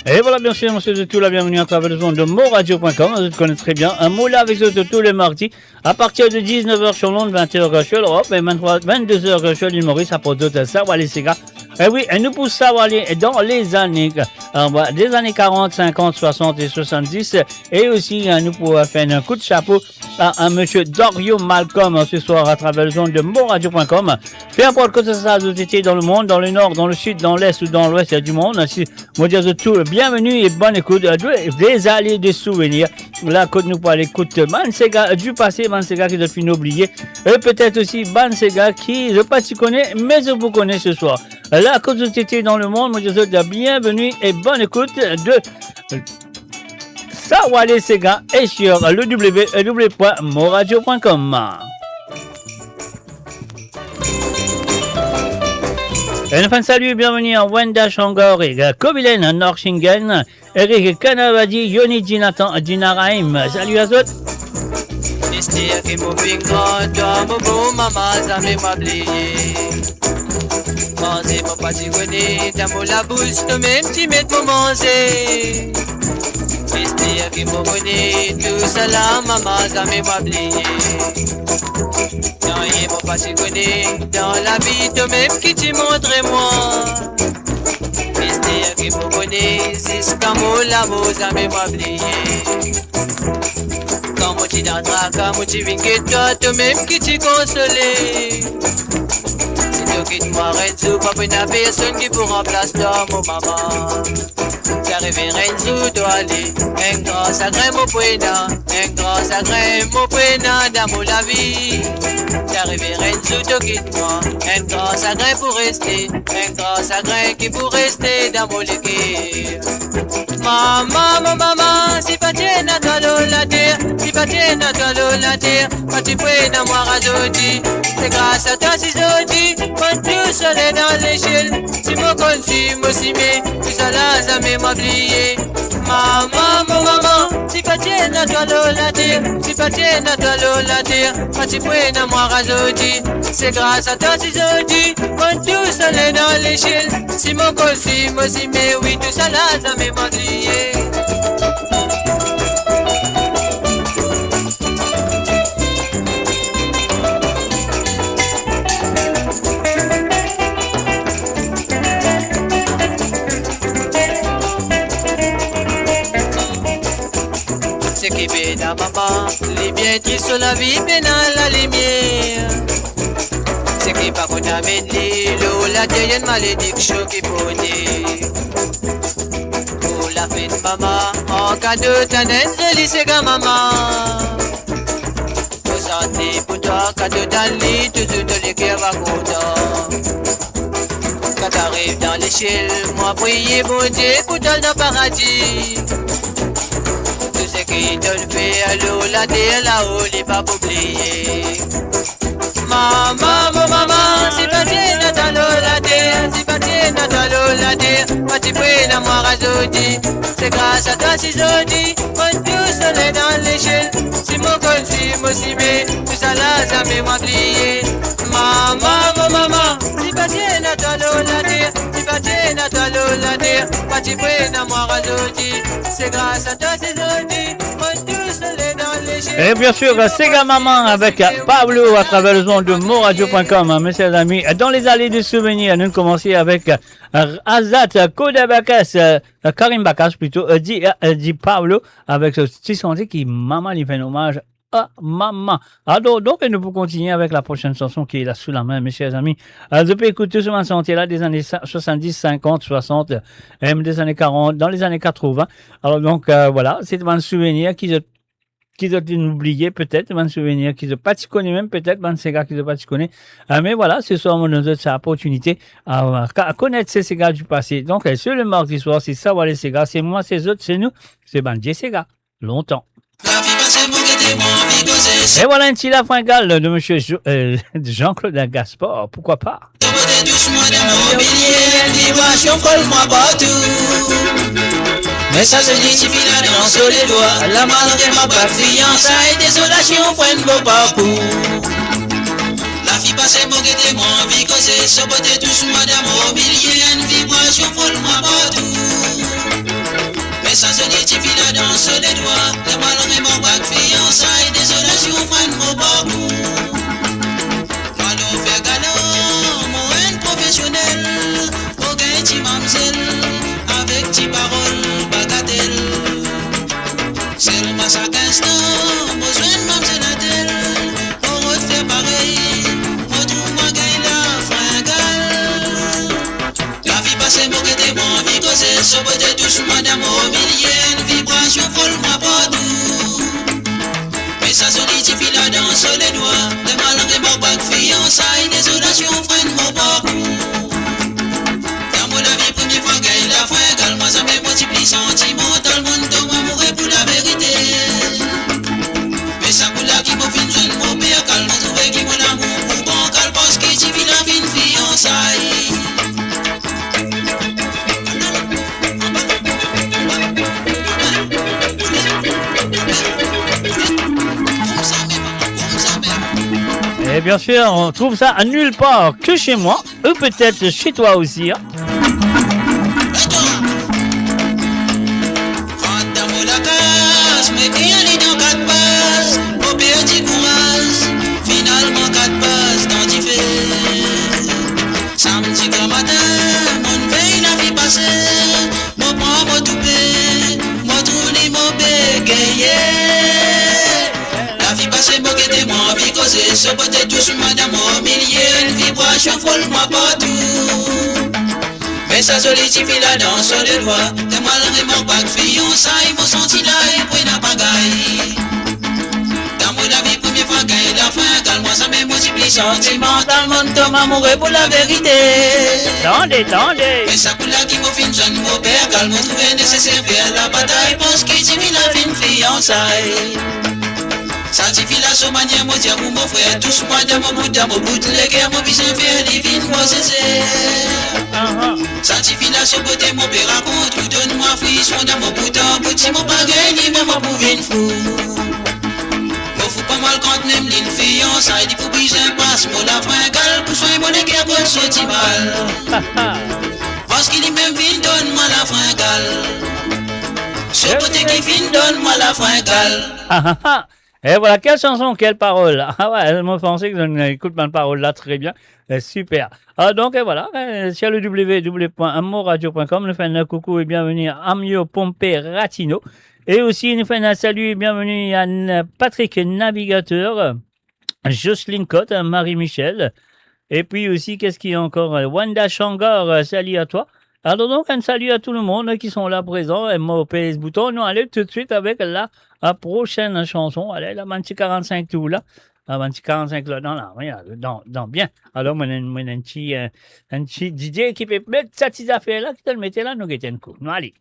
Et voilà, bien sûr, monsieur de tout, la bienvenue à travers le son de moradio.com. Vous connaissez très bien un mot là avec eux de tous les mardis à partir de 19h sur Londres, 20h sur l'Europe et 22h sur l'île Maurice à propos de ça, voilà, les gars. Et oui, et nous pour ça, aller dans les années, des années 40, 50, 60 et 70. Et aussi, nous pourrons faire un coup de chapeau à monsieur Dario Malcolm ce soir à travers le son de moradio.com. Peu importe que ce soit vous étiez dans le monde, dans le nord, dans le sud, dans l'est ou dans l'ouest du monde, si moi dire de tout, bienvenue et bonne écoute des allées de souvenirs. Là, quand nous parlons écoute Bansega du passé, Bansega qui depuis oublié, et peut-être aussi Bansega qui ne pas si connaît, mais je vous connais ce soir. Là, quand vous étiez dans le monde, moi je vous dis bienvenue et bonne écoute de Sawale Sega et sur le www.moradio.com. Un fan salut, bienvenue à Wenda Shangor et Kobilen, Norshingen, Eric Kanavadi, Yoni Dinatan, Dinaraim. Salut à tous. Manger, mon pas si connaît, dans la bouche, toi même tu mets pour manger. Mystère qui m'a bonné, tout ça là, maman, ça m'a oublié. Non, il m'a pas si connaît, dans la vie, toi même qui tu montres moi. Mystère qui m'a bonné, c'est ce qu'amour, l'amour, ça m'a oublié. Quand moi tu dans ta quand moi tu viens que toi même qui tu consolé. Qui moi Renzo, pas une personne qui pour remplacer mon maman. J'arrive Renzo, doit aller. Un grand sacré mon poena, un grand sacré mon poena dans mon la vie. J'arrive Renzo, toi quitte moi. Un grand sacré pour rester, un grand sacré qui pour rester dans mon légué. Maman, maman, si pas tienne à toi la terre, si pas tienne à toi la terre, pas tu poena moi razodi. C'est grâce à toi si jodi. Tout seul dans l'échelle, si mon conçu, mon simé, tout ça là, ça m'a oublié. Maman, maman, si pas tienne à toi la terre, si pas tienne à toi la terre, pas tu pouvais à moi razodi. C'est grâce à toi si je dis, tout seul dans l'échelle, si mon conçu, mon simé, oui, tout ça là, ça m'a oublié. Qui dans maman, les biens qui sont la vie, bien dans la lumière. C'est qui pas qu'on amène l'eau, la terre, y a une malédiction qui pose. Pour la fête maman, en cadeau, t'as un c'est comme maman. Pour santé, pour toi, cadeau dans le lit, tout le cœur va content. Quand t'arrives dans l'échelle, moi prier, mon Dieu, pour toi dans le paradis. Ce qui te fait à l'eau, la terre là-haut, il pas oublier. Maman, maman, si pas tienne dans l'eau, la terre, si pas tienne dans l'eau, la terre, pas tu peux dans moi razodi. C'est grâce à toi si je dis, on tout seul dans l'échelle. Si mon conçu, mon cimé, tout ça là, ça m'a oublié. Maman, maman, si pas tienne dans l'eau, la terre, si pas tienne dans l'eau, la terre, pas tu peux dans moi razodi. C'est grâce à toi si je dis. Et bien sûr, Sega Maman avec Pablo à travers le son de moradio.com, mes chers amis. Dans les allées de souvenirs, nous commençons avec Azat Kodabakas, Karim Bakas plutôt, dit Pablo avec ce petit son qui Maman lui fait un hommage à Maman. Alors, donc, nous pouvons continuer avec la prochaine chanson qui est là sous la main, mes chers amis. Je peux écouter ce morceau là des années 70, 50, 60, même des années 40, dans les années 80. Alors, donc, voilà, c'est un souvenir qui ont oublié peut-être, un souvenir qui ne pas si connaît même peut-être, un Sega qui ne pas si connaît. Mais voilà, ce soir, on nous donne cette opportunité à connaître ces Sega du passé. Donc, sur le mardi soir, c'est ça, voilà les Sega, c'est moi, c'est eux, c'est nous, c'est Bandie Sega. Longtemps. Et voilà un petit la fringale de monsieur Jean-Claude Gaspard, pourquoi pas? Mais ça se justifie là dans les doigts. La main de ma patience et désolation prennent vos parcours. La fille passe mon guetté, mon vie causée, saboter tous madame mobilier, une vibration folle moi partout. sur les doigts. Les malheureux m'ont pas de fiançailles, désolation, freine mon parcours. Moi, l'on fait galant, mon haine professionnel. Aucun petit mamsel, avec petit parole, bagatelle. C'est le massacre instant, besoin de mamsel à tel. On refait pareil, retrouve-moi gagne la fringale. La vie passée, mon guetté, mon vie causée, sauveté tous madame au millienne, vibration folle, moi partout. Mais ça solidifie la danse sur les doigts, les malheureux m'ont pas de fiançailles, désolation, freine mon parcours. Dans mon la vie, première fois gagne la fringale, moi ça me multiplie sentimental, mon temps amoureux pour la vérité. Mais ça coule là qui m'a fin jeune, mon père calme, mon trouvé qui mon amour pour bancal, parce que tu vis la vie de fiançailles. Et bien sûr, on trouve ça à nulle part que chez moi, ou peut-être chez toi aussi. Hein. Finalement 4 passes dans du fait. Samedi grand matin, mon veille la vie passée. Mon prend mon toupé, mon tourne mon bégayé. La vie passée, mon guetté, mon vie causée. Ce côté tous madame au millier. Une vibration folle, moi partout. Mais ça solidifie la danse sur les doigts. Des malheureux m'ont pas de fiançailles. Mon senti là et puis n'a pas gaille. Dans mon vie, première fois gagne la fin. Calme-moi, ça me multiplie sentimental. Mon temps amoureux pour la vérité. Tendez. Mais ça coule là qui m'a fin jeune, mon père. Calme-moi, trouver nécessaire faire la bataille. Parce qu'il suffit la fine fiançaille. Sanctifie la sommanière, mon diable, mon frère. Tous moi dans mon bout, les guerres, mon bisin faire divine, moi c'est. Sanctifie la beauté, mon père raconte. Ou donne-moi frisson dans mon bout, petit mon bagay, ni même mon bouvine fou. Mon fou pas mal quand même l'une fiançaille. Dit pour briser un passe, mon la fringale. Pour soigner mon guerre, pour sortir mal. Parce qu'il dit même vine, donne-moi la fringale. Ce côté qui vine, donne-moi la fringale. Et voilà, quelle chanson, quelle parole. Ah ouais, elle m'a pensé que je n'écoute ma parole là très bien. Super. Donc voilà, sur le www.amoradio.com, nous faisons un coucou et bienvenue à Amio Pompé Ratino. Et aussi, nous faisons un salut et bienvenue à Patrick Navigateur, Jocelyne Cotte, Marie-Michel. Et puis aussi, qu'est-ce qu'il y a encore? Wanda Shangar, salut à toi. Alors donc, un salut à tout le monde qui sont là présents. Et moi, au PS Bouton, nous allons tout de suite avec la prochaine chanson. Allez, la 45 tout là. La 45 là, dans bien. Alors, moi, un petit DJ qui peut mettre cette petite affaire là, qui te le mettait là, nous guettons coup. Nous, allez.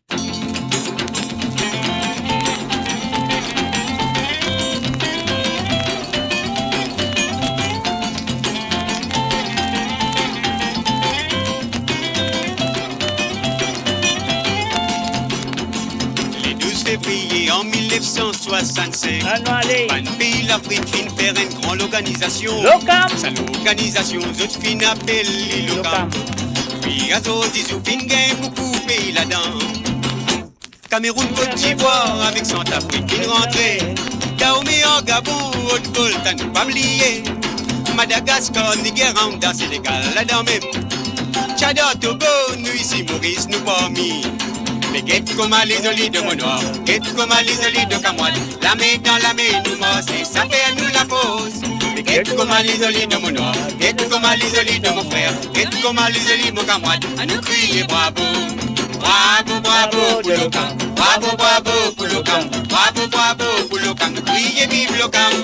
Février en 1965, Pan Pays l'Afrique fin faire une grande organisation. Sa l'organisation, d'autres fin appellent l'Ilocam. Puis à d'autres, ils ont fin gain beaucoup pays là-dedans. Cameroun, Côte d'Ivoire, avec Centrafrique, fin rentrée. Dahomey en Gabon, Haute-Volta, nous pas oublier. Madagascar, Nigeria, Sénégal, là-dedans même. Tchad, Togo, nous ici, Maurice, nous pas mis. Mais qu'est-ce comme à l'isolé de mon noir, qu'est-ce comme à l'isolé de Camoine, la main dans la main nous morcer, ça fait à nous la pause. Mais qu'est-ce comme à l'isolé de mon noir, qu'est-ce comme à l'isolé de mon frère, qu'est-ce comme à l'isolé de mon Camoine, à nous crier bravo. Bravo, bravo pour le camp, bravo, bravo pour le camp, bravo, bravo pour le camp, nous crier vive le camp.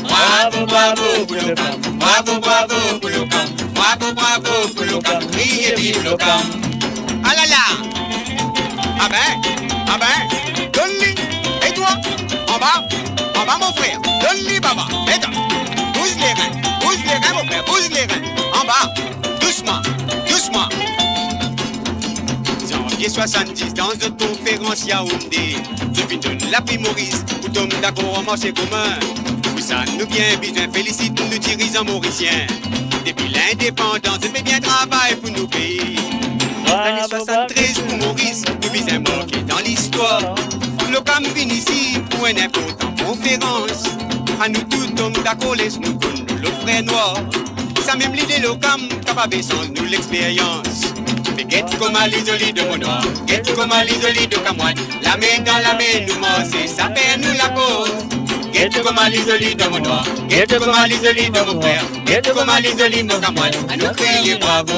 Bravo, bravo pour le camp, bravo, bravo pour le camp, bravo, bravo pour le camp, nous crier vive le camp. Ah là là! Ah ben, donne-lui, et toi, en bas mon frère, donne-lui baba, et toi, bouge les reins mon frère, bouge les reins, en bas, doucement, Janvier 70, dans une conférence Yaoundé, je donne la prix Maurice, pour tomber d'accord en marché commun, puis ça nous vient, besoin félicite nous dirigeants mauriciens, depuis l'indépendance, je fais bien travail pour nos pays. L'année 73 pour Maurice, nous visons mort qui est dans l'histoire. l'ocam vin ici pour une importante conférence. À nous tous hommes d'accord, laisse-nous connaître le frère noir. Ça même l'idée l'ocam, capable sans nous l'expérience. Mais guette comme à l'isolé de mon noir, guette comme à l'isolé de Camoine. La main dans la main, nous manger, ça perd nous la cause. Guette comme à l'isolé de mon noir, guette comme à l'isolé de mon frère, guette comme à l'isolé de Camoine. À nous crier bravo.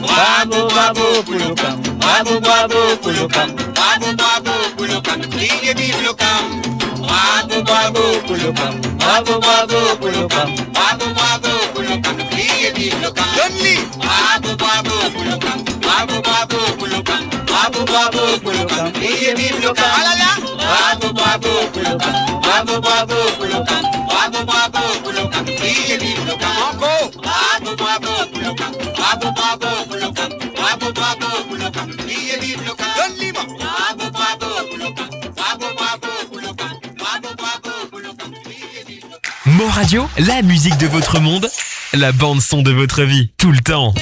Bravo, bravo pour l'ocam, bravo, bravo pour l'ocam, bravo, bravo pour l'ocam, criez vive l'ocam. Bravo, bravo pour l'ocam, bravo, bravo pour l'ocam, bravo, bravo pour l'ocam, criez vive l'ocam. Donne-lui. Bravo, bravo pour l'ocam, bravo, bravo pour l'ocam, bravo, bravo pour l'ocam, criez vive l'ocam. Ah là là. Bravo, bravo pour l'ocam, bravo, bravo pour l'ocam, bravo, bravo pour l'ocam, criez vive l'ocam. Encore. Bravo, bravo pour l'ocam, bravo, bravo pour l'ocam, bravo, bravo pour l'ocam, criez vive l'ocam. Donne-lui. Bravo, bravo pour l'ocam, bravo, bravo pour l'ocam, bravo, bravo pour l'ocam, criez vive l'ocam. Mo Radio, la musique de votre monde, la bande son de votre vie, tout le temps.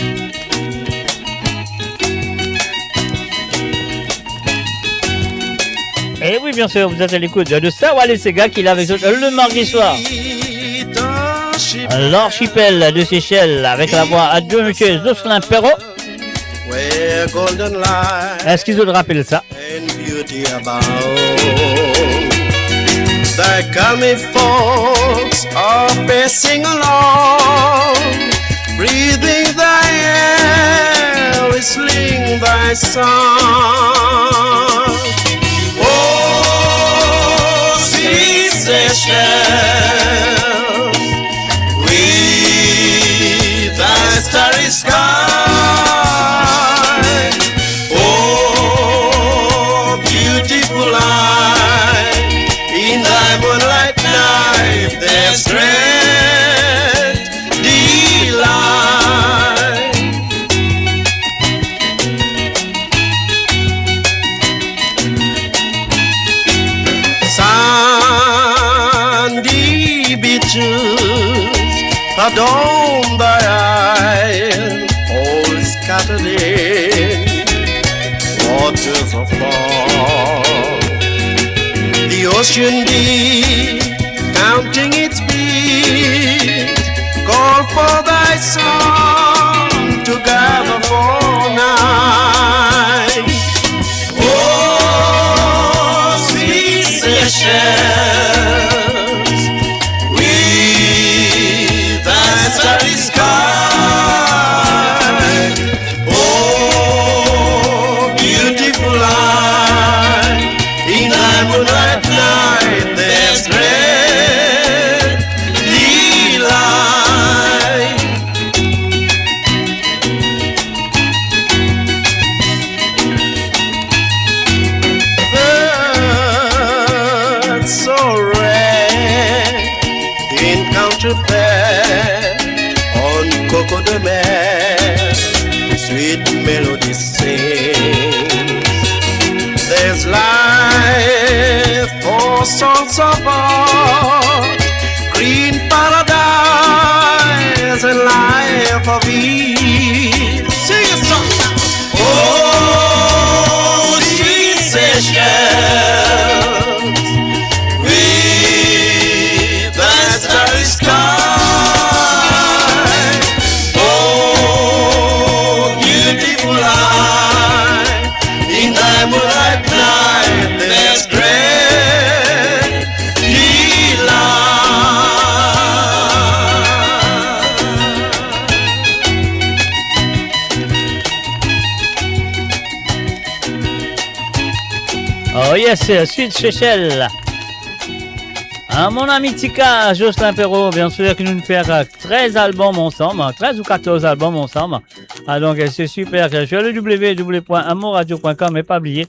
Et oui, bien sûr, vous êtes à l'écoute de Sawale Sega qui l'a avec le mardi soir. L'archipel de Seychelles avec la voix à deux monsieur Jocelyn Perrault. Est-ce qu'ils ont rappelé ça? The coming folks are passing along, breathing thy air, whistling thy song. Oh, sweet Seychelles, with thy starry sky. Oh, beautiful light, in thy moonlight night, there's strength, delight. Sandy beaches adorn thy isle, all scattered in waters of fall. The ocean deep, counting its beat, call for thy song to gather for night. Oh, sweet Seychelles, with thy starry sky. Oh, beautiful light, in thy moonlight night, there's great delight. Birds so rare, encounter fair on Coco de Mer, sweet melody sings. There's life for songs of art, green paradise and life of ease. Sing a song. Oh, sweet Seychelles, with thy starry sky. Oh, beautiful light, in thy moonlight night, there's great delight. Oh yes, Suite Seychelles. Mon ami Tika, Jocelyn Perrault, bien sûr, qui nous fait 13 albums ensemble, 13 ou 14 albums ensemble. Donc c'est super. Sur le www.amoradio.com, et pas oublier,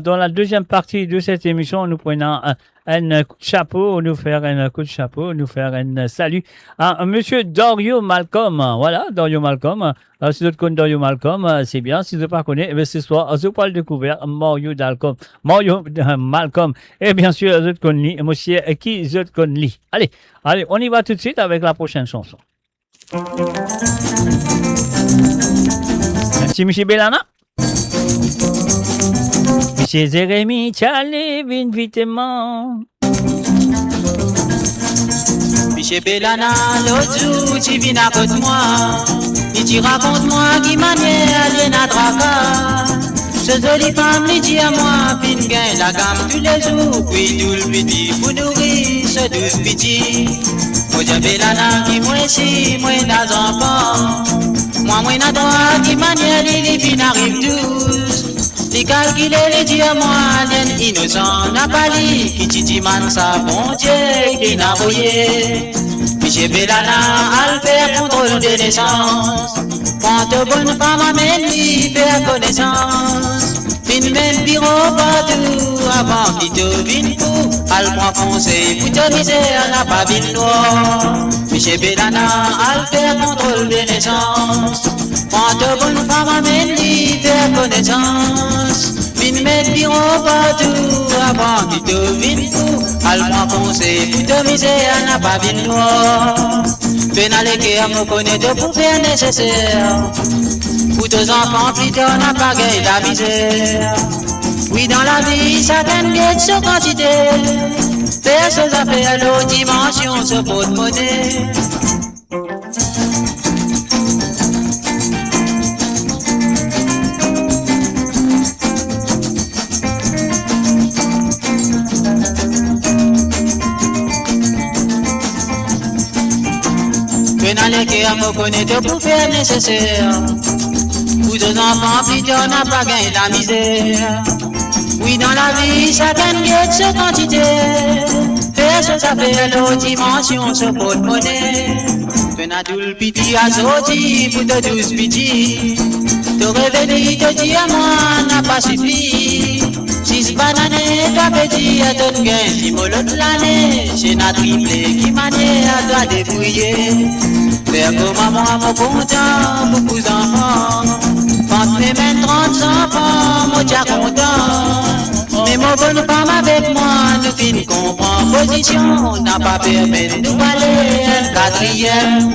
dans la deuxième partie de cette émission, nous prenons un coup de chapeau, nous faire un coup de chapeau, nous faire un salut à monsieur Dario Malcolm. Voilà, Dario Malcolm. Si vous connaissez Dario Malcolm, c'est bien. Si vous ne pas connaissez, ce soir, vous pouvez le découvrir, Mario Malcolm. Et bien sûr, vous connaissez, monsieur, qui vous connaissez. Allez, on y va tout de suite avec la prochaine chanson. Un petit Michi Bellana. Monsieur Jérémy, Charlie, vitement. Michel Bellana, l'autre jour, tu viens à côté de moi. Et tu racontes-moi qui manière alien à Draka. Ce jolie femme, lui dit à moi, fin gain la gamme tous les jours. Puis tout le petit, pour nourrir ce douce petit. Moi, j'ai Bellana, qui moi ici, moi dans enfants. Moi n'a droit, qui manière, les filles n'arrivent tous. Les calculer, les dit à moi, alien innocent, n'a pas li, qui titi man sa bon Dieu, qui n'a voyé. Michel Bellana, al faire contrôle de naissance. Quand de bonne femme amène lui faire connaissance. Fin même bureau partout, avant qu'il devine fou. Al prend conseil, pour te misère, n'a pas ville noire. Michel Bellana, al faire contrôle de naissance. Quand de bonne femme amène lui faire connaissance. Fin même bureau partout, avant qu'il devine fou. Al prend conseil, pour te misère, n'a pas ville noire. Pénale qui a me connaît de pour faire nécessaire. Pour tes enfants, plus tard, n'a pas gagné la misère. Oui, dans la vie, ça gagne bien sur quantité. Faire ses affaires, l'autre dimension, ce pot de monnaie. Pénale qui a me connaît de pour faire nécessaire. Pour tes enfants, plus tard, n'a pas gagné la misère. Oui, dans la vie, ça gagne bien de cette quantité. Faire ce s'appelle l'autre dimension, ce pot de monnaie. Tu n'as tout le piti à sortir pour te douce piti. Te réveiller, te dire à moi, n'a pas suffi. 6 bananes, toi petit, à ton gain, si mon l'autre l'année. J'ai n'a triplé qui manière à toi débrouiller. Faire comme maman, mon content, beaucoup d'enfants. Quand mes mains 30 enfants, moi t'as content. Mais mon bonne femme avec moi, nous fin comprend position. N'a pas permis de nous aller un quatrième.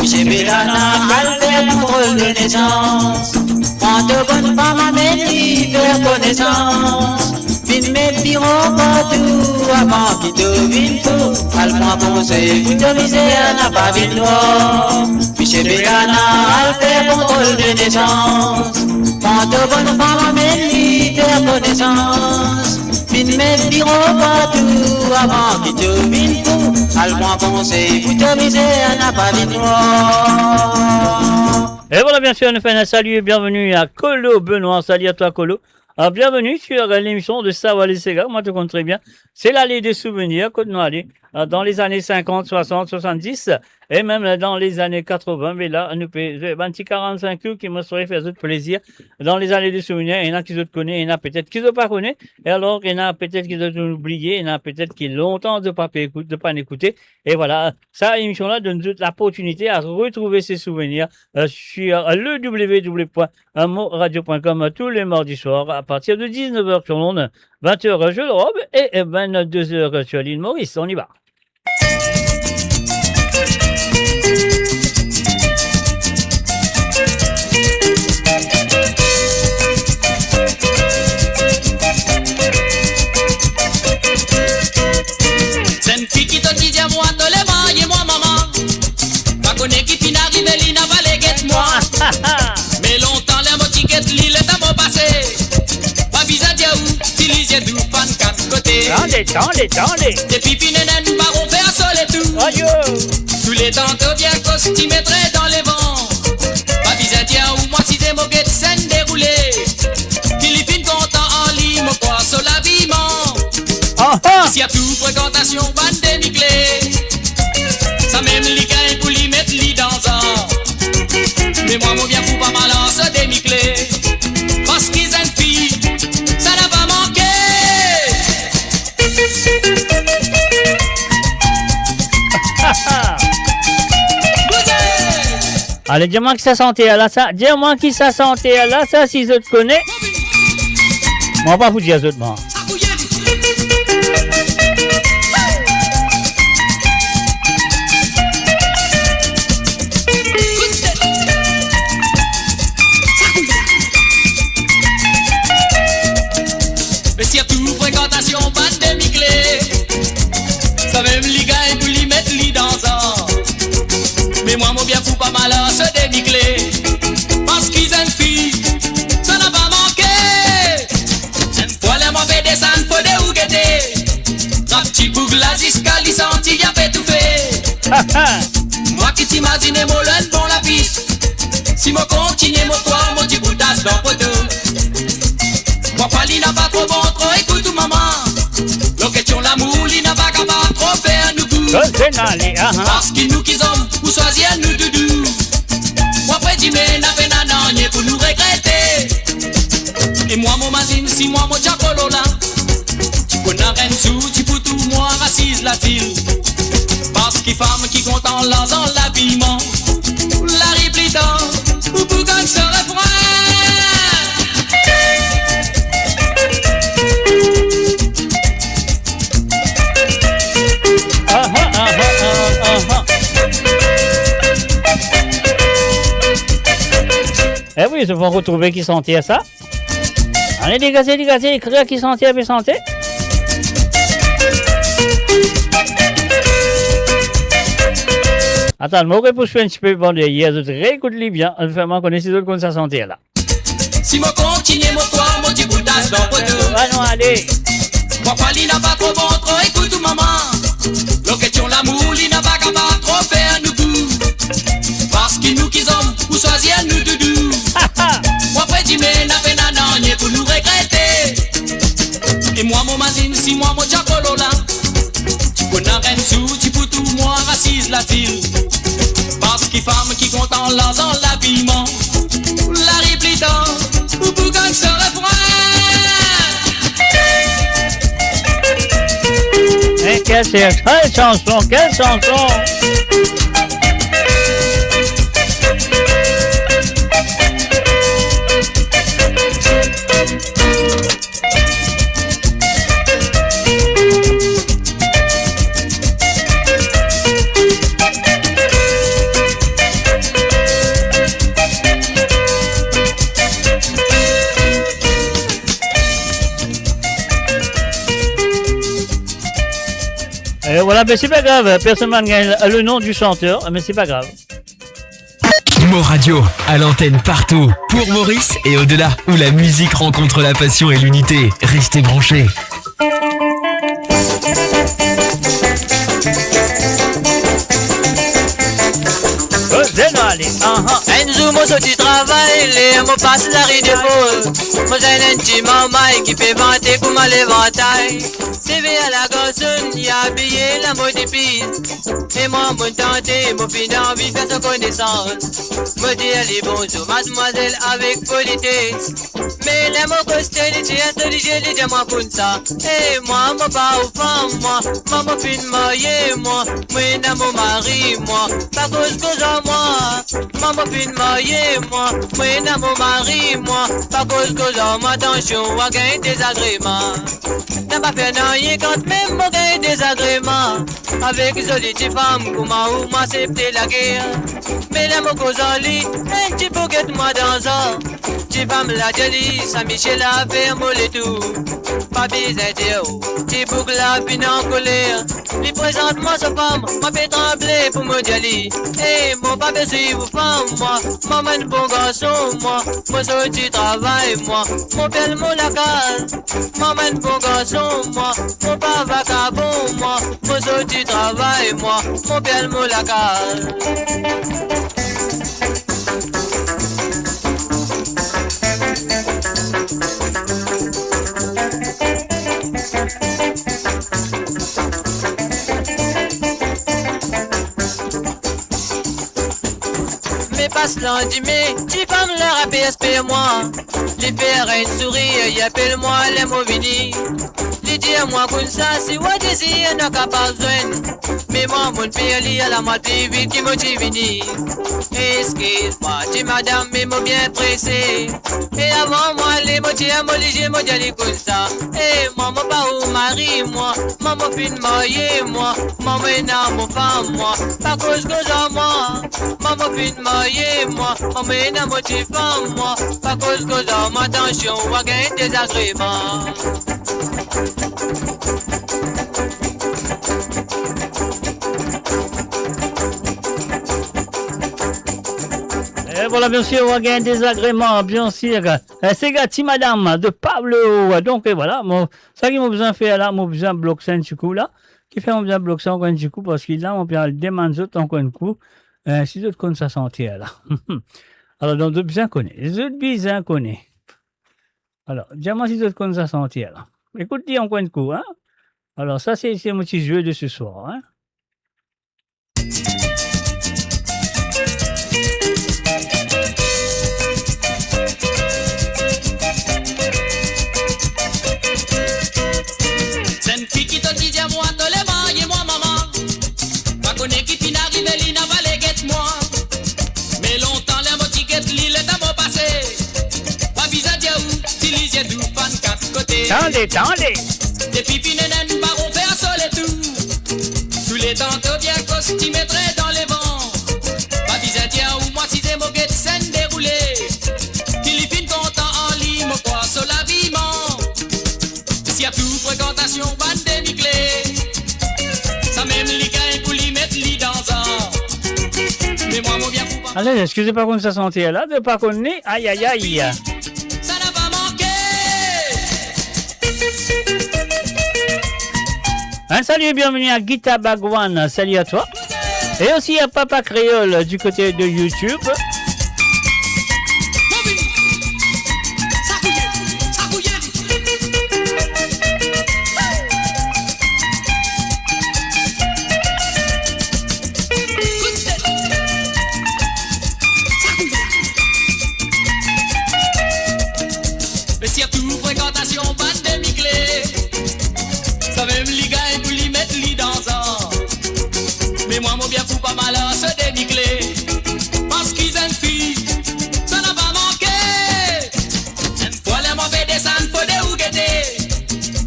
Michel Bellana, al faire contrôle de naissance. Quand de bonne femme avec lui, faire connaissance. Fin mes bureaux partout, avant qu'il devine fou. Al prend conseil, pour te misère, n'a pas ville noire. Michel Bellana, al fait contrôle de naissance. Quand de bonne femme amène lui faire connaissance. Fin mes bureaux partout, avant qu'il devine fou. Al prend conseil, pour te misère, n'a pas ville noire. Et voilà, bien sûr, on fait un salut et bienvenue à Colo Benoît. Salut à toi, Colo. Bienvenue sur l'émission de Savoir les Ségas. Moi, je te compte très bien. C'est l'allée des souvenirs, Côte-Noire, dans les années 50, 60, 70, et même dans les années 80. Mais là, nous faisons un petit 45 coups qui me serait fait d'autres plaisir. Dans les années des souvenirs, il y en a qui se connaissent, il y en a peut-être qui ne pas connaissent, et alors, il y en a peut-être qui ont oublié, il y en a peut-être qui longtemps de pas écouter. Et voilà, cette émission-là donne toute l'opportunité à retrouver ces souvenirs sur le www.moradio.com tous les mardis soirs à partir de 19h sur l'onde, 20h jeu de robe et 22h sur l'île Maurice. On y va. C'est une fille qui te dit à moi, te les mailles et moi maman. Pas qu'on est qui fin arrive, elle n'a pas les guettes moi. Mais longtemps les mots qui guettent l'île est à mon passé. Pas bizarre dire où, si l'isier d'où fan quatre côtés. Tendez. Depuis pinenen, baron fait un sol et tout. Aïe. Tous les tantôt bien costumés très dans les vents. Pas bizarre dire où, moi si des moquettes scènes déroulées. Philippine content en lit, mon corps sur l'habillement. Ici y'a tout fréquentation, bande démiclée. Ça même l'ikaï pour l'y mettre l'y dans un. Mais moi mon bien fou pas mal en se démiclé. Parce qu'ils ont une fille, ça n'a pas manqué. Allez, dis-moi qui ça sentait là, ça. Dis-moi qui ça sentait là, ça, si je te connais. Moi, pas vous dire autres, moi. fréquentation, bande de mi-clés. Ça même les gars pour lui mettre les dans un. Mais moi, mon bien fou pas malheur, se démicler. Parce qu'ils aiment fille, ça n'a pas manqué. Pour les mauvais dessins, faut des ouguetés. Rap petit bougle, la ziscali senti, y'a fait tout fait. Moi qui t'imagine, mon lun bon la piste. Si moi continue, mon toi, mon petit boutas dans poteau. Moi, Pali n'a pas trop bon, trop écoute maman. L'occasion l'amour, il n'a pas capable trop faire nous goût. Parce qu'il nous qui sommes, ou choisir nous doudou. Moi, prédit, mais n'a fait nanan, pour nous regretter. Et moi, mon mazine, si moi, mon diacolo là. Tu connais rien sous, tu peux tout, moi, racise la ville. Parce qu'il femme qui compte en l'argent, l'habillement. La réplitant, ou pour qu'on se refrain. Eh oui, il faut retrouver qui sentait ça. Allez, dégagez, écrire qui sentait, puis sentait. Attends, le mot pour je un petit peu bon hier, je réécoute-les bien. Vraiment, connaissez d'autres comme ça sentait là. Si moi continue, mon toi, mon petit boutas dans poteau. Ah non, allez. Moi, Pali n'a pas trop bon, trop écoute maman. L'occasion l'amour, il n'a pas capable trop faire nous goût. Parce qu'il nous qui sommes, ou choisir nous doudou. Moi, prédit, mais n'a fait nanan, pour nous regretter. Et moi, mon mazine, si moi, mon diacolo là. Tu connais rien sous, tu peux tout, moi, racise la ville. Parce qu'il femme qui compte en l'argent, l'habillement. La réplitant, ou pour qu'on se refrain. Mais quelle chanson, quelle chanson! Et voilà, mais c'est pas grave, personne n'a le nom du chanteur, mais c'est pas grave. Mo Radio, à l'antenne partout, pour Maurice et au-delà, où la musique rencontre la passion et l'unité. Restez branchés. Enzo, moi, so tu travailles, les mots passent la rue de Paul. Moi, j'ai un petit maman qui fait vanter pour ma l'éventail. CV à la gossonne, il a habillé la mode épice. Et moi, mon tante, mon fils d'envie faire sa connaissance. Me dit, elle est bonjour, mademoiselle, avec politesse. Mais les mots costés, les tiens, les diamants pour ça. Et moi, mon pas au femme, moi, maman, fin mariée, moi, moi, mon mari, moi, pas cause que moi, maman, fin mariée, moi, moi, mon mari, moi, pas cause que moi, attention, à gagner des agréments. N'a pas fait rien quand même, moi, gagner des agréments. Avec jolie femme, comment ou m'accepter la guerre. Mais les mots cause en lit, un petit bouquet moi dans un. Tu vas me la jolie, Saint-Michel a fait mollet tout. Pas besoin de haut, tu boucles la pine en colère. Lui présente-moi sa femme, m'a fait trembler pour me dire. Eh, mon papa suit vos femmes, moi. Maman, bon garçon, moi. Moi, ça, tu travailles, moi. Mon bel mot la case. Maman, bon garçon, moi. Mon papa vagabond, moi. Moi, ça, tu travailles, moi. Mon bel mot la case. Passe lundi, mais tu vas me leur PSP moi. Les faire une souris, y appelle-moi les mots vini. Les dire moi comme ça, si vous désirez, n'a qu'à pas besoin. Mais moi, mon pays, à la moitié vite qui m'a vini. Excuse-moi, tu madame, mais moi bien pressé. Et avant moi, les mots, tu as molligé, moi, j'allais comme ça. Et moi, mon pas où marie-moi, maman fin marier-moi, maman est mon femme, moi, pas cause à moi, maman fin marier-moi, maman est mon petit femme, moi, pas cause à moi, attention, on va gagner des agréments. Et voilà, bien sûr, on va gagner des agréments, bien sûr. C'est gâti, madame, de Pablo. Donc, voilà, ça qui m'a besoin de faire là, m'a besoin de bloquer du coup là. Qui fait mon besoin de bloquer encore du coup, parce qu'il a, on peut demander d'autres encore un coup. Si d'autres connaissent sa santé là. Alors, donc, d'autres bien connaissent. Les autres bien connaissent. Alors, dis-moi si d'autres connaissent sa santé là. Écoute, dis encore un coup, hein. Alors, ça, c'est mon petit jeu de ce soir, hein. Qui fin arrive, il n'a pas les guettes moi. Mais longtemps, les motiquettes, l'île est à mon passé. Pas bizarre, où, si l'isier d'où, fan quatre côtés. Tendez. Depuis Pinenen, baron fait un sol et tout. Tous les tantôt bien costumés très dans les vents. Pas bizarre, où, moi, si c'est mon guette, scène déroulée. Philippine content en lit, mon quoi, sur l'habillement. S'il y a tout, fréquentation, bande démiclée. Ça même les gars, pour lui mettre lit dans un. Mais moi, mon bien fou pas. Allez, excusez pas comme ça santé là, de pas connaître. Aïe. Ça n'a pas manqué. Un salut et bienvenue à Gita Bagwan, salut à toi. Et aussi à Papa Créole du côté de YouTube. Parce qu'ils aiment fille, ça n'a pas manqué. Pour les mauvais descendre, faut des ou guetter.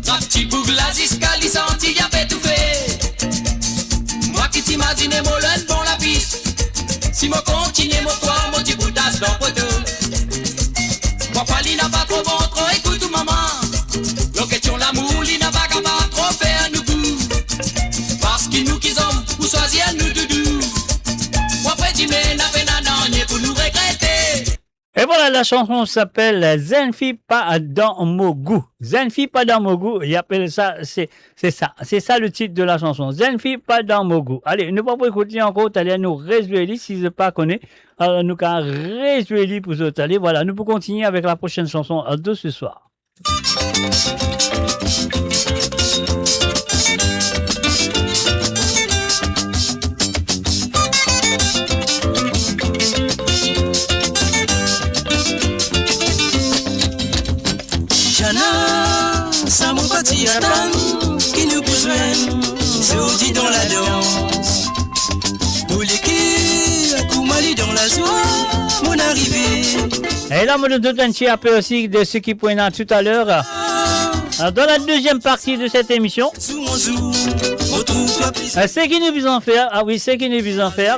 Un petit bougre la ziscali senti, y'a fait tout fait. Moi qui t'imagine, mon lun bon la piste. Si mon continue, mon toi, mon petit bout d'as dans le poteau. Moi, Fali n'a pas trop bon, trop écoute ou maman. L'occasion l'amour, il n'a pas capable trop faire nous goût. Parce qu'il nous qui sommes, ou choisir nous doudou. Et voilà, la chanson s'appelle Zenfi pas dans mon goût. Zenfi pas dans mon goût, il appelle ça, c'est ça le titre de la chanson. Zenfi pas dans mon goût. Allez, ne pas écouter encore, allez nous résumer si je pas connais. Alors nous qu'à résumer pour vous. Allez, voilà, nous pouvons continuer avec la prochaine chanson de ce soir. Ça mon parti à dame qui nous besoin Saudi dans la danse Nous l'équipe Koumali dans la joie Mon arrivée. Et là, on nous donne un petit peu aussi de ce qui pointa tout à l'heure. Dans la deuxième partie de cette émission, c'est qui nous besoin faire. Ah oui, c'est qui nous besoin faire.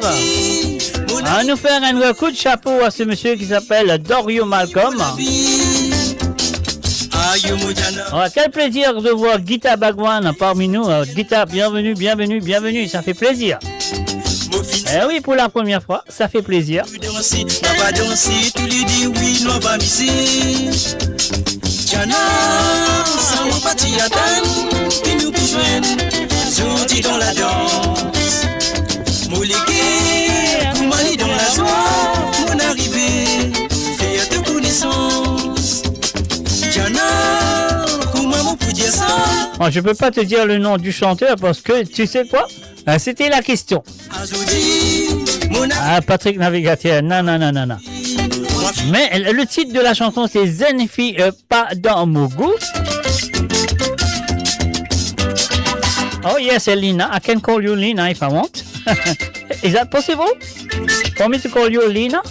À nous faire un coup de chapeau à ce monsieur qui s'appelle Dorio Malcolm. Quel plaisir de voir Gita Bagwan parmi nous. Gita, bienvenue, ça fait plaisir. Eh oui, pour la première fois, ça fait plaisir. Dans la danse, Koumali dans la joie, mon arrivée, fait de connaissance. Bon, je peux pas te dire le nom du chanteur parce que tu sais quoi? C'était la question. Patrick Navigateur, non. Mais le titre de la chanson c'est Zenfi pas dans mon goût. Oh yes, Lina. I can call you Lina if I want. Is that possible? For me to call you Lina?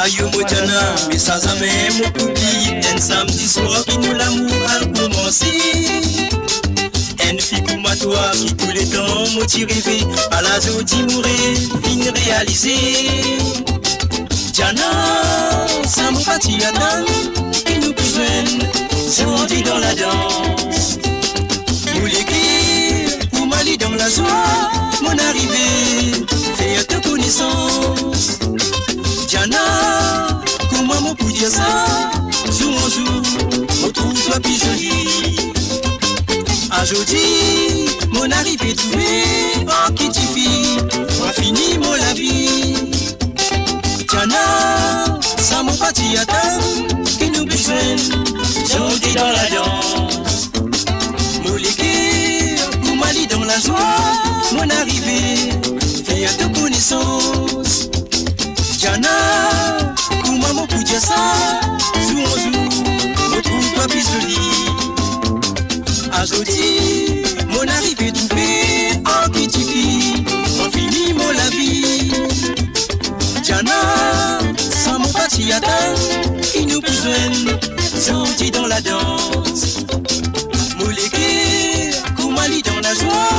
Ayo mojana, mais ça jamais mon coupi, samedi soir qui nous l'amour a commencé. Une fille pour moi toi qui tous les temps m'a rêvé à la zodi mourir, fin réalisé. Diana, ça m'a parti à temps, qui nous besoin, c'est on dit dans la danse. Nous l'équipe, pour Mali dans la joie, mon arrivée, faire ta connaissance. Diana, comment mon pour dire ça, jour en jour, on trouve toi plus jolie. Aujourd'hui, mon arrivée trouvée, en qui tu vis, on finit mon la vie. Diana, ça m'a parti à temps, qui nous besoin, on dit dans la danse. Molégué, pour Mali dans la joie, mon arrivée, faire de connaissance. Diana, comment mon pour dire ça, jour en jour, on trouve toi plus jolie. Aujourd'hui, mon arrivée trouvée, en qui tu vis, on finit mon la vie. Diana, sans mon parti à temps, qui nous besoin, sorti dans la danse. Molégué, Koumali dans la joie,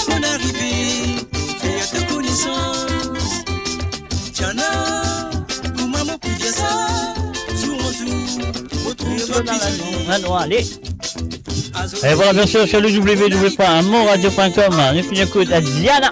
mon arrivée, faire de connaissance. Diana, comment mon plus dire ça, jour en jour, retrouve toi allez. Et voilà, bien sûr, sur le www.moradio.com, nous écoute à Diana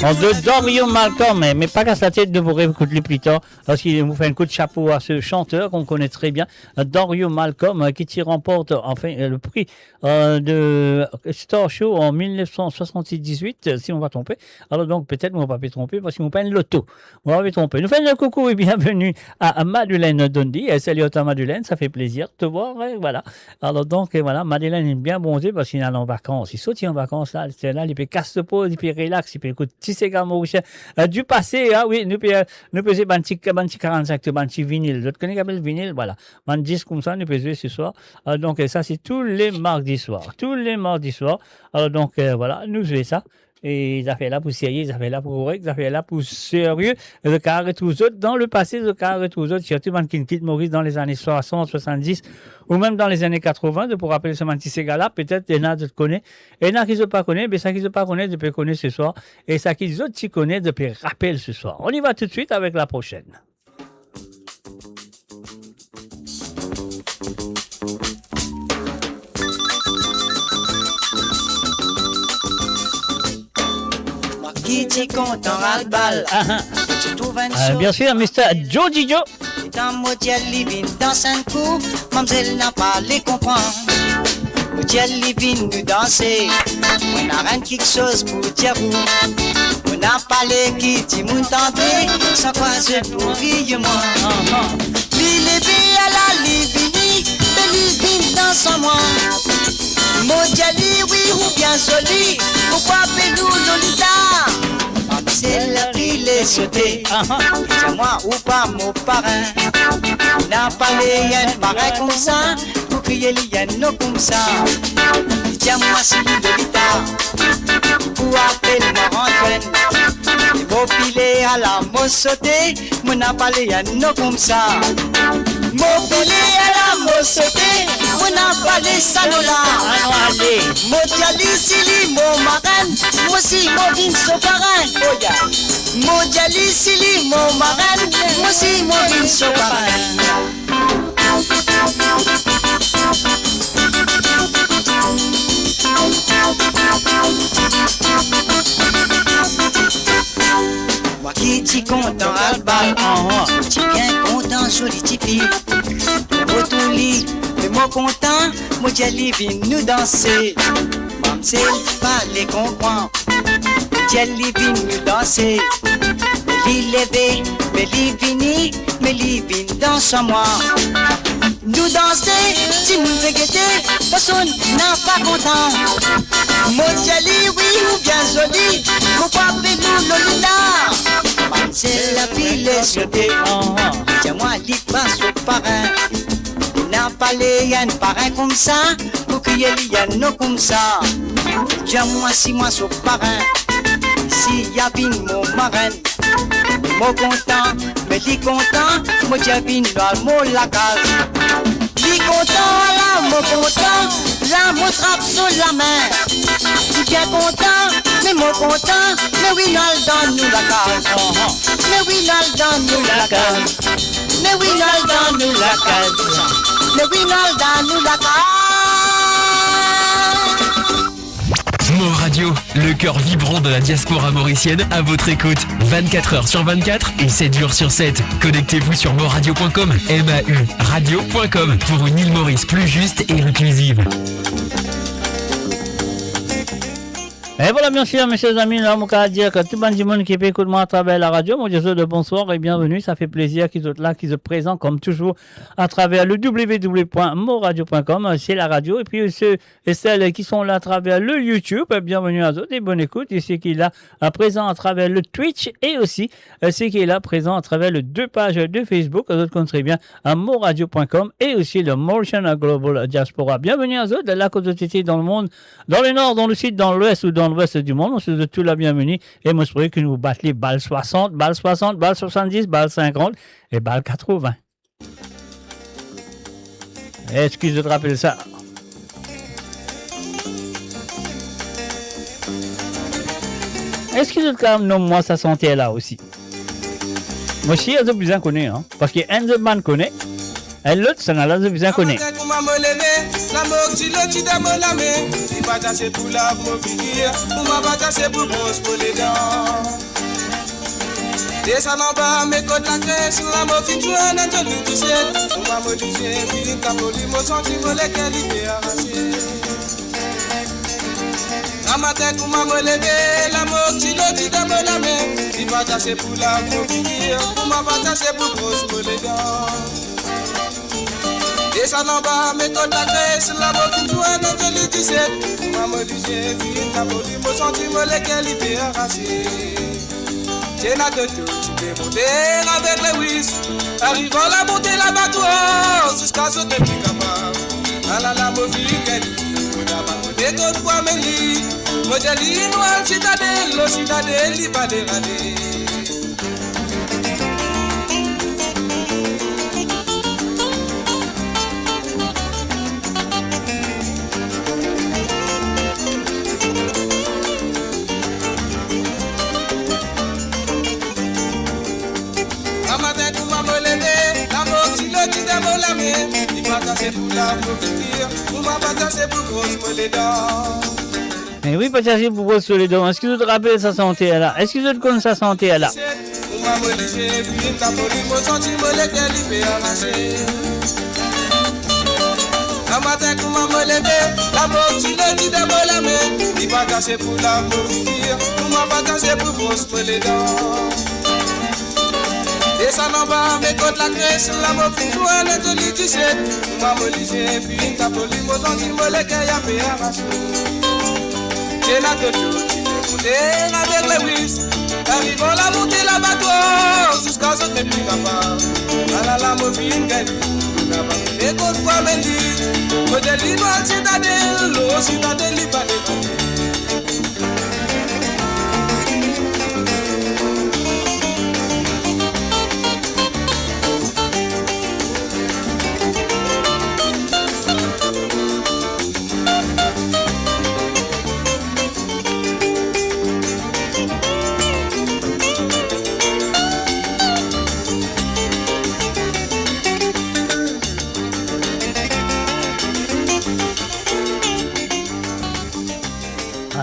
en de Dorian Malcolm, mais pas qu'à sa tête de vous réécouter plus tard, parce qu'il vous fait un coup de chapeau à ce chanteur qu'on connaît très bien, Dorian Malcolm, qui remporte enfin le prix de Star Show en 1978, si on va tromper. Alors donc peut-être on va pas tromper parce qu'on va pas une loto. On va pas tromper. Nous faisons un coucou et bienvenue à Madeleine Dundee. Salut à Madeleine, ça fait plaisir de te voir. Et voilà. Alors donc voilà, Madeleine est bien bronzée parce qu'il est en vacances. Il saute en vacances là, c'est là, il peut casse de pause, il peut relax, il peut écouter petit cigare mauricien du passé. Ah oui, nous peut banti 45, banti vinyle. Je te connais le vinyle, voilà. Man 10 comme ça, nous peut jouer ce soir. Donc ça c'est tous les mardis soirs. Tous les mardis soirs. Alors donc voilà, nous jouons ça. Et ils ont fait là pour sérieux, ils ont fait là pour correct, ils ont fait là pour sérieux. Le cas et tous autres, dans le passé, le cas et tous autres, surtout qui quitte Maurice dans les années 60, 70, ou même dans les années 80, pour rappeler ce petit gars-là, peut-être, il y en a qui connaissent. Il y en a qui ne pas connaissent, mais ça qui ne pas connaissent, ils peuvent connaître ce soir. Et ça qui les autres qui connaissent, ils peuvent rappeler ce soir. On y va tout de suite avec la prochaine. Qui t'y content à le bal. Bien sûr, Mr. Jody Joe. Dans Modiel Livin, dans un coup, mademoiselle n'a pas les comprendre. Modiel Livin nous danser. On n'a rien quelque chose pour dire où. On n'a pas les qui dit moun tenter. Sans quoi je pourris moi. Lilébi à la Livini, de Livin dans son moi. Modiali, oui, ou bien joli. Pourquoi fais-nous Lolita? C'est la ville est sauté. C'est moi ou pas mon parrain. N'a pas les yens pareil comme ça. Pour crier les yens non comme ça. Tiens-moi si Lolita. Pour appeler moi Antoine. Les beaux pilés à la mot sauté. Moi n'a pas les yens non comme ça. Mon pilé à la mot sauté. Moi n'a pas les salons là. Modiali sili mon marin. Moi aussi mon vin so parrain. Oh yeah. Modiali sili mon marin. Moi aussi mon vin so parrain. Moi qui t'y content à le bal. T'y bien content joli tipi. Au lit, mais moi content. Modiali vient nous danser. Mamselle pas les comprendre. Modiali vient nous danser. Li levé, mais li vini, mais li vin danse à moi. Nous danser, si nous vegueter, personne n'a pas content. Modiali, oui ou bien joli, pourquoi fais-nous Lolita? Mamselle la pile est sautée. Tiens-moi li passe au parrain. N'a pas les yens pareil comme ça, pour crier les yens non comme ça. Tiens-moi si moi sur parrain, si y'a bin mon marin. Moi content, mais li content, moi j'ai bin dans mon la case. Li content, la main. Tout bien content, mais mon content, mais oui, donne-nous la case. Mais oui, donne-nous la case. Mais oui, donne-nous la case. Mais oui, donne-nous la case. Mot Radio, le cœur vibrant de la diaspora mauricienne à votre écoute. 24 heures sur 24 et 7 jours sur 7. Connectez-vous sur moradio.com, MAU radio.com pour une île Maurice plus juste et inclusive. Et voilà, bien sûr, mes chers amis, là, mon cas à dire que tout le monde qui peut écouter moi à travers la radio, mon Dieu de bonsoir et bienvenue. Ça fait plaisir qu'ils soient là, qu'ils se présentent comme toujours à travers le www.moradio.com. C'est la radio. Et puis ceux et celles qui sont là à travers le YouTube, bienvenue à eux et bonne écoute. Et ceux qui sont là à présent à travers le Twitch et aussi ceux qui sont là présent à travers les 2 pages de Facebook. Eux autres connaissent très bien à moradio.com et aussi le Mauritian Global Diaspora. Bienvenue à eux de la côte de dans le monde, dans le nord, dans le sud, dans l'ouest ou dans l'ouest du monde. On se souhaite tout la bienvenue et moi je prie que nous battons les balles 60, balles 60, balles 70, balles 50 et balles 80. Est-ce que je te rappelle ça? Est-ce que je te rappelle moi ça sentait là aussi? Moi aussi, elle a besoin de connaître, hein? Parce que un de man connaît. Et l'autre, ça n'a pas besoin de connaître. Amateur pour m'a levé, la mort qui le dit de me la main. Il va tasser pour la profiter, pour m'a pas tasser pour grosse pour les dents. Et ça n'en va, mais quand la graisse, la mort qui doit dans le 17. Pour m'a modifié, puis la poli, mon sentiment, lesquels il peut arracher. J'ai la de tout, tu peux monter avec le whisk. Arrivant à monter la bateau, jusqu'à ce que tu es capable. À la mobile, et d'autres fois me lit, modèle noir, citadelle, le citadelle, il va dérader. Un matin, tout m'a me levé, la mort, si le dit de me la main. C'est pour la profiter, pour ma patate c'est pour grosse pour les dents. Eh oui, patate c'est pour grosse pour les dents. Est-ce que tu te rappelles sa santé là? Est-ce que tu te connais sa santé là? Pour ma modifier, puis ta police, mon sentiment, lesquels il peut arracher. Un matin, pour ma lever, la mort, tu le dis de me la main. Il va casser pour la profiter, pour ma patate c'est pour grosse pour les dents. Et ça n'en va, mais quand la graisse, la mort finit à l'être de 17. On m'a molisé, puis ta poli, mon sentiment, les gars, y'a fait arracher. J'ai la de tout, tu peux monter avec les whisk. Arrivons la monter la bateau, jusqu'à ce que tu es capable. La mobile, gagne. Et quand tu vas me dire, modèle libre, citadelle, l'eau, citadelle, il va détruire.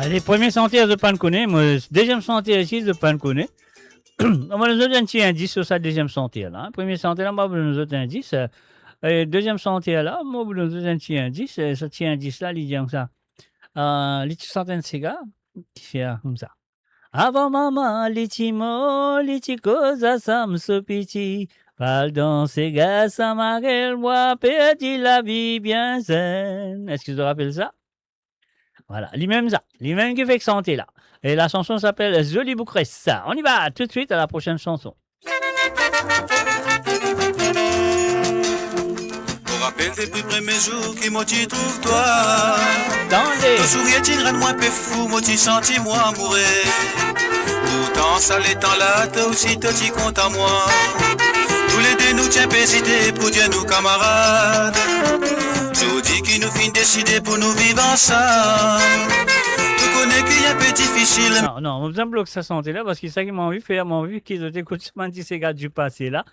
Les premiers sentiers de Pancounet, moi, deuxième sentier ici de Pancounet. On va nous donner un petit indice sur sa deuxième sentier là. Premier sentier là, on va nous donner un indice. Deuxième sentier là, on va nous donner un petit indice. Ce petit indice là, il dit comme ça. Les petits centaines de cigares, qui fait comme ça. Avant maman, les petits mots, les petits causes, ça me so petit. Parle dans ces gars, ça m'arrête, moi, petit la vie bien saine. Est-ce que tu te rappelles ça? Voilà, lui-même ça, lui-même qui fait que santé là. Et la chanson s'appelle Jolie Boucresse. On y va tout de suite à la prochaine chanson. Pour rappel des plus premiers jours qui m'ont dit trouve-toi. Dans les... Ton sourire t'ira moins peu fou, m'ont dit senti moi mourir. Pourtant ça l'étant là, toi aussi toi t'y compte à moi. Tous les deux nous tiens pas hésiter pour dire nous camarades. Je dis qui nous fin des décidé pour nous vivre ensemble. Tu connais qu'il y a un peu difficile. Non, on me bloque sa santé là parce que c'est ça qui m'a envie de faire, m'a envie qu'ils écoutent ce petit ségade du passé là.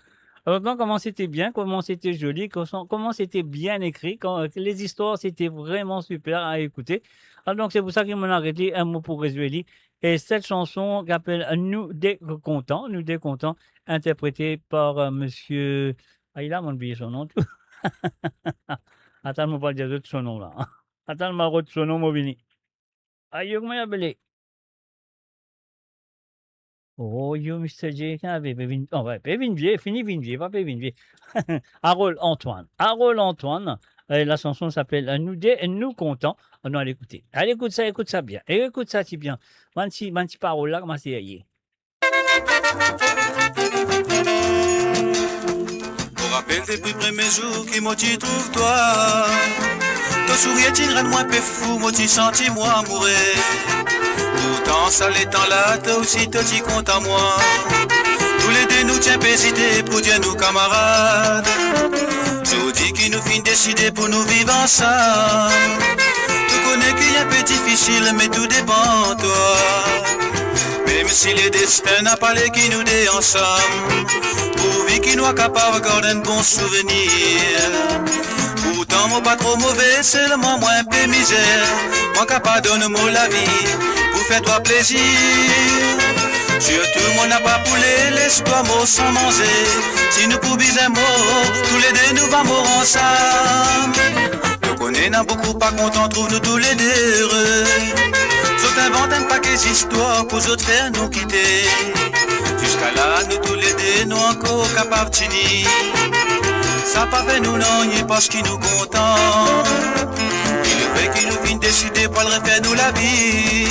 Donc, comment c'était bien, comment c'était joli, comment c'était bien écrit, les histoires c'était vraiment super à écouter. Alors, donc, c'est pour ça qu'il m'a arrêté un mot pour résumer. Et cette chanson qu'appelle Nous des contents, interprétée par monsieur. Ah, il a oublié son nom. Attends, je ne vais pas dire son nom là. Attends, je vais son nom, Mobini. Aïe, comment il appelé? Oh, yo, Mr. J, Pévin, oh, ouais, Pévinvier, fini Vinvier, pas Pévinvier. Harold Antoine. La chanson s'appelle Nous contents. Oh, non, allez écouter. Allez, écoute ça bien. Et écoute ça, si bien. Manti parole là, comment c'est aillé. Pour rappel des plus premiers jours qui m'ont dit trouve toi. Ton sourire t'indrait moins peu fou, moi tu senti moi mourir. Pourtant ça l'étant là, toi aussi toi tu comptes à moi. Tous les deux nous tiens hésiter pour dire nous camarades. Je dis qu'il nous fin décider pour nous vivre ensemble. Tu connais qu'il y a un peu difficile mais tout dépend de toi. Même si le destin n'a pas les qui nous dé ensemble. Pourvu qu'il nous soit capable de garder un bon souvenir. Pourtant moi pas trop mauvais, seulement moi un peu misère. Moi capable de donner la vie pour faire toi plaisir. Surtout mon n'a pas poulet, laisse-toi mot sans manger. Si nous pouvons un mot, tous les deux nous vamos ensemble. Nous connaissons beaucoup pas content, trouve nous tous les deux heureux. J'autres invente un paquet d'histoires pour autres faire nous quitter. Jusqu'à là, nous tous les deux, nous encore capables de tenir. Ça pas fait nous non, il parce qu'il nous content. Il fait qu'il nous vienne décider pour le refaire nous la vie.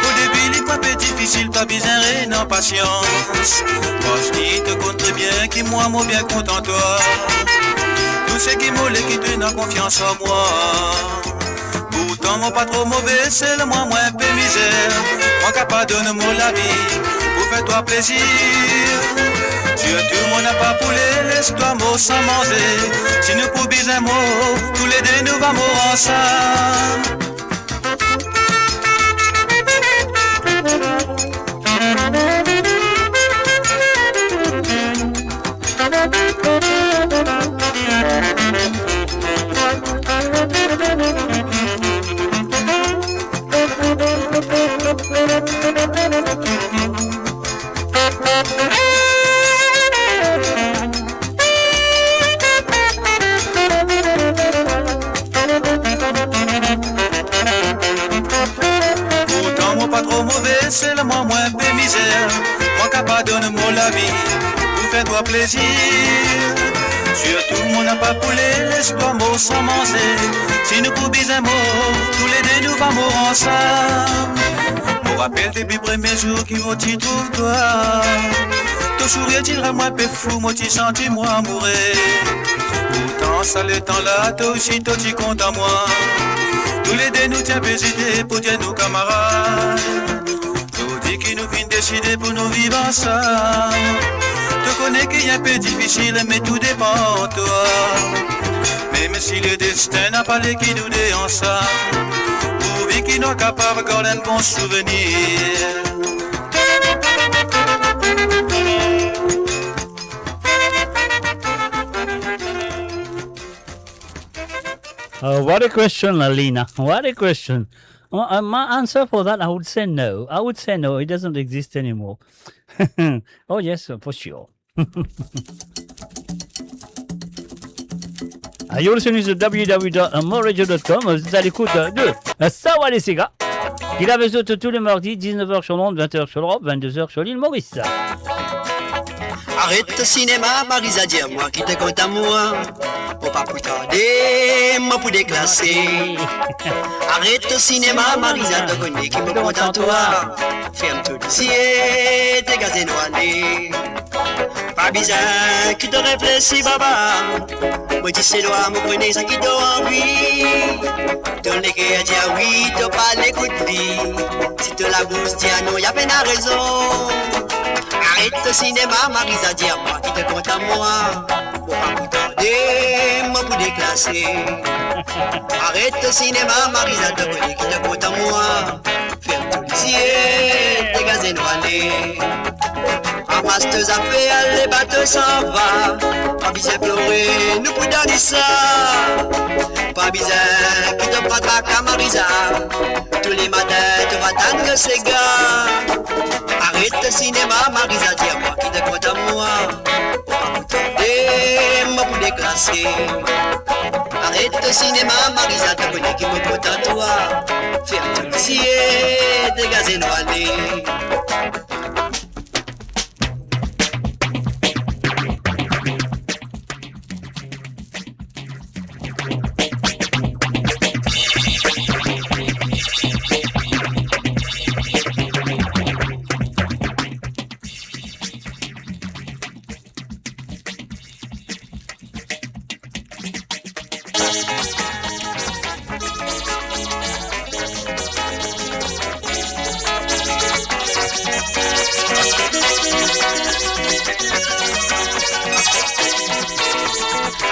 Au début, il est pas difficile, pas besoin non patience. Moi je te compte très bien qui moi bien content toi. Tout ce qui m'ole qui te n'a confiance en moi. Pourtant moi pas trop mauvais, c'est le moi un peu misère. Moi capable de donner moi la vie pour faire toi plaisir. Surtout mon n'a pas poulet, laisse-toi mot sans manger. Si nous pouvons un mot, tous les deux nous vamos ensemble. Pourtant moi pas trop mauvais, c'est le moi un peu misère. Moi capable de donner moi la vie pour faire toi plaisir. Surtout mon n'a pas poulet, laisse-toi mot sans manger. Si nous pouvons un mot, tous les deux nous vamos ensemble. Pour rappel des plus premiers jours qui m'ont dit trouve toi. Ton sourire t'ira moins peu fou, moi tu senti moi mourir. Pourtant ça le temps là, toi aussi toi tu comptes à moi. Tous les deux nous tiens hésiter pour dire nos camarades. Tout dit qu'ils nous viennent décider pour nous vivre ensemble. Tu connais qu'il y a un peu difficile mais tout dépend de toi. Même si le destin n'a pas les qui nous dé ensemble. Pourvu qu'ils nous capables de garder un bon souvenir. What a question, Alina. What a question. My answer for that, I would say no. It doesn't exist anymore. Oh, yes, for sure. You're listening to www.moradio.com. Vous êtes à l'écoute de Sawa les Sega. Il avait tous les mardis, 19h sur Londres, 20h sur l'Europe, 22h sur l'île Maurice. Arrête le cinéma, Marisa, dis-moi qui te compte à moi. Pour pas plus tarder, moi pour déclasser. Arrête le cinéma, Marisa, te connais qui me compte à toi. Ferme tout dossier, t'es gazé noyé. Pas bizarre qui te réfléchit, baba. Moi dis c'est loin, me prenez ça qui t'a envie. Ton nez à dire oui, t'as pas l'écoute vie. Si te la bouche, dis non, y'a peine à raison. Arrête le cinéma, Marisa, dis-moi qui te compte à moi. Pour pas plus tarder, moi pour déclasser. Arrête le cinéma, Marisa te connaît qui te compte à moi. Ferme tous les yeux, dégagez nous aller. Ramasse tes affaires, les bateaux s'en va. Pas besoin pleurer, nous pour donner ça. Pas besoin qui te prendra qu'à Marisa. Tous les matins, tu vas tendre ces gars. Arrête le cinéma, Marisa, dis-moi qui te compte à moi. Et moi pour déclasser. Arrête le cinéma, Marisa, te connais qui me compte à toi. Ferme tous les yeux, dégagez nous aller.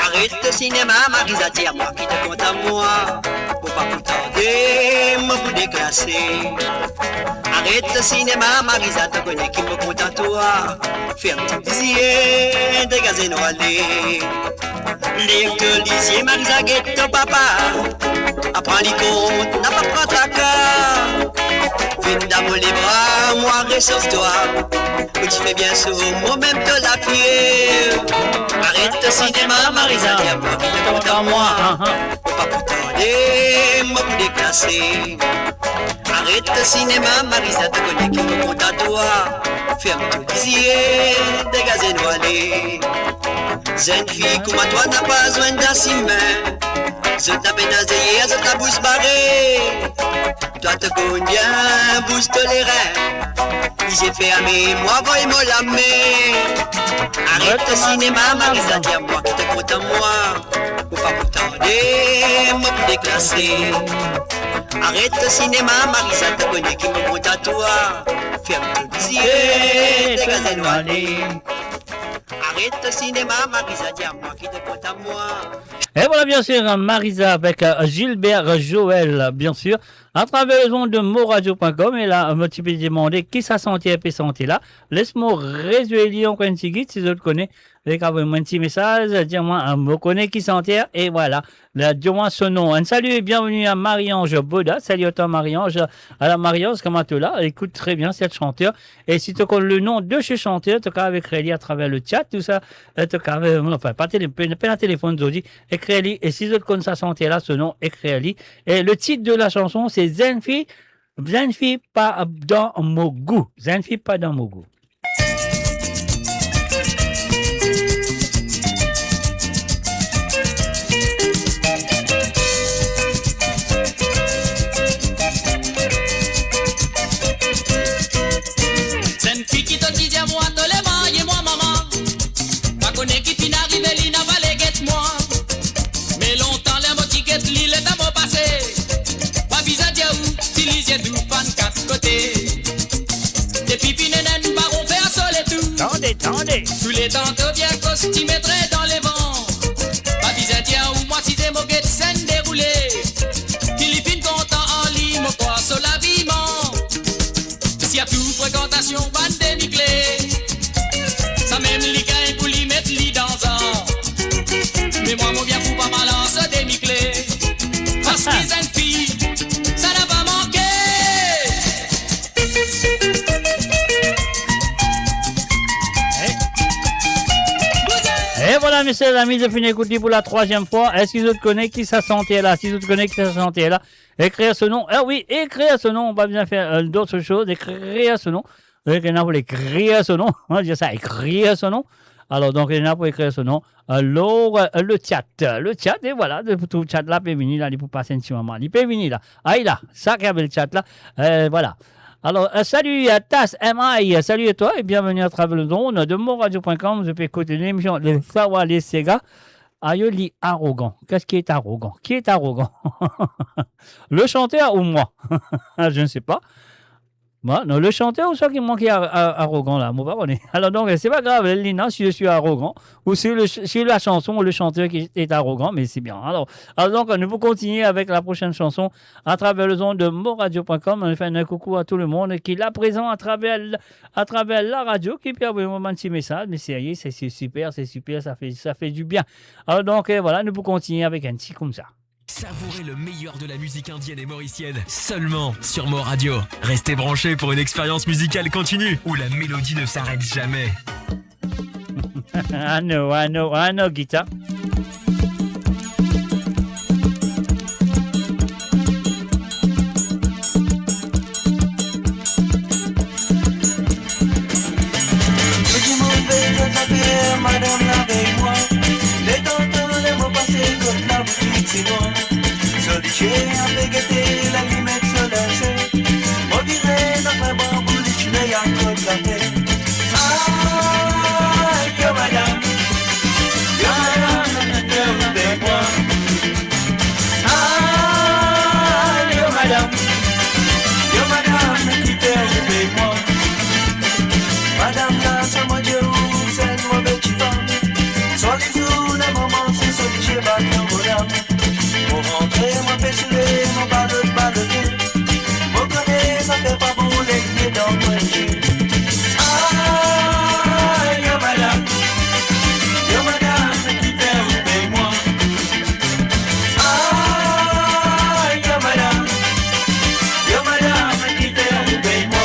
Arrête le cinéma, Marisa, dis-moi qui te compte à moi. Pour pas plus tarder, me pour déclasser. Arrête le cinéma, Marisa, te connais qui me compte à toi. Ferme tes yeux, dégagez nous aller. Lire que lisier, Marisa, guette ton papa. Apprends les comptes, n'a pas de tracas. Viens d'amour les bras, moi ressource-toi. Que tu fais bien sourd, moi-même te la pied. Arrête le cinéma, Marisa, dis-moi qui te compte à moi. Faut pas plus tarder, moi pour déclasser. Arrête le cinéma, Marisa, te connais qui me compte à toi. Ferme tous les yeux, dégagez nous aller. Jeune fille comme toi n'a pas besoin d'un ciment. Je t'appelle naséier, je ta bouche barrée. Toi te connais bien, bouge les reins. J'ai fait à moi, voyez-moi la main. Arrête le cinéma, Marisa, dis-moi qui te compte à moi. Faut pas plus tarder, moi pour déclasser. Arrête le cinéma, Marisa, te connais qui me compte à toi. Ferme tous les yeux, dégagez nous aller. Arrête le cinéma, Marisa, dis-moi qui te compte à moi. Et voilà bien sûr Marisa avec Gilbert Joël, bien sûr, à travers le ondes de moradio.com. Et là, me tu peux demander qui ça sentait et sentait là. Laisse-moi résumer en coin de si je le connais. Les gars, un petit message, dis-moi, me connaît qui sentait. Et voilà, dis-moi son nom. Un salut et bienvenue à Marie-Ange Boda. Salut à toi Marie-Ange. Alors Marie-Ange, comment tu es là? Écoute très bien cette chanteur. Et si tu connais le nom de ce chanteur, tu as avec Réli à travers le chat, tout ça, tu as enfin, pas un téléphone d'aujourd'hui, écris-li. Et si tu connais sa santé là, ce nom, écris-li. Et le titre de la chanson, c'est Zenfi pas dans mon goût. Zenfi pas dans mon goût. Zenfi qui te dit à moi, te les mailles, moi maman. Pas connaît qui fin arrive, li n'a pas les guettes moi. Mais longtemps les mots tickets, li les dame au passé. Pas bizarre dia où, si lisez d'où fan quatre côtés. Des pipines naines, baron fait un sol et tout. Tendez. Tous les tantôt bien costumés très dans les vents. Pas bizarre dia où, moi si des moquettes scène déroulée. Philippines content en lit, mon poids sur l'habillement. S'il y a tout fréquentation, bande demi-clés. Ça même les gains pour les mettre les dans un. Mais moi, mon bien fou pas mal en ce demi-clés. Parce que les jeunes filles, ça n'a pas manqué. Et voilà, messieurs amis, je finis d'écouter pour la 3e fois. Est-ce que vous connaissez qui ça sentait là? Si vous connaissez qui ça sentait là, écrire ce nom. Ah oui, écrire ce nom. On va bien faire d'autres choses. Écrire ce nom. Il y en a pour écrire ce nom. On va dire ça, écrire ce nom. Alors, donc, il y en a pour écrire ce nom. Alors, le chat, et voilà, tout le chat là, peut venir là, il peut passer un petit moment. Il peut venir là. Ah, là, ça qui avait le chat là. Voilà. Alors, salut à Tas MI, salut à toi et bienvenue à travers le drone de moradio.com. Je peux écouter l'émission Les Sawa les Sega. Ayoli arrogant. Qu'est-ce qui est arrogant? Qui est arrogant? Le chanteur ou moi? Je ne sais pas. Moi, non, le chanteur ou ça qui manque arrogant là, moi pas connais. Alors donc c'est pas grave, Lina, si je suis arrogant ou si la chanson ou le chanteur qui est arrogant, mais c'est bien. Alors donc nous pouvons continuer avec la prochaine chanson à travers le son de moradio.com. On fait un coucou à tout le monde qui est là présent à travers la radio qui peut envoyer un petit message. Mais sérieux, c'est super, ça fait du bien. Alors donc voilà, nous pouvons continuer avec un petit comme ça. Savourez le meilleur de la musique indienne et mauricienne seulement sur Mo Radio. Restez branchés pour une expérience musicale continue où la mélodie ne s'arrête jamais. I know, guitar. Madame la veille moi, les tontons les mots passés comme la boutique c'est moi. Soliché avec été la limite solacée, mon viré dans ma bambou les chulets à côté la tête. Ah, yo madame, avec moi. Ah, yo madame, qui fait avec moi. Madame là, ça m'a dit pour rentrer, moi fais soulever, mon baloté. Mon connaît, ça fait pas bon les pieds dans le coin. Ah, yo madame, qui fait rouler moi. Ah, yo madame, qui fait rouler moi.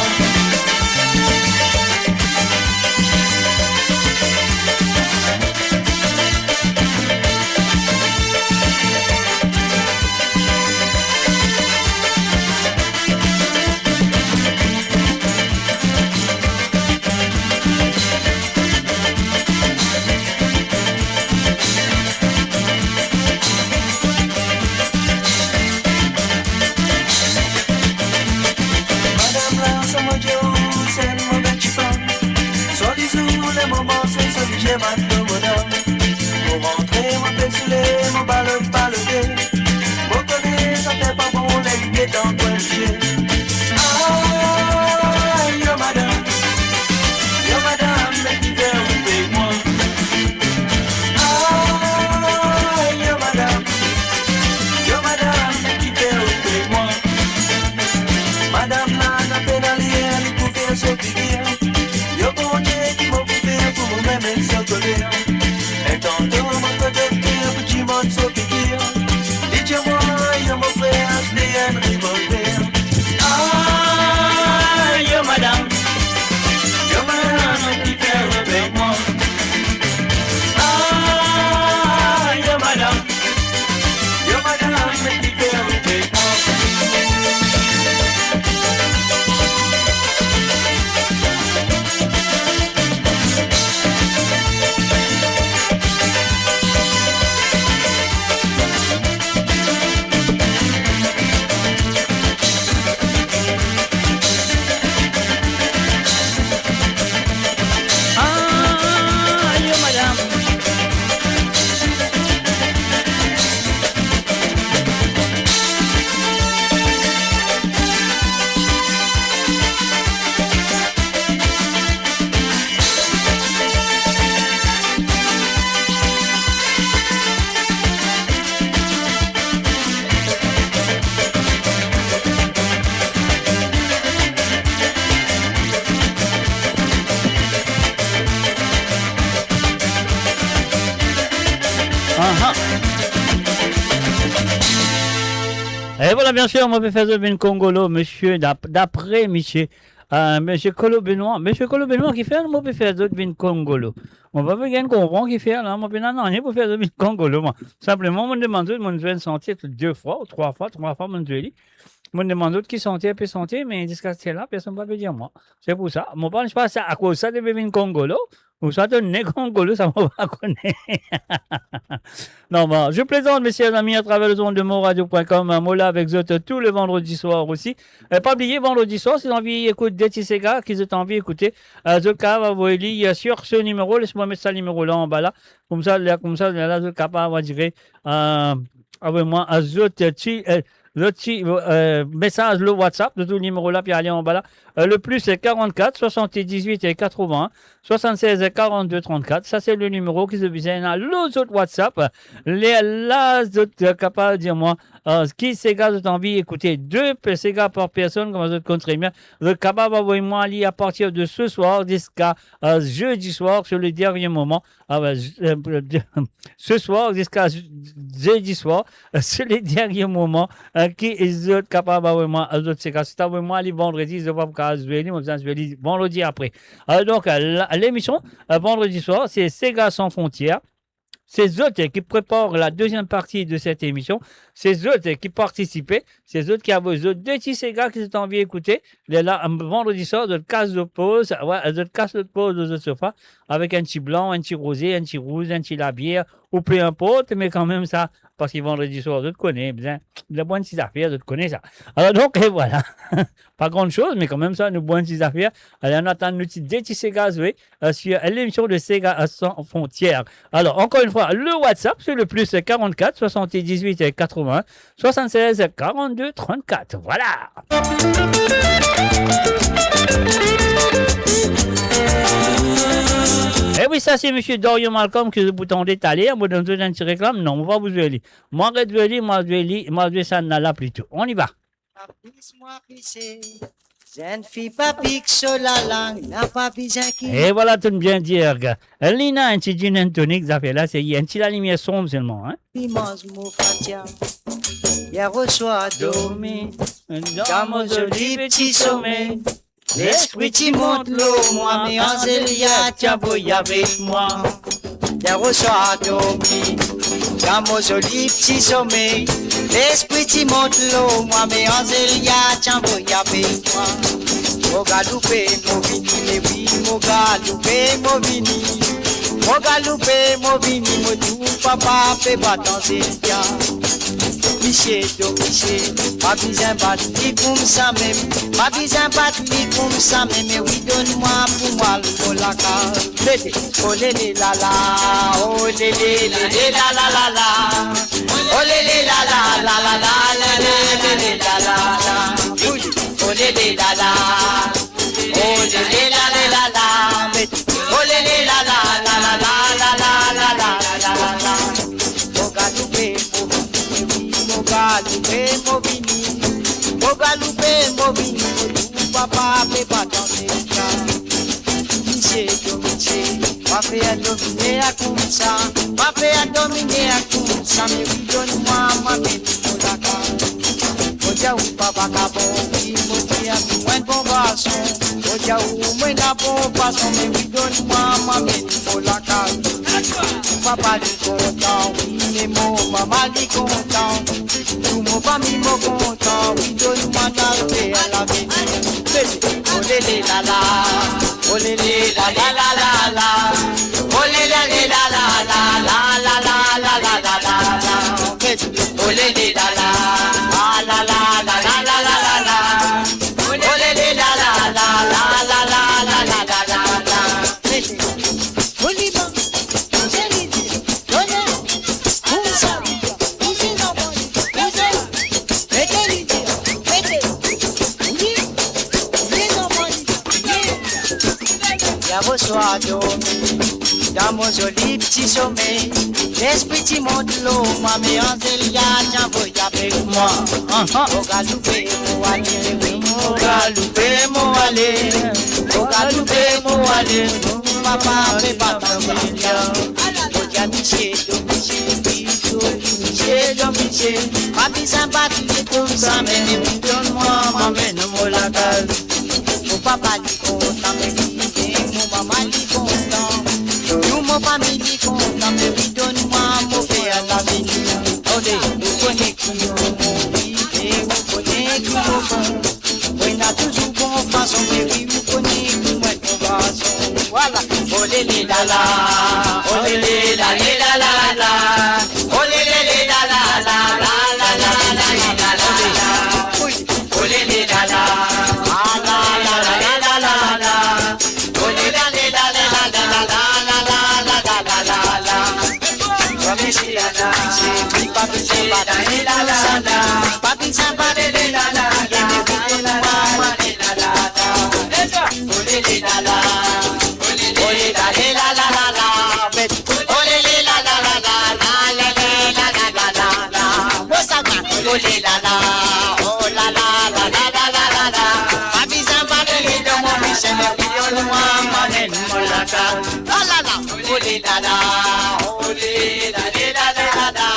Pour rentrer, moi fais soulever, mon baloté. Mon connaît, ça fait pas bon les pieds dans le coin. Ah, yo madame, mais qui fait rouler moi. Ah, yo madame, mais qui fait rouler moi. Madame là, n'a pas d'aller, elle pouvait se figurer. Yo bon Dieu qui m'a coupé pour mon même se coller. Et tantôt mon côté petit monde se figure. Dites-moi, yo mon frère, c'est un revolver. Ah, yo madame, qui fait avec moi. Ah, yo madame, qui fait avec moi. Et voilà, bien sûr, moi, je vais faire de Congolo, monsieur, d'après monsieur. Monsieur Colo Benoît qui fait, moi, je vais faire de Congolo. On va pas bien comprendre qui fait, là, moi, je vais pour faire de Congolo, moi. Simplement, on me demande, je vais sentir 2 fois, ou 3 fois, je vais me demande qui sentait, peut sentir, mais jusqu'à ce là, personne ne va dire moi. C'est pour ça. Moi, je pense à cause ça de Bevin Congolo, ou ça de Né Congolo, ça ne va pas connaître. Non, bon, je plaisante, messieurs amis, à travers le son de moradio.com, un mot là avec eux tous les vendredis soirs aussi. Pas oublier, vendredi soir, si vous avez envie d'écouter des Tissega, qui ont envie d'écouter, Zoka va vous lire sur ce numéro, laisse-moi mettre ce numéro là en bas là. Comme ça, là, Zoka va dire, avec moi, le petit message, le WhatsApp de tout le numéro là, puis allez en bas là. Le plus c'est 44 78 et 81 76 et 42 34. Ça c'est le numéro qui se vient à l'autre WhatsApp. Là, vous êtes capable de dire moi, qui ces gars ont envie d'écouter 2 ces gars par personne, comme vous êtes très bien. Vous êtes capable d'envoyer moi à partir de ce soir jusqu'à jeudi soir sur le dernier moment. Ce soir jusqu'à jeudi soir, c'est les derniers moments qui sont capables d'envoyer moi à ces gars. Si vous moi les vendredis, je ne vais pas vendredi après. Donc, l'émission, vendredi soir, c'est Ces gars sans frontières. Ces autres qui préparent la deuxième partie de cette émission, ces autres qui participaient, ces autres qui avaient deux petits gars qui sont envie d'écouter, là, vendredi soir, de casse de pause, de ce sofa, avec un petit blanc, un petit rosé, un petit rouge, un petit labière, ou peu importe, mais quand même ça, parce que vendredi soir, je te connais, bien, de la bonne petite affaire, je te connais ça. Alors donc, et voilà. Pas grande chose, mais quand même ça, une bonne petite affaire. Alors on attend une petite Sega jouer sur l'émission de Sega sans frontières. Alors, encore une fois, le WhatsApp, c'est le plus 44 78 et 80 76 42 34. Voilà. Eh oui, ça c'est M. Dorian Malcolm que vous tendez d'étaler. Moi, dans une petite réclame, non, on va vous aller. Moi, je vais aller, moi, je vais ça là plutôt. On y va. Et voilà, tout bien dire. Lina, un petit gin and tonic, ça fait là, c'est un petit la lumière sombre seulement. Hein? Hier au soir dormi, dans mon joli petit sommeil. L'esprit qui monte l'eau, moi, mais Angélia, tiens, boy avec moi. Hier au soir dormi, dans mon joli petit sommeil. L'esprit qui monte l'eau, moi, mais Angélia, tiens, boy avec moi. Mon galoupé, mon vini, mais oui, mon galoupé, mon vini. Mon galoupé, mon vini, mon tout, papa, fait battre Angélia. Miché, pas besoin battre comme ça même, pas besoin battre comme ça même, mais oui, donne-moi pour moi le laca. Oh lélé la la, oh lélé la la la la, oh lélé la la la la la, lélé la la la, oh lélé la la, oh lélé la la la, oh lélé la la la la la la la la la la. Mogalupe, mobini, papa, papa, danser, Miché, va faire dominer à comme ça, va faire dominer à comme ça, mais oui, donne-moi ma bête pour la carte. Odia ou papa, cabon, oui, modia, moins bon garçon, odia ou moins la bon garçon, mais oui, donne-moi ma bête pour la carte. Papa, est content, oui, mais mon maman est content. Tout mon famille m'en content, oui, donne-moi ta paix à la vie. Oh lélé la la, oh lélé la la la la la, oh lélé la la la la la la la la la la la, oh lélé la la, ah la la la la la la la la, oh lélé la la la la la la la la la la la. Oliva, soir dormi, dans mon joli petit sommeil. L'esprit qui monte l'eau, moi, mais Angélia, tiens, voy avec moi. Au galoupé, mon aller, au galoupé, mon aller, au galoupé, mon aller. Papa, fais pas Angélia. Au dia miché, miché, papi sympathique comme ça, mais donne-moi, m'amène-moi la case. Mon papa dit content, mais mon maman dit content, nous mon famille dit content, mais oui donne-moi mon père à la vie. Vous connaissez qui vous connaissez qui vous on a toujours bon façon, mais oui vous connaissez qui moi bon façon. Voilà, oh lélé la la, oh lélé la la la la, oh lélé la la la la la la la la la, oh lélé la la, ah la la la la la la, oh lélé la la la la la la la la la la la. Papi c'est la la, papi c'est la la la, papi c'est oh la la, oh la la la la la la la la. Avisa manene de mon Michel et puis on noir manene molaka. La la la, oh la la, oh la la la la la.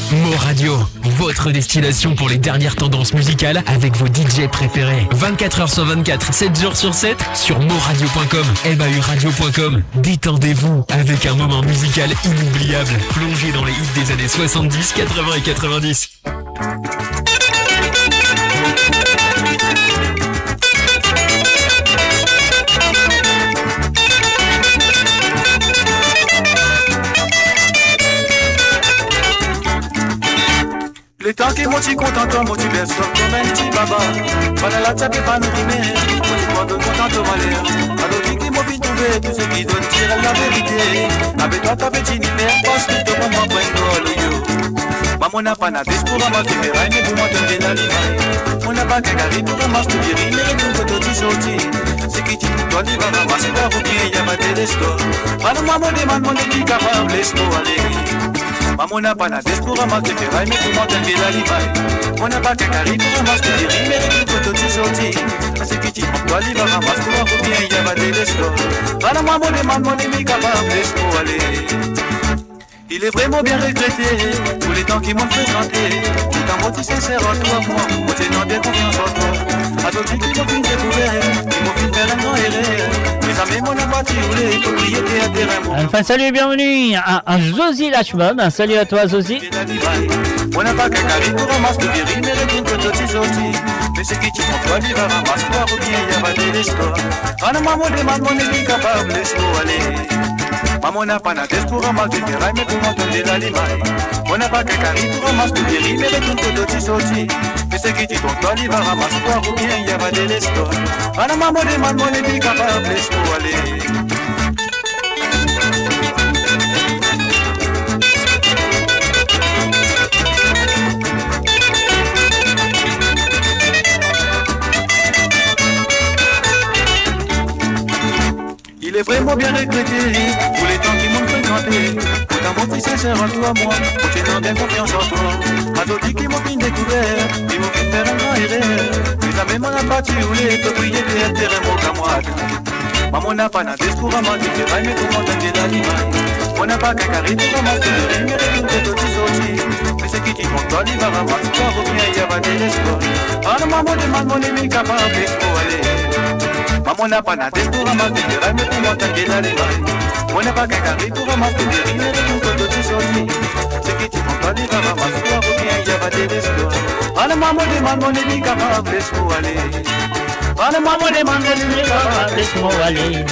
Mo Radio, votre destination pour les dernières tendances musicales avec vos DJ préférés. 24h sur 24, 7 jours sur 7 sur moradio.com, mauradio.com. Détendez-vous avec un moment musical inoubliable, plongé dans les hits des années 70, 80 et 90. Les temps qui m'ont dit content, m'ont dit berceau comme un petit baba. Pendant la table, pas nous rimer, m'ont dit content, malheur. Alors qui m'ont vite trouvé, tous ceux qui donnent dire la vérité. Avec toi, ta petite hiver, parce que tu vas m'en prendre le yo. Maman n'a pas nadé pour ramasser mes rails, mais vous m'entendez la limaille. On n'a pas qu'à garder pour ramasser tout les rimes, et tout le côté sorti. C'est qui dit toi, il va ramasser ta route, il y a ma télescope. Alors, maman demande, mon équipe capable, laisse-moi aller. Maman n'a pas nadé pour ramasser mes rails, mais vous m'entendez la limaille. On n'a pas qu'à carrer pour ramasser les rimes, et tout le côté sorti. C'est qui dit toi, il va ramasser ta route, il y a ma télescope. Alors, maman demande, mon équipe capable, laisse-moi aller. Il est vraiment bien regretté pour les temps qui m'ont fréquenté. Tout un mot sincère en toi, moi, tenant bien confiance en toi. À d'autres qui m'ont fait découvert, qui m'ont fait faire un grand erreur. Mes amis m'ont abattu, les propriétés à terrain. Enfin, salut et bienvenue à Zosi Lachman. Salut à toi, Zosi. On n'a pas qu'à carrer pour ramasser le viril, mais le coup que toi tu sortis. Mais c'est qui tu prends toi, il va ramasser toi, ou bien il y a pas de l'espoir. Ah non, maman demande, mon équipe capable, laisse-moi aller. Maman n'a pas la tête pour ramasser des rails, mais pour m'entendre la limaille. On n'a pas qu'à carrer pour ramasser le viril, mais le coup que toi tu sortis. Mais c'est qui tu prends toi, il va ramasser toi, ou bien il y a pas de l'espoir. Ah non, maman demande, mon équipe capable, laisse-moi aller. Il est vraiment bien regretté pour les temps qui m'ont fréquenté. Pour ta montre sincère en toi, moi, pour tenir bien confiance en toi. À d'autres qui m'ont fait découvert, qui m'ont fait faire un grand erreur. Les amis m'ont abattu ou les propriétés à terrain, mon camarade. Maman n'a pas nadé pour ramasser des rails, mais pour m'entendre la limaille. On n'a pas qu'à carrer pour ramasser le ring, mais les coups de tout sortis. Mais c'est qui dit mon toi, il va ramasser toi, ou bien il y a pas de l'espoir. Ah non, maman demande mon ami capable, laisse-moi aller. Maman n'a pas nadé pour ramasser des rails, mais pour m'entendre la limaille. On n'a pas qu'à carrer pour ramasser des rimes, mais les coups de tout sortis. C'est qui dit mon toi, il va ramasser toi, ou bien il y a pas de l'espoir. Ah non, maman demande mon ami capable, laisse-moi aller. Ah non, maman demande mon ami capable, laisse-moi aller.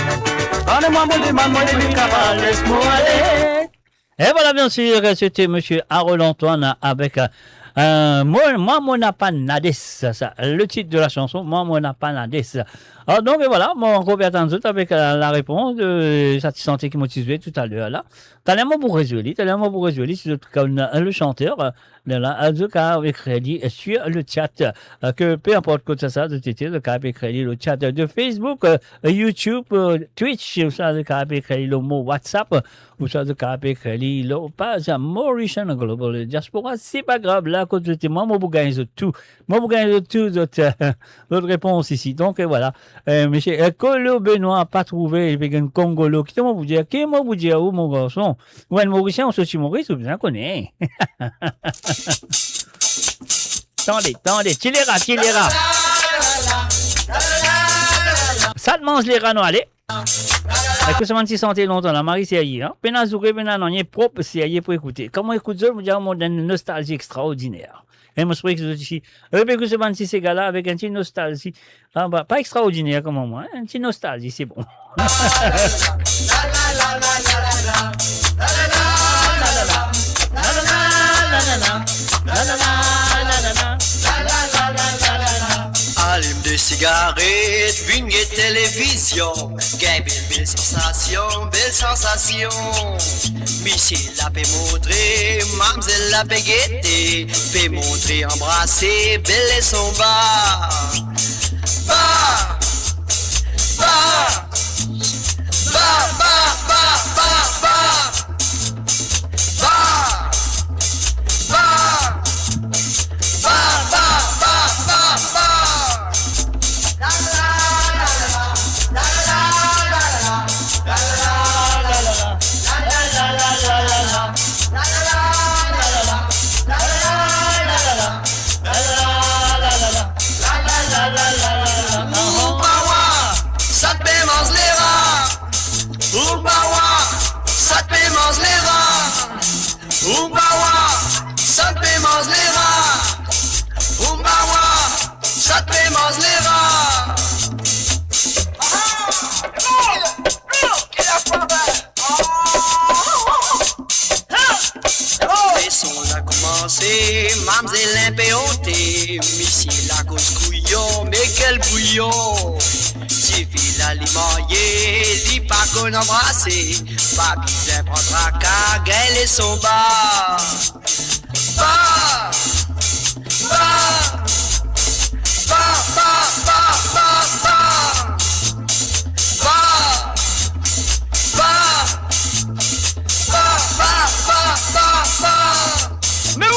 Ah non, maman demande mon ami capable, laisse-moi aller. Et voilà, bien sûr, c'était monsieur Harold Antoine avec Moi, mon apanades, ça, le titre de la chanson, Moi, mon apanades. Alors, donc, voilà, mon Robert Tanzot avec la réponse de Satissanté qui m'a tué tout à l'heure, là. T'as l'air pour résoudre, c'est le chanteur, là, de cas avec crédit sur le chat, que peu importe quoi ça, de tété, de cas avec crédit, le chat de Facebook, YouTube, Twitch, ou ça, de cas avec crédit, le mot WhatsApp, ou ça, de cas avec crédit, le page Mauritian Global Diaspora, c'est pas grave, là, quand j'étais moi, vous gagnez tout, votre réponse ici. Donc, voilà. Monsieur Colo Benoît, pas trouvé, il y a un Congolo, qui vous dire, où, mon garçon? Ouais, le Mauricien, on se suit Maurice, vous bien connaissez. Attendez, tu les rats. Ça te mange les rats, non, allez. Est-ce que ça m'a santé longtemps, la Marie, c'est ailleurs, hein? Penazouké, non, il est propre, c'est ailleurs pour écouter. Comment écouter ça, vous dire, on a une nostalgie extraordinaire. Et moi, je crois que c'est ici. Rebecca se bande ces gars-là avec un petit nostalgie. Ah, bah, pas extraordinaire comme moi, hein? Un petit nostalgie, c'est bon. Allume des cigarettes, une télévision, gain belle sensation. Michel la peut montrer, mademoiselle la peut guetter, peut montrer, embrasser, belle et son bar. Umbawa, ça te fait manger les rats. Umbawa, ça te fait manger les rats. Les sons a commencé, mamzelle impéoté, monsieur la cause couillon, mais quel bouillon. Suffit l'alimenter, lit pas qu'on embrasse, pas besoin prendre à caguer et son bas. Bas, bas, bas, bas, bas, bas, bas, Mais oui!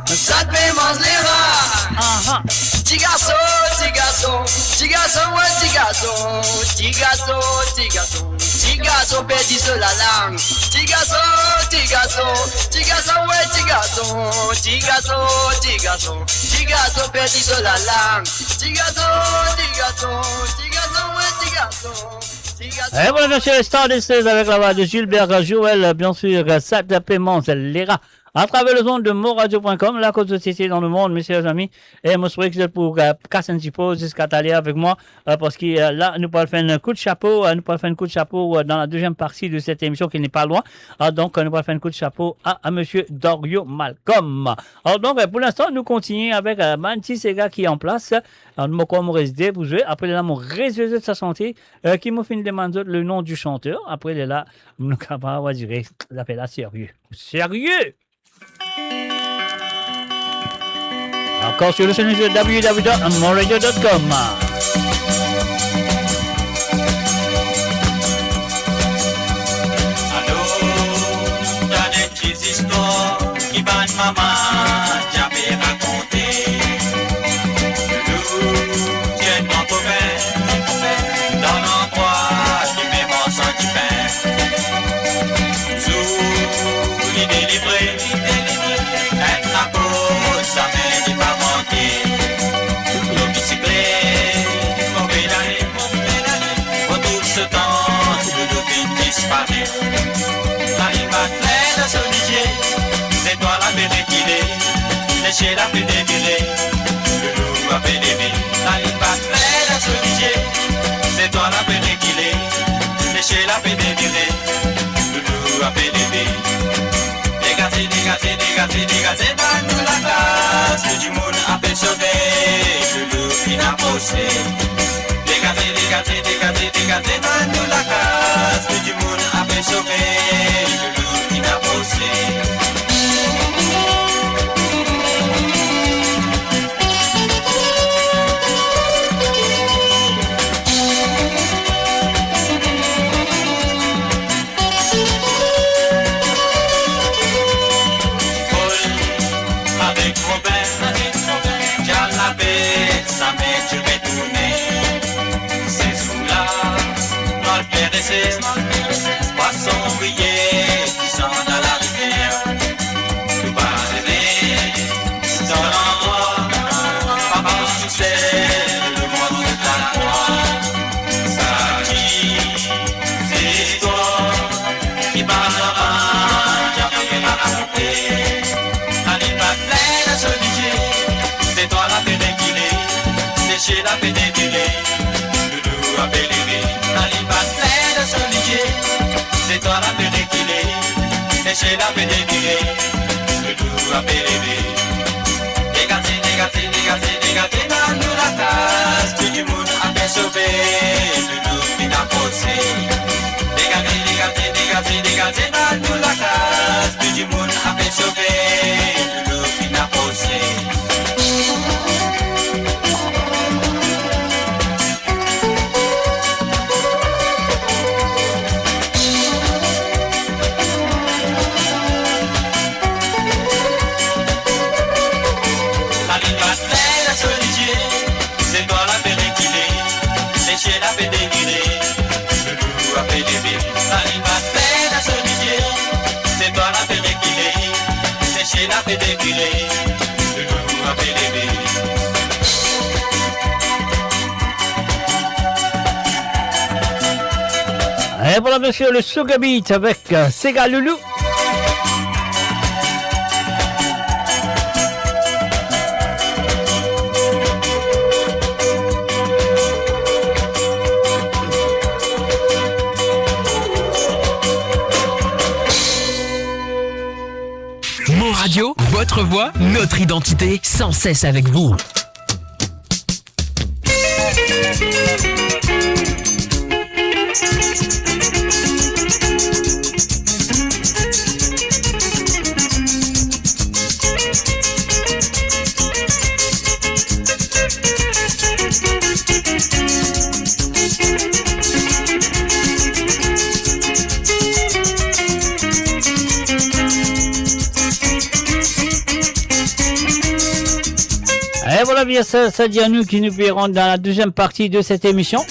Ça te fait manger les rats. Petit garçon, petit garçon, petit garçon, ouais, petit garçon, petit garçon, petit garçon, petit garçon, perdu sur la langue. Petit garçon, petit garçon, petit garçon, ouais, petit garçon, petit garçon, petit garçon, petit garçon, perdu sur la langue. Petit garçon, petit garçon, petit garçon, ouais, petit garçon. Et voilà, bien sûr, les Stars des 16 avec la voix de Gilbert Joël, bien sûr, ça te fait manger les rats. À travers le zone de moradio.com, la cause de société dans le monde, mes chers amis. Et je souhaite que vous êtes pour casser un petit peu jusqu'à aller avec moi, parce que là, nous allons faire un coup de chapeau, dans la deuxième partie de cette émission qui n'est pas loin. Donc, nous allons faire un coup de chapeau à monsieur Dorio Malcolm. Alors, donc, pour l'instant, nous continuons avec Manti Sega qui est en place. Alors, nous allons rester pour jouer. Après, là, mon réseau de sa santé, qui m'a fait une demande le nom du chanteur. Après, là, nous allons dire, ça fait là sérieux. Sérieux! Encore sur le site www.moradio.com. Allô, t'as des petites histoires qui van maman j'avais raconté. Nous tiens ton copain dans l'endroit qui met mon sang du pain. Sous l'idée livrée, être la cause, ça m'aide pas manquer. Nos bicyclettes, mon pédale, pour tout ce temps, le dauphine disparaît. La ligne va claire de ce DJ, c'est toi la pédée qui l'est, lécher la pédée qui l'est, le loup a pédé. La ligne va claire de ce DJ, c'est toi la pédée qui l'est, lécher la pédée qui l'est, le loup a pédé. Dégagez, dégagez, dégagez, dégagez, dans la classe, que du monde a fait sauver, le loup qui n'a posé. Dégagez, dégagez, dégagez, dégagez, dans la classe, que du monde a fait sauver, le loup qui n'a posé. Ça m'est tu retourné. C'est sous là, dans le PRC, poisson brillé qui sont dans la rivière. Tout parler, dans l'endroit, papa tu sais, le monde de ta croix. Ça dit, c'est toi qui parlera, j'avais raconté. La ligne va pleine de ce DJ, c'est toi la pédée qui l'est. Lécher la pédé délai, le loup a pédé. La ligne va pleine de son DJ, c'est toi la pédé qui l'est. Lécher la pédé délai, le loup a pédé. Dégagez, dégagez, dégagez, dégagez dans nous la classe, tout du monde a fait sauver, le loup qui n'a posé. Dégagez, dégagez, dégagez, dégagez dans nous la classe, tout du monde a fait sauver, le loup qui n'a posé. bataille la solitude, c'est toi la fait réguler, les chiens la fait déguiler, le loup a fait des billes. Allez, bataille la solitude, c'est toi la fait réguler, les chiens la fait déguiler, le loup a fait des billes. Et voilà bien sûr le Soca Beat avec Sega Loulou. Mon Radio, votre voix, notre identité, sans cesse avec vous. Et voilà bien ça dit à nous qui nous verrons dans la deuxième partie de cette émission.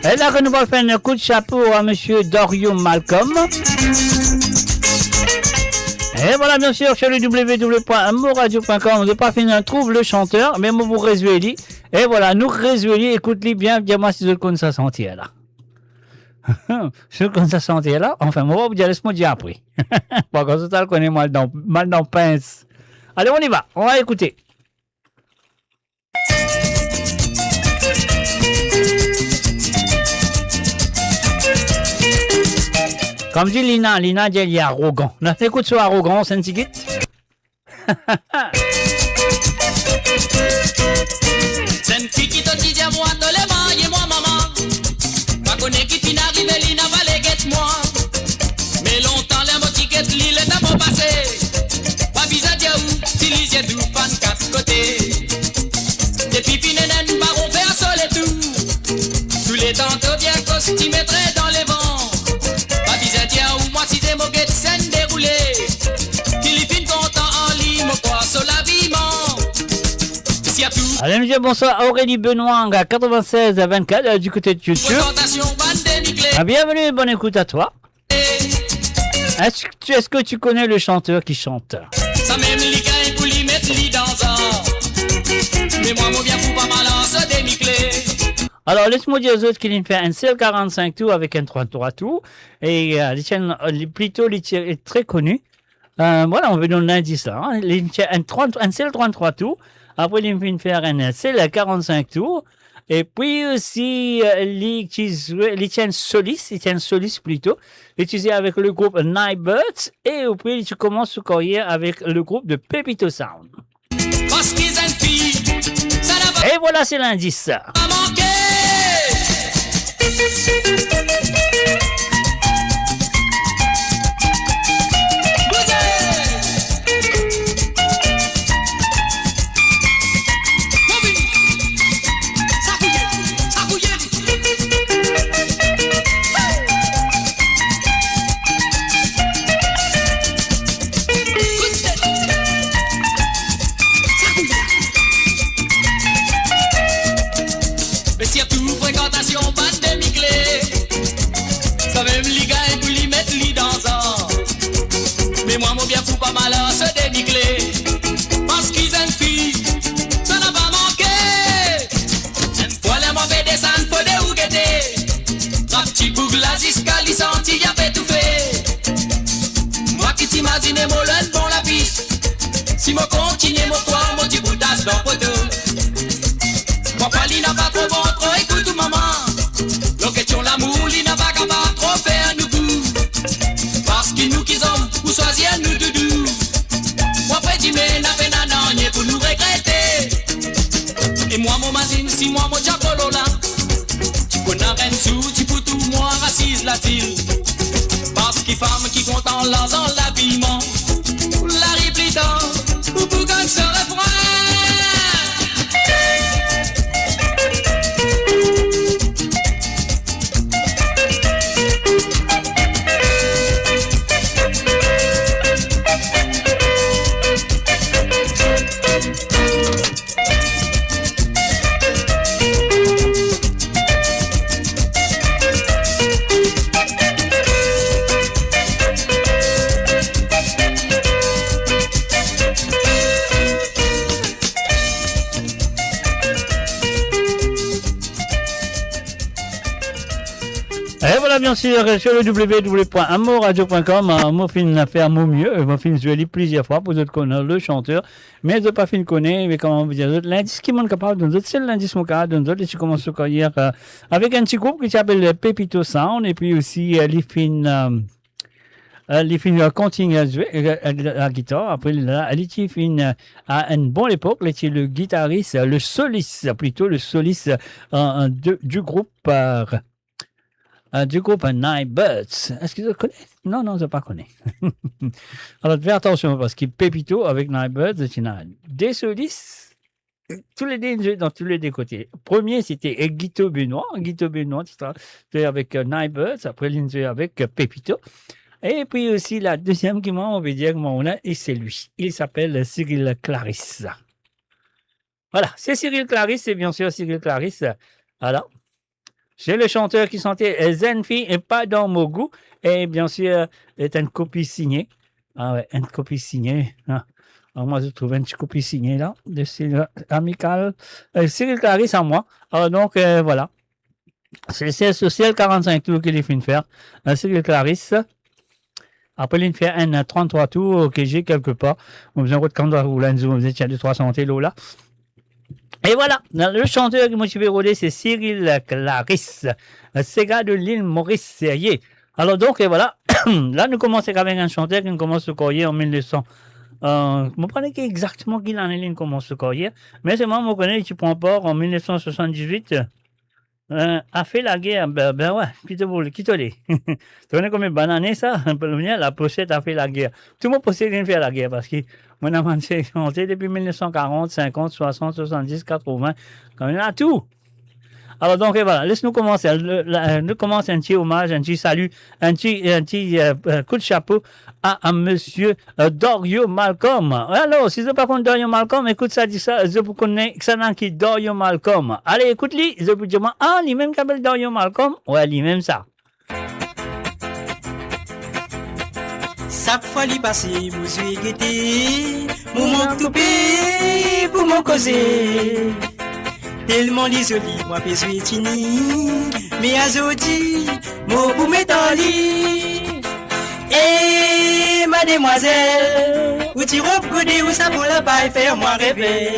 Et là que nous allons faire un coup de chapeau à monsieur Dorio Malcolm. Et voilà bien sûr sur le www.moradio.com de pas finir trouve le chanteur, mais moi vous résueli. Et voilà, nous résueli, écoute-les bien, dis-moi si je connais ça sentir là. Je connais ça sentir là, enfin moi vous dire laisse-moi dire après. Par contre ça le connaît mal dans pince. Allez on y va, on va écouter. Comme dit Lina dit il est arrogant. On écoute sur arrogant, c'est un petit C'est un petit qui dit à moi, te les moi maman. Ma connaît qui fin arrive, Lina va les guette moi. Mais longtemps les motiquettes, l'île est à mon passé. Pas bizarre dia où, si l'isier d'où, pan quatre côtés. Depuis pinenen, baron fait un sol et tout. Tous les tantôt bien costumés très dans les vents. Ou moi si c'est moquette scène déroulée Philippine content en ligne mon poisson l'habillement. Si à tout allez nous dire bonsoir à Aurélie Benoît à 96 à 24 du côté de YouTube. Bienvenue, bonne écoute à toi. Est-ce que tu connais le chanteur qui chante? Ça même les gars pour lui mettre les dans un. Mais moi mon bien pour pas malance démiclé. Alors, laisse-moi dire aux autres qu'il fait un CL45 tours avec un 33 tours. Et plutôt, il est très connu. Voilà, on veut donner l'indice là. Hein. Il tient un CL33 tours. Après, il fait faire un CL45 tours. Et puis aussi, il tient un soliste plutôt. Utilisé avec le groupe Nightbirds. Et puis, tu commences sa carrière avec le groupe de Pepito Sound. Et voilà, c'est l'indice. Mais moi mon bien fou pas mal à se démicler. Parce qu'ils aiment fille, ça n'a pas manqué. Une fois les mauvais descendent, faut des ou guetter. La petite boucle la ziscali senti y'a fait tout fait. Moi qui t'imagine mon lun bon la piste. Si moi continue mon poids, mon petit bout d'as dans poteau. Mon pali n'a pas trop bon, trop écoute maman. L'occasion l'amour, il n'a pas capable trop faire nous coups. Parce que nous qui sommes, ou choisir nous doudou. Moi prédit mais n'a fait nananye pour nous regretter. Et moi mon mazine, si moi mon diacolo là. Tu connais rien sous, tu peux tout moi raciste la ville. Parce qu'il femme qui compte en l'argent l'habillement. La réplitant, ou pour qu'on se refrain. bien sûr, sur le www.amoradio.com, moi, fin faire mon mieux, moi, fin jouer plusieurs fois pour d'autres connaître le chanteur, mais je pas fin connaître, mais comment vous dire, l'indice qui m'en capable de d'autres, c'est l'indice mon cas, de d'autres, et je commence à carrière avec un petit groupe qui s'appelle Pepito Sound, et puis aussi, les fins continuent à jouer la guitare. Après, là, les fins à une bonne époque, le guitariste, le soliste, plutôt le soliste du groupe Nightbirds. Est-ce que vous connaissez? Non, je ne pas connais. Alors, faites attention parce que Pepito avec Nightbirds, c'est des solistes. Tous les deux dans tous les deux côtés. Premier, c'était Guito Benoît. Guito Benoît, c'était avec Nightbirds. Après, il avec Pepito. Et puis aussi, la deuxième qui m'a envie de dire, et c'est lui. Il s'appelle Cyril Clarisse. Voilà, c'est Cyril Clarisse, c'est bien sûr Cyril Clarisse. Alors, c'est le chanteur qui chantait Zenfi et pas dans mon goût. Et bien sûr, c'est une copie signée. Ah ouais, une copie signée. Ah. Alors moi, je trouve une copie signée là, de Cyril Amical. Cyril Clarisse à moi. Alors donc, voilà. C'est le social 45 tours qu'il est fait faire. Cyril Clarisse. Après, il fait un 33 tours que j'ai quelque part. On faisait un route quand on roule un zoom, vous êtes à 300 télos là. Et voilà, le chanteur qui m'a suivi rôder, c'est Cyril Clarisse, Sega de l'île Maurice-Serrier. Alors donc, et voilà, là, nous commençons avec un chanteur qui commence le carrière en 1900. Je ne sais pas exactement quelle année il commence le carrière, mais c'est moi, je connais qui prend part en 1978. A fait la guerre, ben ouais, quitte-les. Tu connais combien de bonnes années ça? La pochette a fait la guerre. Tout le monde possède de faire la guerre parce que moi, j'ai chanté depuis 1940, 50, 60, 70, 80, quand même, là, tout. Alors donc, voilà, laisse-nous commencer. Nous commençons un petit hommage, un petit salut, un petit coup de chapeau à monsieur Dorio Malcolm. Alors, si vous n'avez pas compte Dorio Malcolm, écoute ça, dit ça, je vous connais, ça n'a qui Dorio Malcolm. Allez, écoute-lui, je vous dis, lui-même qui s'appelle Dorio Malcolm? Ouais, lui-même ça. Chaque fois l'y passer, vous suis guetté, mon manque tout payé pour mon causer. Tellement les jolis, moi je suis tini, mais à zodi, moi pour m'étaler. Et mademoiselle, où tu regardes où ça pour la paille faire moi rêver.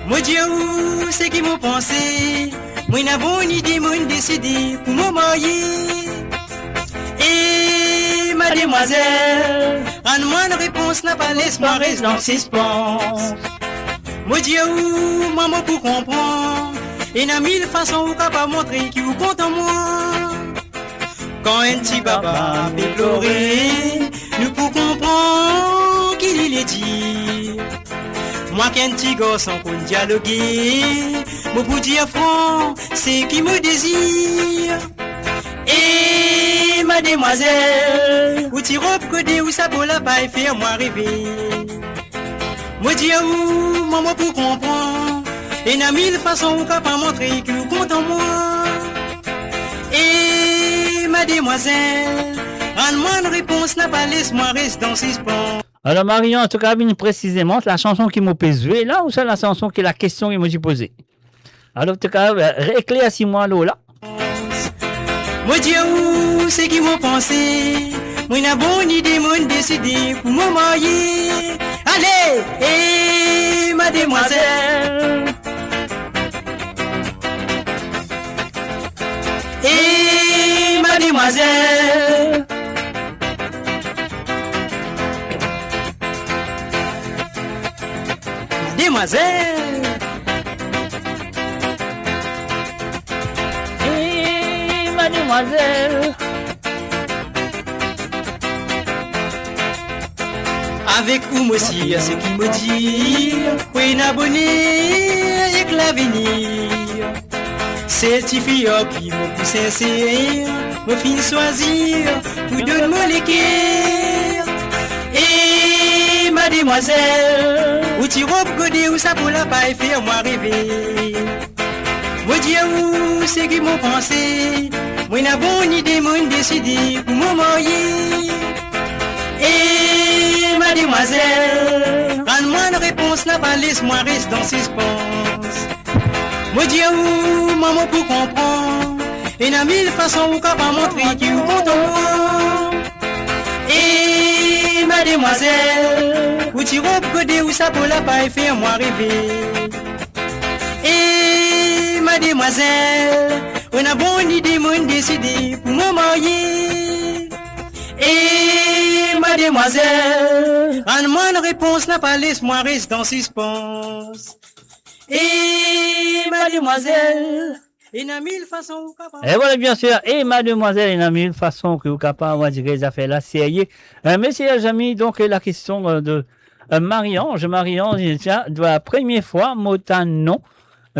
Mon Dieu, où c'est qui m'a pensé, moi n'a bonne idée, moi décidé pour me marier. Et mademoiselle, rends-moi une réponse, n'a pas laisse-moi rester dans le suspense. Mon Dieu, maman pour comprendre, et n'a mille façons où capable montrer qui vous compte en moi. Quand un petit papa peut pleurer, nous pour comprendre qu'il est dit. Moi qu'un petit garçon pour dialoguer, moi pour dire franc, c'est qui me désire. Et mademoiselle, où tu regardes où ça pour la paille faire moi rêver. Moi dis où, maman pour comprendre, et n'a mille façons où capable montrer que vous compte en moi. Et mademoiselle, rends-moi une réponse, n'a pas laisse-moi rester dans suspense. Alors Marion, en tout cas, bien précisément, c'est la chanson qui m'a pesé là ou c'est la chanson qui est la question qui m'a posée? Alors en tout cas, éclaircis-moi là. Moi dis où, c'est qui m'a pensé, moi n'a bonne idée, moi décidé pour me marier. Allez, et mademoiselle, et mademoiselle, mademoiselle, et mademoiselle. Avec vous aussi, ce qui me dit, oui, n'abonner avec l'avenir. Certifié qui me pousse sincère, me fin choisir, pour donner les cœurs. Et mademoiselle, où tu regardes où ça pour la paille faire moi rêver. Moi dis où c'est qui m'ont pensé, moi n'a bonne idée, moi décidé pour me marier. Et mademoiselle, rends-moi une réponse, n'a pas laisse-moi rester dans suspense. Moi dis où, maman pour comprendre, Et n'a mille façons où qu'à pas montrer qui vous compte au et mademoiselle, où tu reprenez où ça pour la paille fait moi rêver. Et mademoiselle, on a bonne idée, mon décidé pour me marier. Et mademoiselle, rends-moi une réponse, n'a pas laisse-moi rester dans suspense. Et mademoiselle, il y a mille façons capables. Et voilà, bien sûr. Et mademoiselle, il y a mille façons que vous capables, on va dire, les affaires là, sérieux. Mais c'est, les amis, donc, la question de Marie-Ange, tiens, de la première fois, motan non,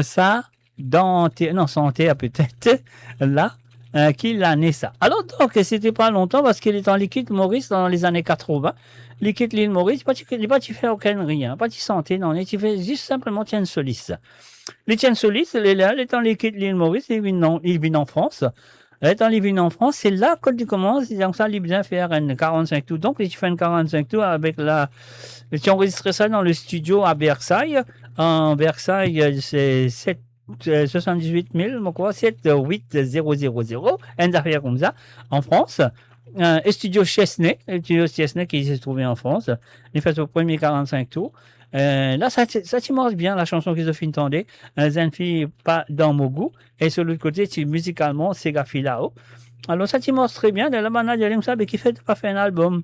ça, non, santé, peut-être, là, qu'il a né ça. Alors, donc, c'était pas longtemps parce qu'il est en liquide Maurice dans les années 80. Liquide l'île Maurice, il n'est pas fait aucun rien, pas de santé, non, il fait juste simplement tienne soliste. Les tiennes solistes, elle est là, elle est en liquide l'île Maurice, il vit en France. Elle est en ligne en France, c'est là quand tu commences, donc ça, il bien faire une 45 tours. Donc, tu fais une 45 tours avec tu enregistres ça dans le studio à Versailles. En Versailles, c'est 78 000, quoi, 78000, une affaire comme ça, en France. Studio Chesnay qui s'est trouvé en France. Il fait au premier 45 tours. Là, ça t'immerse bien la chanson qu'ils ont fait entendre. Zenfi pas dans mon goût. Et sur l'autre côté, musicalement, c'est Gafilao. Alors, ça t'immerse très bien. De la manière dont ça, qui fait pas fait un album.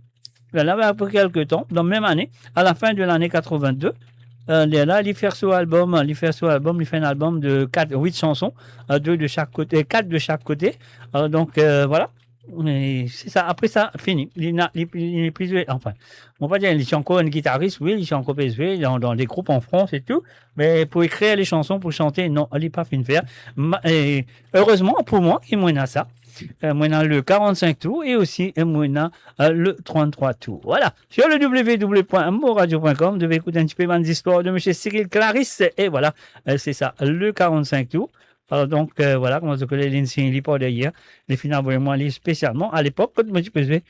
Là, après quelques temps, dans la même année, à la fin de l'année 82, là, il fait un album, il fait un album de 8 chansons, 4 de chaque côté. Donc, voilà. Et c'est ça. Après ça, fini. Il est plus joué. Enfin, on va dire, il est encore un guitariste, oui, il est encore joué dans des groupes en France et tout. Mais pour écrire les chansons, pour chanter, non, il n'est pas fini de faire. Et heureusement, pour moi, il m'en a ça. Moi, le 45 tours et aussi, moi, le 33 tours. Voilà. Sur le www.moradio.com, vous devez écouter un petit peu des histoires de M. Cyril Clarisse. Et voilà. C'est ça. Le 45 tours. Alors donc, voilà, comment je connais l'insigne pas d'ailleurs. Les finales, moi, spécialement, à l'époque, quand moi, je faisais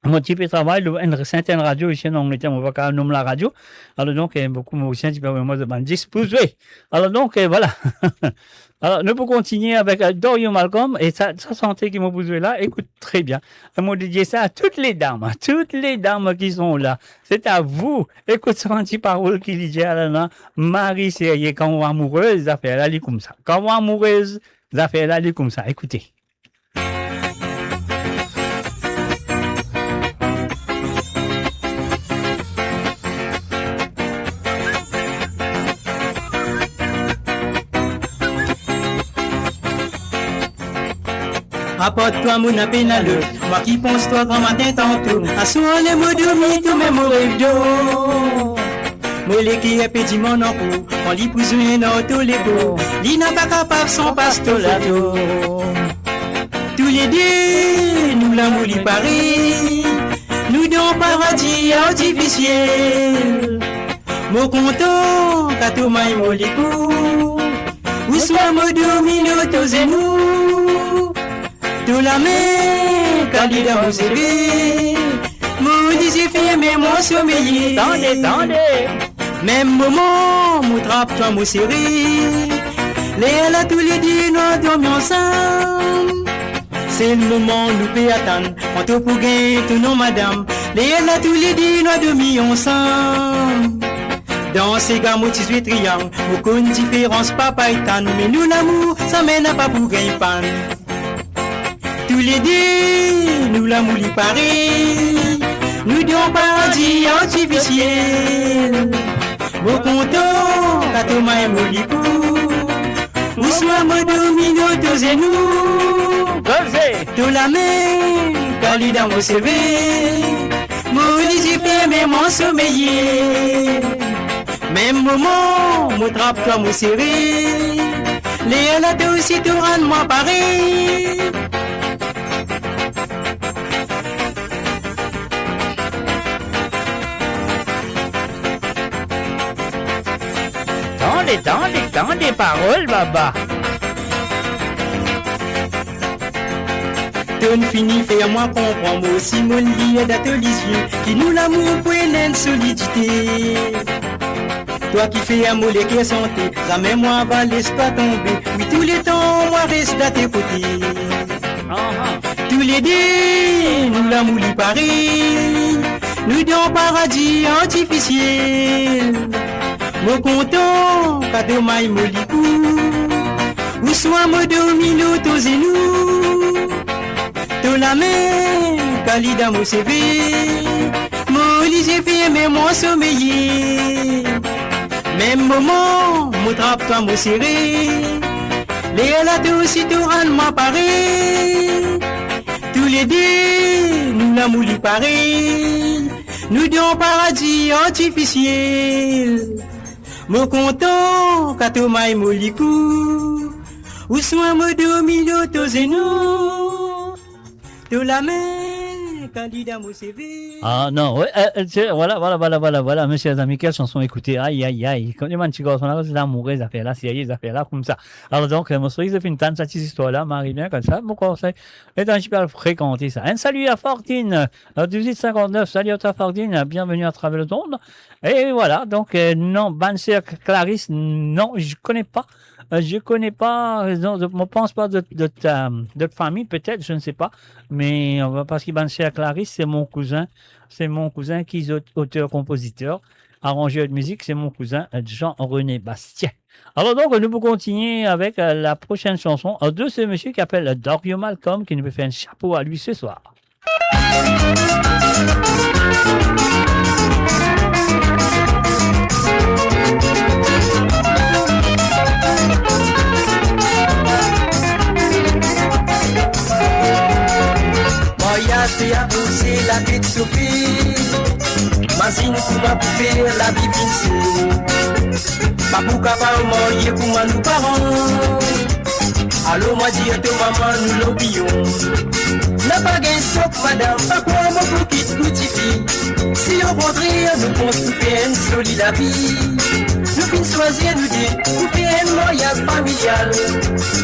mon type de travail, une certaine radio ici en Angleterre, on va quand même nommer la radio. Alors donc, beaucoup de musiciens qui peuvent me disposer. Alors donc, voilà. Alors, nous pouvons continuer avec Dorian Malcolm et sa santé qui m'a posé là. Écoute, très bien. Moi, dédié ça à toutes les dames qui sont là. C'est à vous. Écoute, ça un petit parole qui dit là, Marie, c'est quand on est amoureuse, ça fait là, comme ça. Quand on est amoureuse, ça fait là, comme ça. Écoutez. Apporte-toi mon appénaleux, moi qui pense toi grand matin tantôt. Assois les mots dormis, tous mes mots rêves d'eau. Moi les qui est petit mon encou, on lit pour jouer dans tous les beaux. L'île n'a pas capable son pastolato. Tous les deux, nous l'amour l'y Paris, nous dans paradis artificiel. Mon content, kato maï molicou, où soit mon dormi, nous tous et nous. Tout la main, candidat vous aimez, vous disiez fait mais moi sommeiller. Tendez. Même moment, vous trappe toi vous serré. Les là tous les deux nous dormons ensemble. C'est le moment nous peut attendre. On te pour gagner tout nos madame. Les là tous les deux nous dormons ensemble. Dans ces gars, moi, 18 triangles, aucune différence, papa et tan. Mais nous l'amour, ça mène à pas pour gagner pan. Tous les deux, nous l'amour l'y Paris, nous dans paradis artificiel. Beau content, katoma et molicou, où soit mon domino, tous et nous. Tout la main, cali dans mon CV, mon disipé, mais mon sommeiller. Même moment, mon trappe toi, mon serré, les là, toi aussi, tout rend-moi pareil. Tant des paroles, baba. Donne fini, fais-moi comprendre, moi aussi mon lit d'atelier, qui nous l'amour pour une solidité. Toi qui fais un mollet qui est santé, jamais moi va laisse pas tomber. Oui, tous les temps, moi reste à tes côtés. Tous les deux, nous la mouli Paris, nous dans paradis artificiel. Mon content, pas de maille molicou, ou soit mon domino, tous et nous. Tout la main, Kalida mon CV, mon lit j'ai fait, mais moi sommeillé. Même moment, mon trappe toi mon serré, les la douce tout rend ma paré. Tous les deux, nous la mouli pareil, nous dans paradis artificiel. Mon content, katomaï molikou, ou soit mon domino, tous et nous. Tout la main, candidat mon CV. Ah non, ouais, voilà, messieurs amis, quelle chanson écoutez, aïe, quand les petits garçons là, c'est l'amour, les affaires là, c'est les affaires là, comme ça. Alors donc, mon sourire, j'ai fait une tante, cette histoire-là, Marie-Bien, comme ça, mon conseil est un petit peu fréquenter ça. Un salut à Fortine, 1859, salut à ta Fortine, bienvenue à travers le monde. Et voilà, donc, non, Banser Clarisse, non, je connais pas, non, je pense pas de ta famille, peut-être, je ne sais pas, mais parce que Banser Clarisse, c'est mon cousin qui est auteur-compositeur, arrangeur de musique, c'est mon cousin Jean-René Bastien. Alors donc, nous pouvons continuer avec la prochaine chanson de ce monsieur qui s'appelle Dario Malcolm, qui nous fait faire un chapeau à lui ce soir. Moya a poussé la petite Sophie, Mazine pour ma poupée la vie pincée. Papou capable moyer pour moi nous parents. Allô moi dire de maman nous l'oublions. N'a pas gain soc madame, pas quoi mon pour quitte fille. Si au contraire nous construisons une solide vie, nous finissons choisir nous dire couper un mariage familial.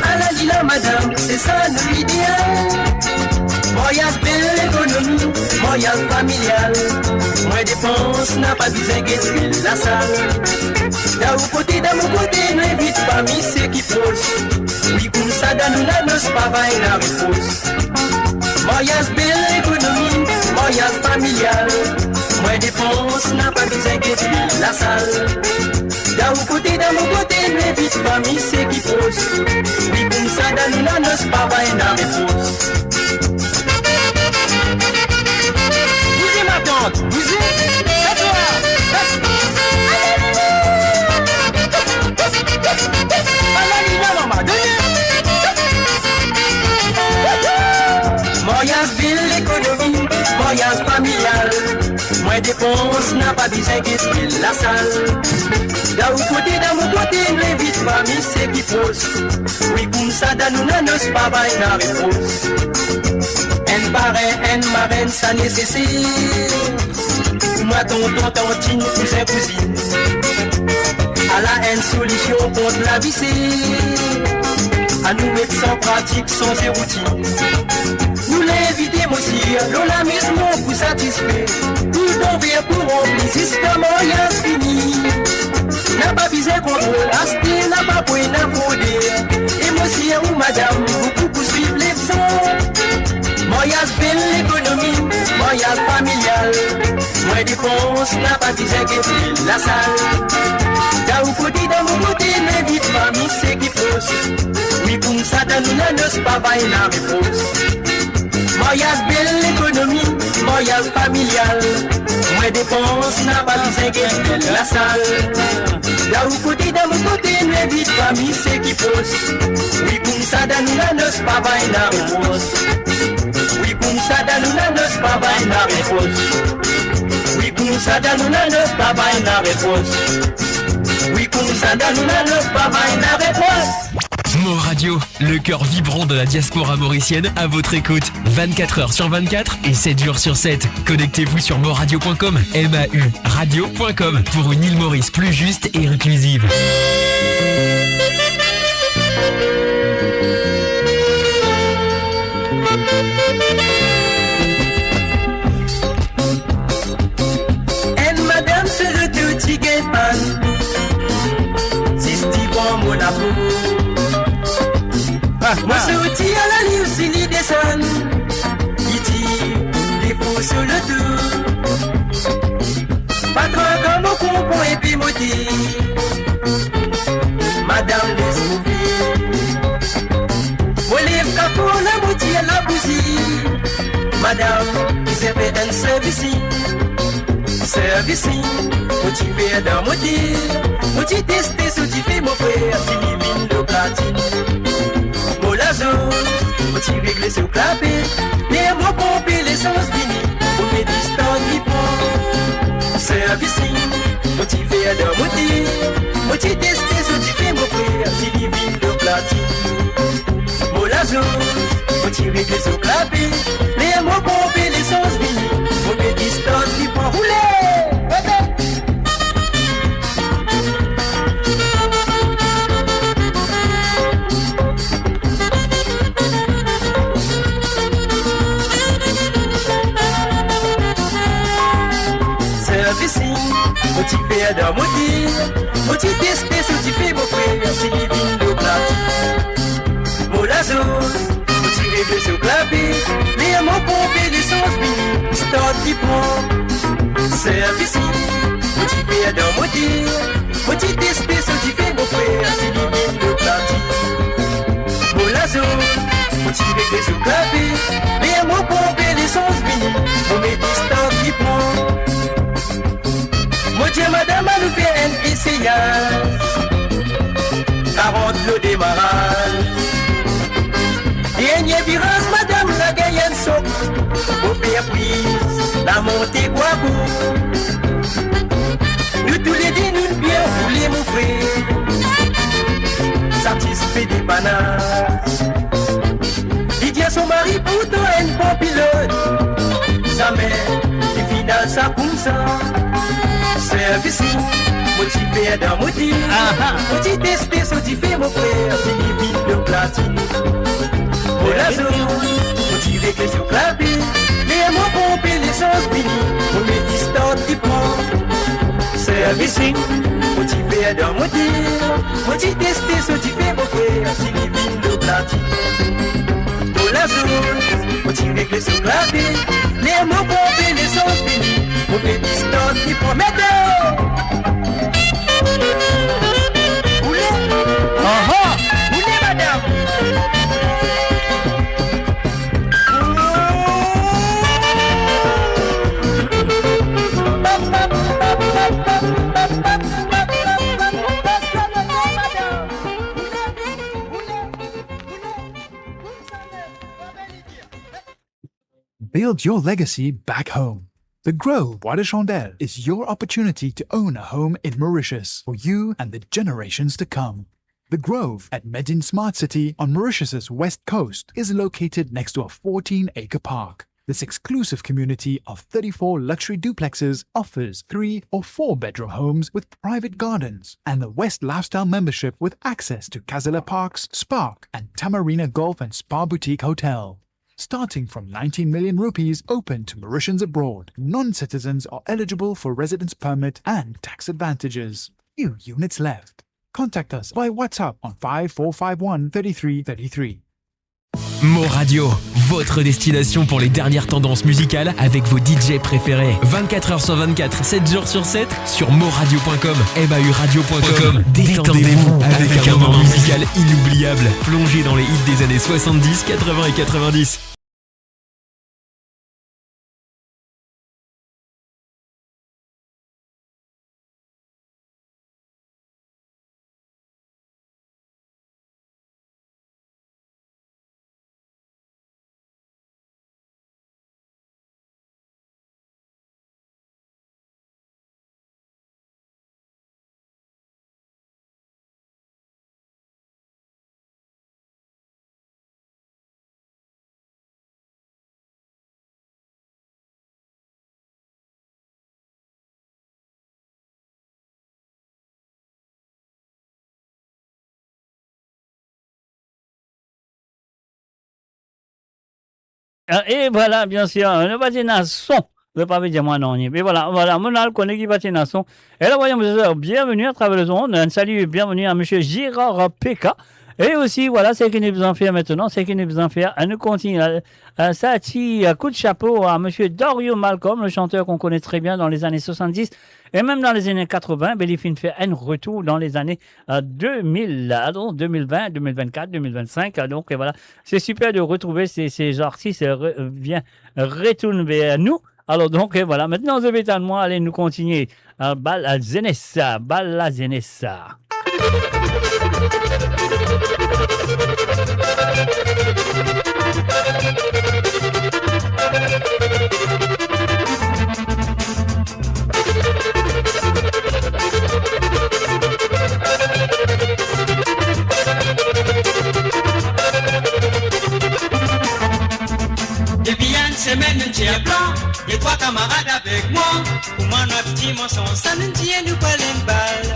À la lila madame, c'est ça nous l'idéal. Voyage belle économie, voyage familial. Moins dépense, n'a pas besoin de la salle. D'un côté, mon côté, mais vite famille, c'est qui pose. Oui, comme ça, dans nous, la noce, pas va et la repose. Voyage belle économie, voyage familial. Moins dépense, n'a pas besoin de la salle. D'un côté, mon côté, mais vite famille, c'est qui pose. Oui, comme ça, dans nous, la noce, pas va et la repose. Vous êtes à toi. Moyens ville l'économie, moyens familial. Moins dépense, n'a pas besoin de la salle. D'un mon côté, les vides familles, c'est qui pose. Oui, comme ça, dans nous, n'annonce pas, il n'a réponse. Un parrain, un marraine, ça nécessite. Moi, tonton, tantine, cousin, cousine. À la une solution contre la vie, à nous mettre sans pratique, sans routine. Nous l'invitons aussi, l'amusement pour satisfaire. Tout envers pour remplir, système rien fini. N'a pas besoin de contrôle, acheter, n'a pas pour n'affoder. Émotion ou madame, beaucoup poursuivre les sons. Voyage belle l'économie, voyage familial. Moins dépense, n'a pas besoin de la salle. D'un côté, mon côté, mais vite famille, c'est qui pose. Oui, comme ça, dans nous, la noce, pas va et la réponse. Voyage belle l'économie, voyage familial. Moins dépense, n'a pas besoin de la salle. D'un côté, mon côté, mais vite famille, c'est qui pose. Oui, comme ça, dans nous, la noce, pas va et la réponse. Oui, comme ça, dans nous, la noce, pas va et la réponse. Oui, comme ça, dans nous, la noce, pas va et la réponse. Oui, comme ça, dans nous, la noce, pas va et la réponse. Mo Radio, le cœur vibrant de la diaspora mauricienne à votre écoute. 24 heures sur 24 et 7 jours sur 7. Connectez-vous sur moradio.com, MAU radio.com pour une île Maurice plus juste et inclusive. Et madame se retourne, Moi sorti à la ligne aussi il descend. Il dit des fous sur le tour. Patron comme au compon et puis motif. Madame laisse-moi vivre. Moi lève capot la moitié à la bousille. Madame, il s'est fait un service. Service, motivé dans mon dire. Motivé testé, motivé mon frère, si divine de platine. Mon lazo, motivé réglé sur clapé. Les mots pompés, les sens finis. Pour mes distances qui prend. Service, motivé dans mon dire. Motivé testé, motivé mon frère, si divine de platine. Mon lazo, motivé réglé sur clapé. Les mots pompés, les sens finis. Pour mes distances qui prend. Rouler! Motivé dans mon dire, motivé testé, motivé mon frère, si divine de plate. Mon lazo, motivé de se clapper, les mots pompés, les sens finis, start qui prend. Service, motivé dans mon dire, motivé testé, motivé mon frère, si divine de plate. Mon lazo, motivé de se clapper, les mots pompés, les sens finis, mon start qui prend. Mon Dieu, madame, a nous fait un essayage. 40 le démarrage. Dernier virage, madame, la gagne un soc. Au faire prise, la montée quoi beau. Nous tous les deux, nous bien roulés, mon frère. Satisfait des panaches. Il dit à son mari, pour toi, un bon pilote. Sa mère, il finale ça comme ça. Service, motivé dans mon dire. Motivé testé, motivé mon frère, c'est divine de platine. Pour la zone, motivé que sur clapé. Les mots pompés, les sens finis. Pour mes distances qui prend. Service, motivé dans mon dire. Motivé testé, motivé mon frère, c'est divine de platine. Pour la zone, motivé que sur clapé. Les mots pompés, les sens finis. Pour mes distances qui prend. Build your legacy back home. The Grove Bois de Chandelle is your opportunity to own a home in Mauritius for you and the generations to come. The Grove at Medin Smart City on Mauritius's west coast is located next to a 14-acre park. This exclusive community of 34 luxury duplexes offers 3 or 4 bedroom homes with private gardens and the West Lifestyle membership with access to Casella Parks, Spark and Tamarina Golf and Spa Boutique Hotel. Starting from 19 million rupees open to Mauritians abroad, non-citizens are eligible for residence permit and tax advantages. Few units left. Contact us by WhatsApp on 5451 3333. Mo Radio, votre destination pour les dernières tendances musicales avec vos DJ préférés. 24h sur 24, 7 jours sur 7 sur moradio.com, mauradio.com. Détendez-vous avec un moment musical inoubliable. Plongez dans les hits des années 70, 80 et 90. Et voilà, bien sûr, le patinasson. Le pavé dire moi non. Et voilà, mon al connaît qui patinasson. Et là, voyons, bienvenue à travers le monde. Un salut, bienvenue à monsieur Girard P.K. Et aussi, voilà, c'est qu'il nous besoin de faire maintenant, c'est qu'il nous besoin de faire. Nous continuons. Ça, un coup de chapeau à monsieur Dario Malcolm, le chanteur qu'on connaît très bien dans les années 70 et même dans les années 80. Ben, il fait un retour dans les années 2000, donc 2020, 2024, 2025. Donc, et voilà, c'est super de retrouver ces artistes vient retourner vers nous. Alors donc, voilà, maintenant, vous avez à moi, allez nous continuer. Balla Zenessa. Depuis une semaine, nous tiens blanc, et trois camarades avec moi. Pour moi, notre petit mensonge, ça nous tient, nous pas une balle.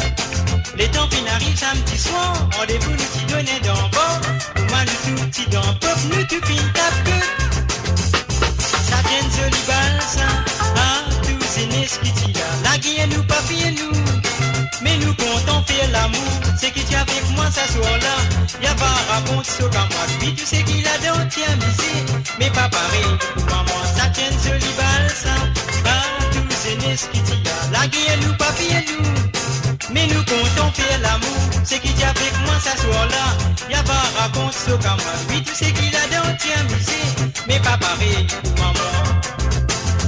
Les temps finissent samedi soir, rendez-vous nous qui donnait d'en bas. Pour moi, nous tout petit dans pop, nous tout fin tape. Ça vient de joli balle, ça, ah, tous ces nesquiti là. La guille nous pas fier nous, mais nous comptons faire l'amour. C'est qui tu avec moi, ça soir là. Y'a pas raconte ce qu'à moi, puis tu sais qu'il a dans tien misé. Mais pas pareil, pour maman, ça tient de joli balle, ça, ah, tous ces nesquiti là. La guille nous pas fier nous, mais nous comptons faire l'amour. C'est qui tu avec moi, ça soir là. Y'a pas raconte ce qu'à moi, puis tu sais qu'il a dans tien misé. Mais pas pareil, pour maman.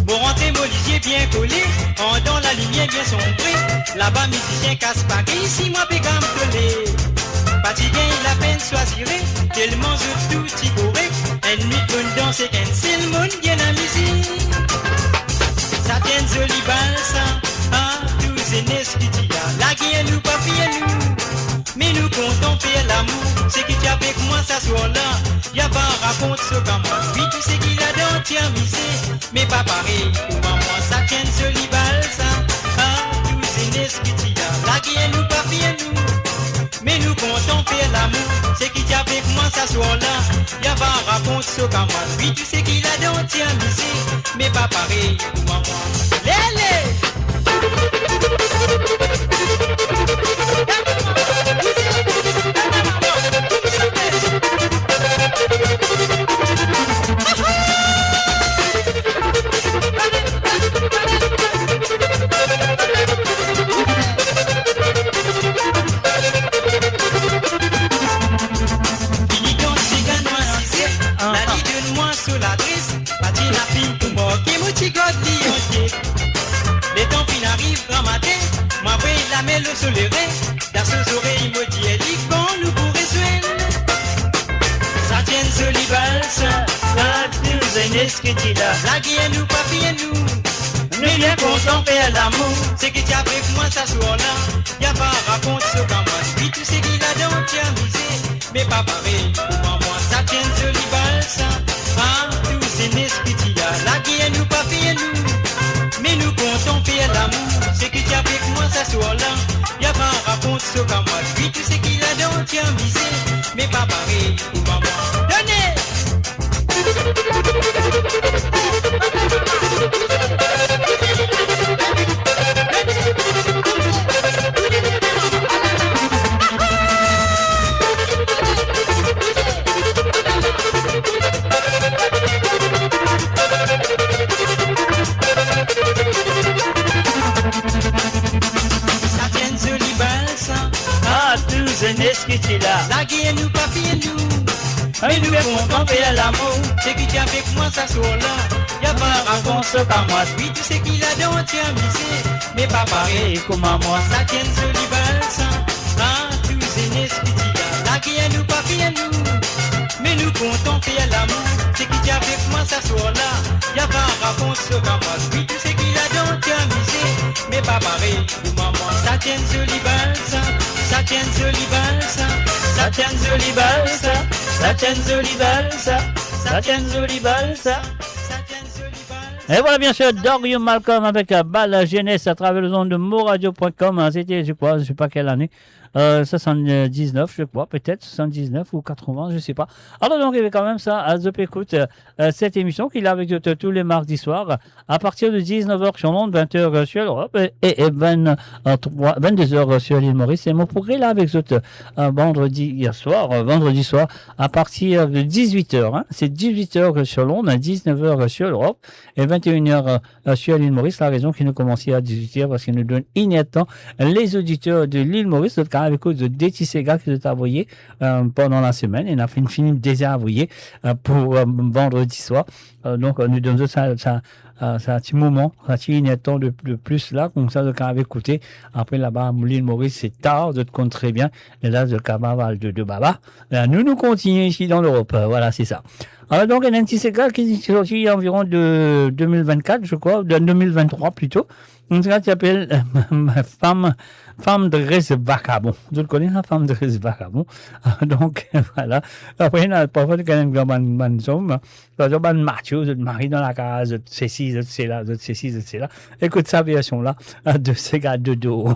Bon rentrer molisier bien collé, en dans la lumière bien sombrée. Là-bas musicien casse pas ici moi pécam collé. Fatigué la peine choisiré, tellement je tout y correct. Une nuit bonne danse et qu'un seul monde bien amusé. Ça tient joli balle ça, ah tous ces nesquiti là. La guille nous pas fier nous, mais nous comptons faire l'amour. C'est qui tu avec moi ça soir là. Y'a pas raconte ce qu'à moi, oui tu sais qu'il a dans tien misé. Mais pas pareil, pour maman ça tient joli balle ça, ah tous ces nesquiti là. La guille nous pas fier nous, mais nous comptons faire l'amour. C'est qui tu avec moi ça soir là. Y'a pas raconte ce qu'à moi, oui tu sais qu'il a dans tien misé. Mais pas pareil, pour maman. Lélé! Les temps fin arrivent grand matin, moi oui la mêle se lever. Dans ses oreilles me dit elle dit qu'on nous pourrait suivre. Ça tient joli balle ça, ça nous est nesquiti là. La guille nous pas fier nous, mais bien content faire l'amour. C'est qui tu avec moi ça soir là. Y'a pas raconte ce qu'à moi, oui tu sais qu'il a dans tien misé. Mais pas pareil, pour moi ça tient joli balle ça, ah tous ces nesquiti là. La guille nous pas fier nous, mais nous comptons faire l'amour. C'est qui tu avec moi ça soir là. Y'a pas raconte ce qu'à moi, lui tu sais qu'il a dans tien misé. Mais pas pareil, pour maman. Donnez! Nesquiti là. La guille nous pas fier nous, mais nous comptons faire l'amour. C'est qui tu avec moi ça soir là. Y'a pas raconte ce qu'à moi, oui tu sais qu'il a dans tien misé. Mais pas pareil comme moi, ça tient joli balle ça, ah tous ces nesquiti là. La guille nous pas fier nous, mais nous comptons faire l'amour. C'est qui tu avec moi ça soir là. Y'a pas raconte ce qu'à moi, oui tu sais qu'il a dans tien misé. Mais pas pareil pour maman, ça tient joli balle ça. Ça tient joli balle ça, ça tient joli balle ça, ça tient joli balle ça, ça tient joli balle ça. Et voilà, bien sûr, Dorian Malcolm avec Balle Jeunesse à travers le ondes de moradio.com. C'était, je sais pas quelle année. 79, je crois, peut-être 79 ou 80, je sais pas. Alors donc, il y avait quand même ça à Zop écoute cette émission qu'il a avec tous les mardis soirs à partir de 19h sur l'onde, 20h sur l'Europe et 22h sur l'île Maurice. Et mon progrès là avec vendredi soir à partir de 18h. Hein, c'est 18h sur l'onde, 19h sur l'Europe et 21h sur l'île Maurice. La raison qui nous commençait à 18h parce qu'il nous donne immédiatement les auditeurs de l'île Maurice. Avec de Détissega qui nous a envoyé pendant la semaine. Et on a fini déjà envoyé pour vendredi soir. Donc, nous donnons ça un petit moment, un petit temps de plus là, comme ça, de quand même écouter. Après, là-bas, l'île Maurice, c'est tard, de te compte très bien. Et là, de Carnaval de Baba. Là, nous continuons ici dans l'Europe. Voilà, c'est ça. Alors, donc, il y a un petit ségal qui est sorti environ de 2024, je crois, de 2023 plutôt. Un ségal qui s'appelle Femme de Rêve Vagabond. Je le connais, la Femme de Rêve Vagabond. Donc, voilà. Après, il y a parfois quand même un homme, un macho, un mari dans la case, ceci, c'est là. Écoute sa version-là de ces gars de dos.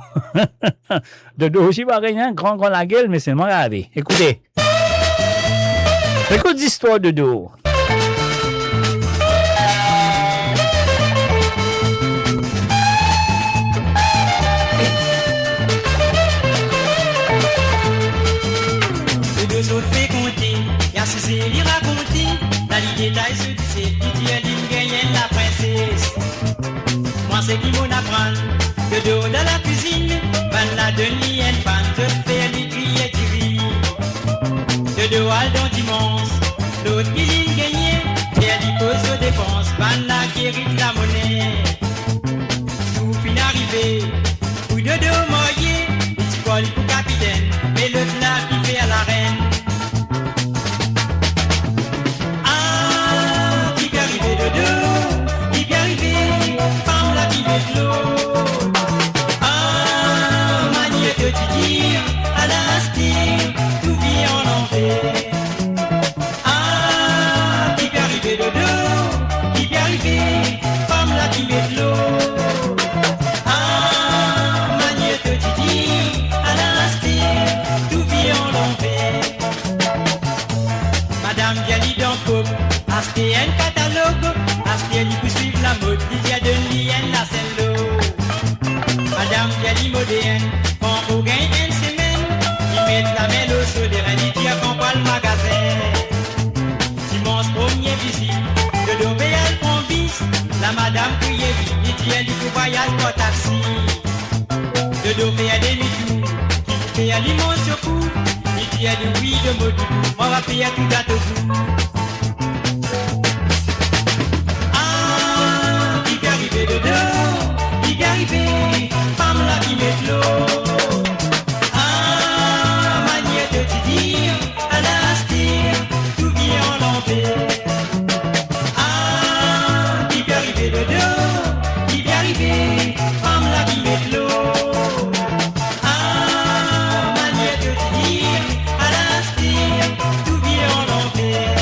De dos aussi, pas rien, grand la gueule, mais c'est moins grave. Écoutez. Écoute l'histoire de dos. Deux autres fait compter, y'a Cécile y raconter, dans les détails se disait, qui dit elle gagne la princesse. Moi c'est qui m'en apprend, de dos dans la cuisine, ban la demi en pan, je fais les crier du de dos à dans dimanche, l'autre cuisine gagnée, et elle y pose aux dépenses, ban la guérit la monnaie. Sous fin arrivé, coup de dos moyen, petit col pour capitaine, mais l'autre là qui fait à la reine. Femme la vie de l'eau. Ah, manier de te dire, à la style, tout vit en envers. Ah, qui peut arriver de dos, qui peut arriver, femme la vie de l'eau. Ah, manier de te dire, à la style, tout vit en envers. Madame Diali Danko, acheter un catalogue. Acheter lui pour suivre la mode, il y a de l'IN la celle-là. Madame Diali moderne, quand vous gagnez une semaine, il met la main au sur des reines, il dit qu'on pas le magasin. Dimanche premier visite, de l'obé elle prend bis, la madame criait vite, il dit elle dit pour voyage pour taxi. De l'obé elle demi-tour, il fait aliment sur coup, il dit elle dit oui de mot doudou, on va payer tout à tout. De dos, qui est arrivé, femme la vie met l'eau. Ah, manière de te dire, à la style, tout vient en l'envers. Ah, qui est arrivé de dos, qui est arrivé, femme la vie met l'eau. Ah, manière de te dire, à la style, tout vient en l'envers.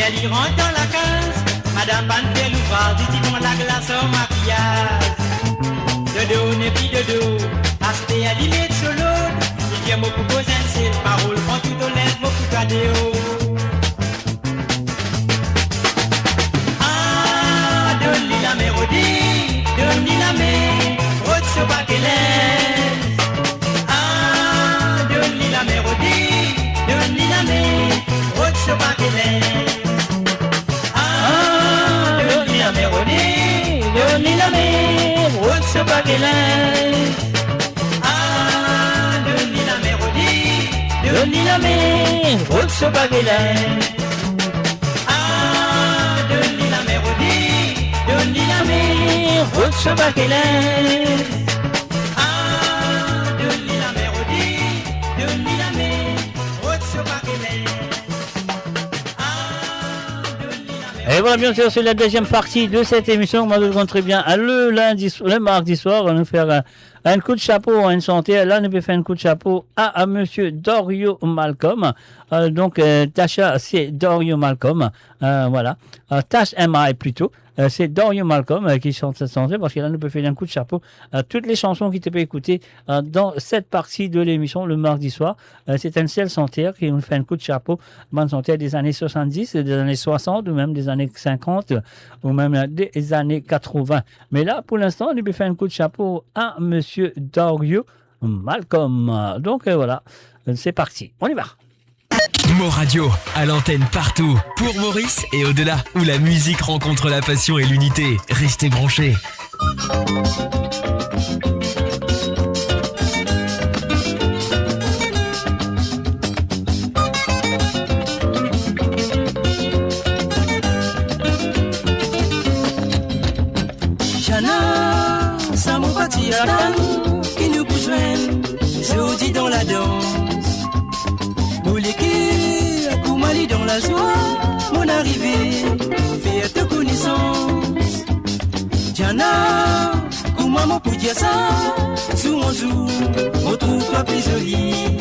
Elle rentre dans la case, madame Van fait l'ouvrage, dit ils font la glace au maquillage. De dos, ne pis de dos, acheter à l'image solo, il vient beaucoup poser un ciel, parole, prend tout au lèvres, beaucoup cadéo. Ah, donne-lui la mélodie, donne-lui la main, route sur baquelin. Ah, donne-lui la mélodie, donne-lui la main, route sur baquelin. Donne-lui la mer, route sur baguelin. Ah, donne-lui la mélodie, donne-lui la mer, route sur baguelin. Ah, donne-lui la mélodie, ce baquelet. Et voilà, bien sûr, c'est la deuxième partie de cette émission. Moi, je compte très bien. Le mardi soir, on va nous faire un coup de chapeau à une santé. Là, on peut faire un coup de chapeau à monsieur Dorio Malcolm. Donc, Tasha, c'est Dorio Malcolm. Voilà. Tash MI plutôt. C'est Dorio Malcolm qui chante cette chanson parce que là, on peut faire un coup de chapeau à toutes les chansons qui te peut écouter dans cette partie de l'émission le mardi soir. C'est un seul santé qui nous fait un coup de chapeau. Bonne santé des années 70, des années 60 ou même des années 50 ou même des années 80. Mais là, pour l'instant, on peut faire un coup de chapeau à monsieur Dorio Malcolm. Donc, voilà. C'est parti. On y va. Mo Radio, à l'antenne partout, pour Maurice et au-delà, où la musique rencontre la passion et l'unité. Restez branchés. Jana, ça m'a parti à la qui nous pousse jeudi dans la danse. Koumali dans la joie, mon arrivée, faire de connaissance. Diana, comment m'en peut dire ça? Sous mon jour, on trouve pas plus jolie.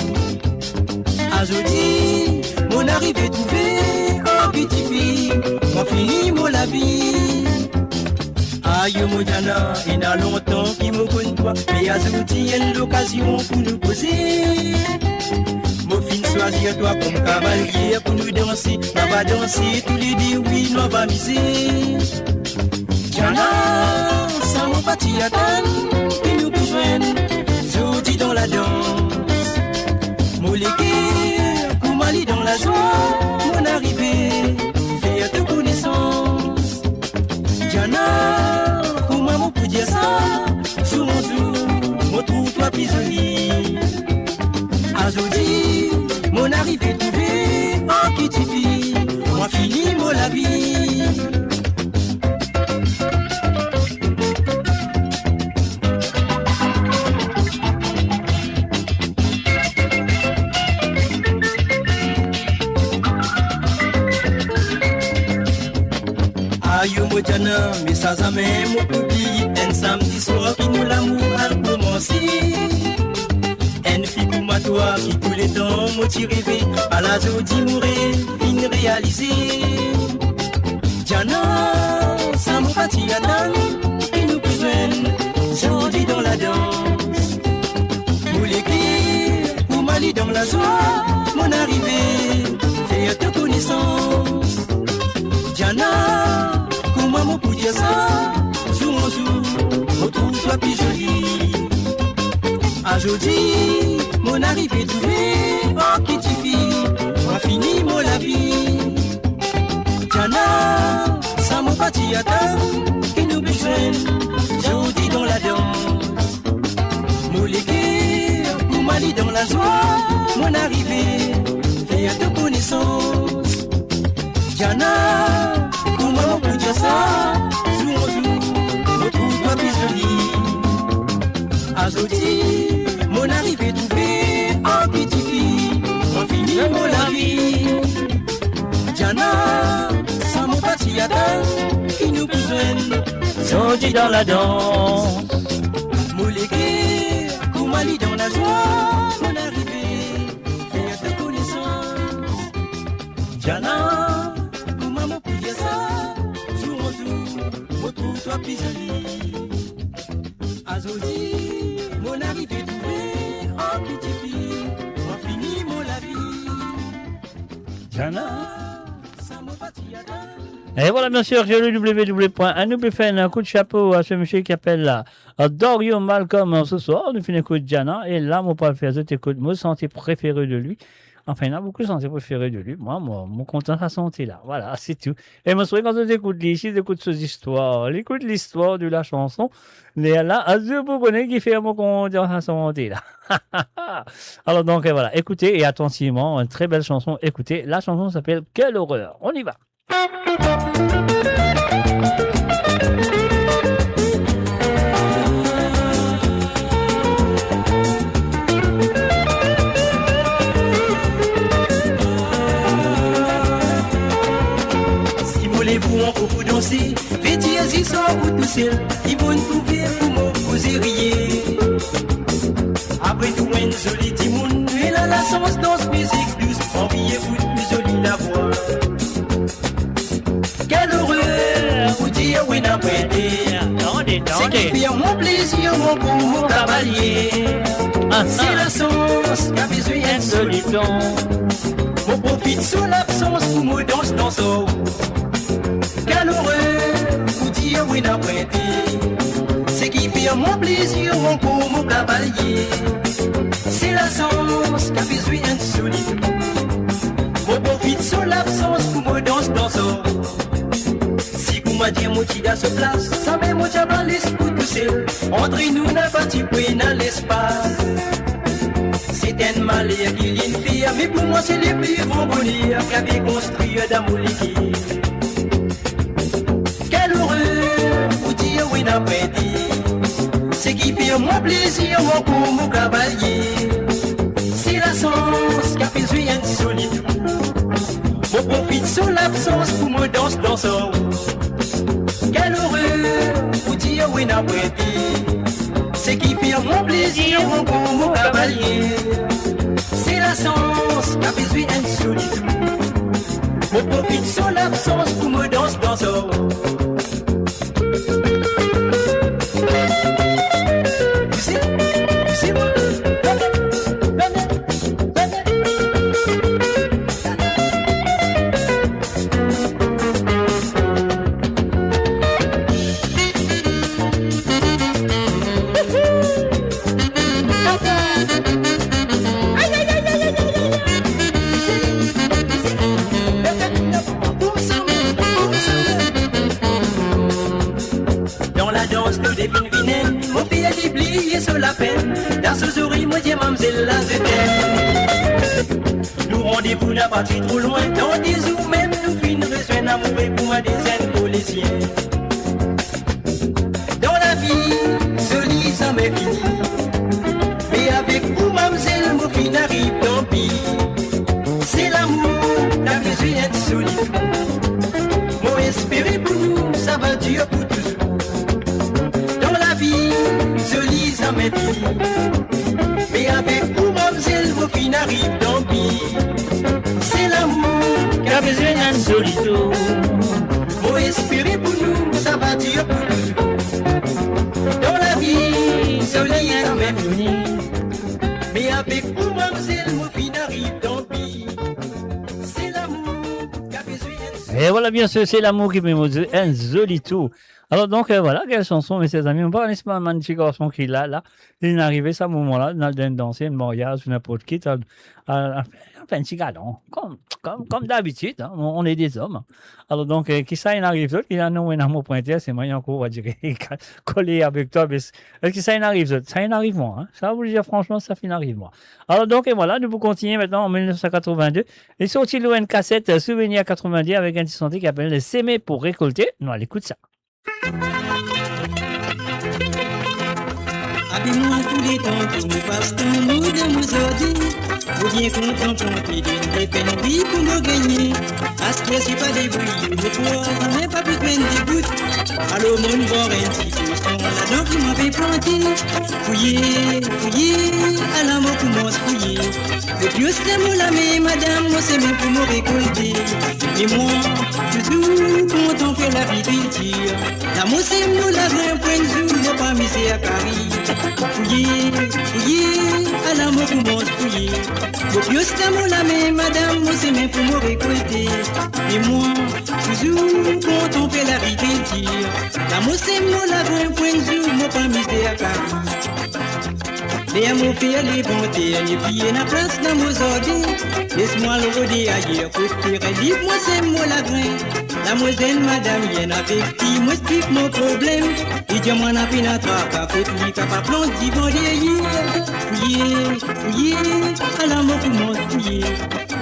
À jeudi, mon arrivée trouvée, en petite fille, on finit mon la vie. Aïe mon Diana, il y a longtemps qu'il me connaît pas, mais à jeudi, il y a l'occasion pour nous poser. Mon fin choisir toi comme cavalier pour nous danser. On va danser tous les deux, oui, on va miser. Diana, ça m'a parti à tanne, et nous rejoignent, jeudi dans la danse. Molégué, Koumali dans la joie, mon arrivée, faire de connaissance. Diana, comment m'on peut dire ça? Sur mon jour, on trouve toi plus jolie. Aujourd'hui, mon arrivée trouvée en petite fille, moi fini mon la vie. Aïe mon Diana, mais ça jamais mon public, un samedi soir qui nous l'amour a commencé. Une fille comme toi qui tous les temps m'a rêvé, à la jeudi mourir, fin réalisé. Diana, ça m'a parti à dame, et nous besoin, jeudi dans la danse. Moulé Koumali dans la joie, mon arrivée, faire de connaissance. Diana, comment m'on peut dire ça? Jour en jour, on trouve toi plus jolie. À jeudi, mon arrivée trouvée, en petite fille, on finit mon la vie. Diana, ça m'a parti à table, qui nous besoin, jeudi dans la danse. Molégué, Koumali dans la joie, mon arrivée, faire de connaissance. Diana, comment on peut dire ça? Jour en jour, on trouve toi plus jolie. À jeudi, mon arrivée trouvée, en petite fille, on finit mon la vie. Diana, ça m'a parti à table, qui nous besoin, jeudi dans la danse. Molégué, Koumali dans la joie, mon arrivée, faire de connaissance. Diana, comment on peut dire ça? Jour en jour, retrouve-toi plus jolie. À jeudi, mon arrivée trouvée, en petite fille, on finit mon la vie. Diana, ça m'a parti à table. Et voilà, bien sûr, j'ai le www.anoubfn, un coup de chapeau à ce monsieur qui appelle là, Dorio Malcolm ce soir. On fait un coup de Diana, et là, mon pas le faire, je t'écoute, mon santé préféré de lui. Enfin, il y a beaucoup de santé préférée de lui. Moi, mon content sa santé là. Voilà, c'est tout. Et moi, quand on écoute ici, j'écoute ces histoires. J'écoute l'histoire de la chanson. Mais là, je vous connais qui fait mon content sa santé là. Alors, donc, voilà. Écoutez, et attentivement, une très belle chanson. Écoutez, la chanson s'appelle Quelle horreur. On y va. pousser, il faut nous trouver pour me poser rien. Après tout, une jolie timoun, et là la sens danse musique douce, envie écoute plus jolie la voix. Quel heureux, vous dire oui n'a prêté. C'est qui fait mon plaisir, mon beau, mon cavalier. C'est la sauce qu'a besoin d'un soliton. On profite sous l'absence pour me danse dans son. Quel heureux, vous dire oui n'a prêté. C'est qui fait mon plaisir, mon beau, mon cavalier. C'est la sauce qu'a besoin d'un soliton. On profite sous l'absence pour me danse dans son. M'a dit mon petit à ce place, ça met mon diable à l'esprit pousser. Entre nous n'a pas de prix dans l'espace. C'est un malheur qui l'infire, mais pour moi c'est les plus grands bonheurs qu'avait construit d'amour liquide. Quel heureux, vous dire oui n'a pas dit. C'est qui fait mon plaisir, mon beau, mon cavalier. C'est la sens qu'a besoin de solide. On profite sur l'absence pour me danse dans son. Quel heureux, vous dire oui n'a prêté. C'est qui fait mon plaisir, mon beau, mon cavalier. C'est la sens qu'a besoin d'un solide. On profite sur l'absence pour me danse dans son. Nous rendez-vous n'a pas trop loin. Dans des jours même nous finissons besoin d'amour et pour ma dizaine pour les siens. Dans la vie, joli ça m'est fini. Mais avec vous, mademoiselle, mon fin arrive tant pis. C'est l'amour, la besoin de solide. Mon espérer pour nous, ça va durer pour toujours. Dans la vie, joli ça m'est fini. Mais avec vous, mademoiselle, vos filles n'arrivent tant pis. C'est l'amour qu'a besoin d'un solito. Faut espérer pour nous, ça va durer pour toujours. Dans la vie, solide, ça m'est fini. Mais avec vous, mademoiselle, vos filles n'arrivent tant pis. C'est l'amour qu'a besoin d'un solito. Et voilà, bien sûr, c'est l'amour qui me dit un solito. Alors donc voilà, quelle chanson, mes chers amis, on parle n'est-ce pas un magnifique garçon qui là, il est arrivé à ce moment-là, dans le danser, un mariage, n'importe qui, un petit galon, comme d'habitude, hein, on est des hommes. Alors donc, qui ça, il arrive, il a un amour pointé, c'est moi encore, on va dire, collé avec toi, mais qui ça, il arrive, moi, hein, ça vous dire franchement, ça arrive moi. Alors donc, et voilà, nous pouvons continuer maintenant en 1982, il sorti une cassette Souvenir 90 avec un petit santé qui s'appelle S'aimer pour récolter, nous allons écouter ça. Habille-moi tous les temps pour nous passer ton nous dans nos ordis. Faut bien contempler d'une vraie peine vie pour nous gagner. Parce que c'est pas des bruits de poids, mais pas plus peine des gouttes. Alors mon voir un petit cochon là-dedans qui m'avait planté. Fouiller, fouiller, à la mort commence fouiller. Le plus c'est mon ami, madame, moi c'est même pour me récolter. Et moi, toujours contempler la vie culture. L'amour c'est nous la vraie point de vue, moi pas misé à Paris. Fouiller, fouiller, à la mort commence fouiller. Le plus c'est mon ami, madame, moi c'est même pour me récolter. Et moi, toujours contempler la vie culture. L'amour c'est nous la vraie point de vue, moi pas misé à Paris. Les amours fait les bontés, les filles n'a place dans vos ordres. Laisse-moi le rôder ailleurs, faut tirer libre, moi c'est mon lagrin. La moiselle, madame, y'en a avec qui, moi explique mon problème. Et Dieu m'en a fait notre à côté, lui, capable plante, d'y vendre hier. Fouiller, fouiller, à la mort pour moi fouiller.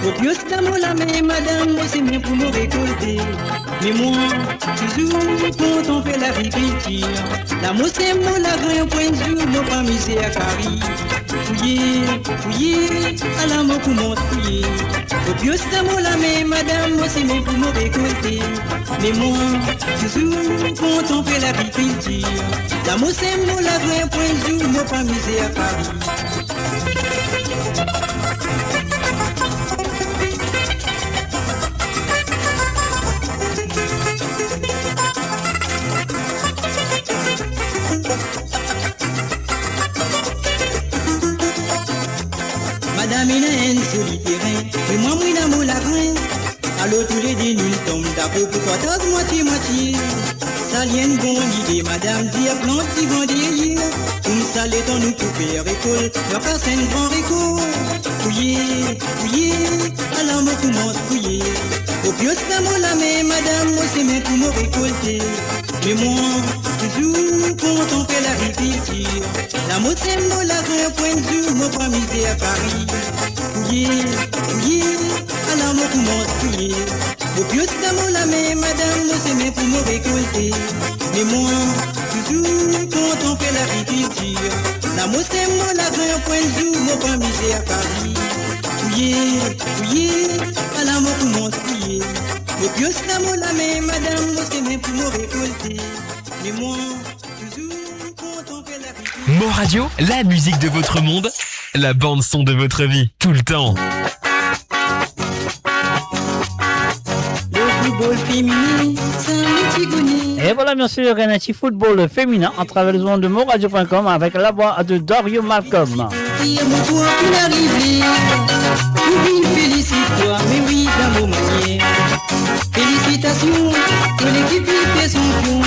Copieux d'amour la main, madame, moi c'est bien pour me récolter. Mais moi, toujours quand on fait l'agriculture, l'amour c'est mon lagrin, point de vue, moi pas misé à Paris. Fouillé, à l'amour pour mon fouillé. Copieux d'amour la main, madame, moi c'est bien pour me récolter. Mais moi, toujours quand on fait l'agriculture, l'amour c'est mon lagrin, point de vue, moi pas misé à Paris. Madame il a un joli terrain, et moi moi d'amour la grain. Alors tous les deux nous tombons d'accord pour 14 moitié. Ça vient une bonne idée, madame, dire plante qui vont dire. Comme ça les temps nous couper récolte, leur passe un grand récolte. Fouillé, à l'amour commence fouiller. Au pied d'amour la main, madame, moi c'est même pour me récolter. Mais moi, toujours quand on fait l'agriculture, l'amour c'est mon lagrin, point de vue, moi pas misé à Paris. Fouillé, à l'amour commence fouiller. Au pied d'amour la main, madame, moi c'est même pour me récolter. Mais moi, toujours quand on fait l'agriculture, l'amour c'est mon lagrin, point de vue, moi pas misé à Paris. Fouillé, à l'amour commence fouiller. Au pied d'amour la main, madame, moi c'est même pour me récolter. Mais moi, toujours quand on fait l'agriculture. Mo Radio, la musique de votre monde, la bande son de votre vie, tout le temps. Le football féminin, c'est un petit connaît. Et voilà, bien sûr, un petit football féminin à travers les ondes de moradio.com avec la voix de Dario Malcolm. Dire mon toi pour arriver, oublie, félicite-toi, mais oui, dans vos manières. Félicitations, que l'équipe fait son pion.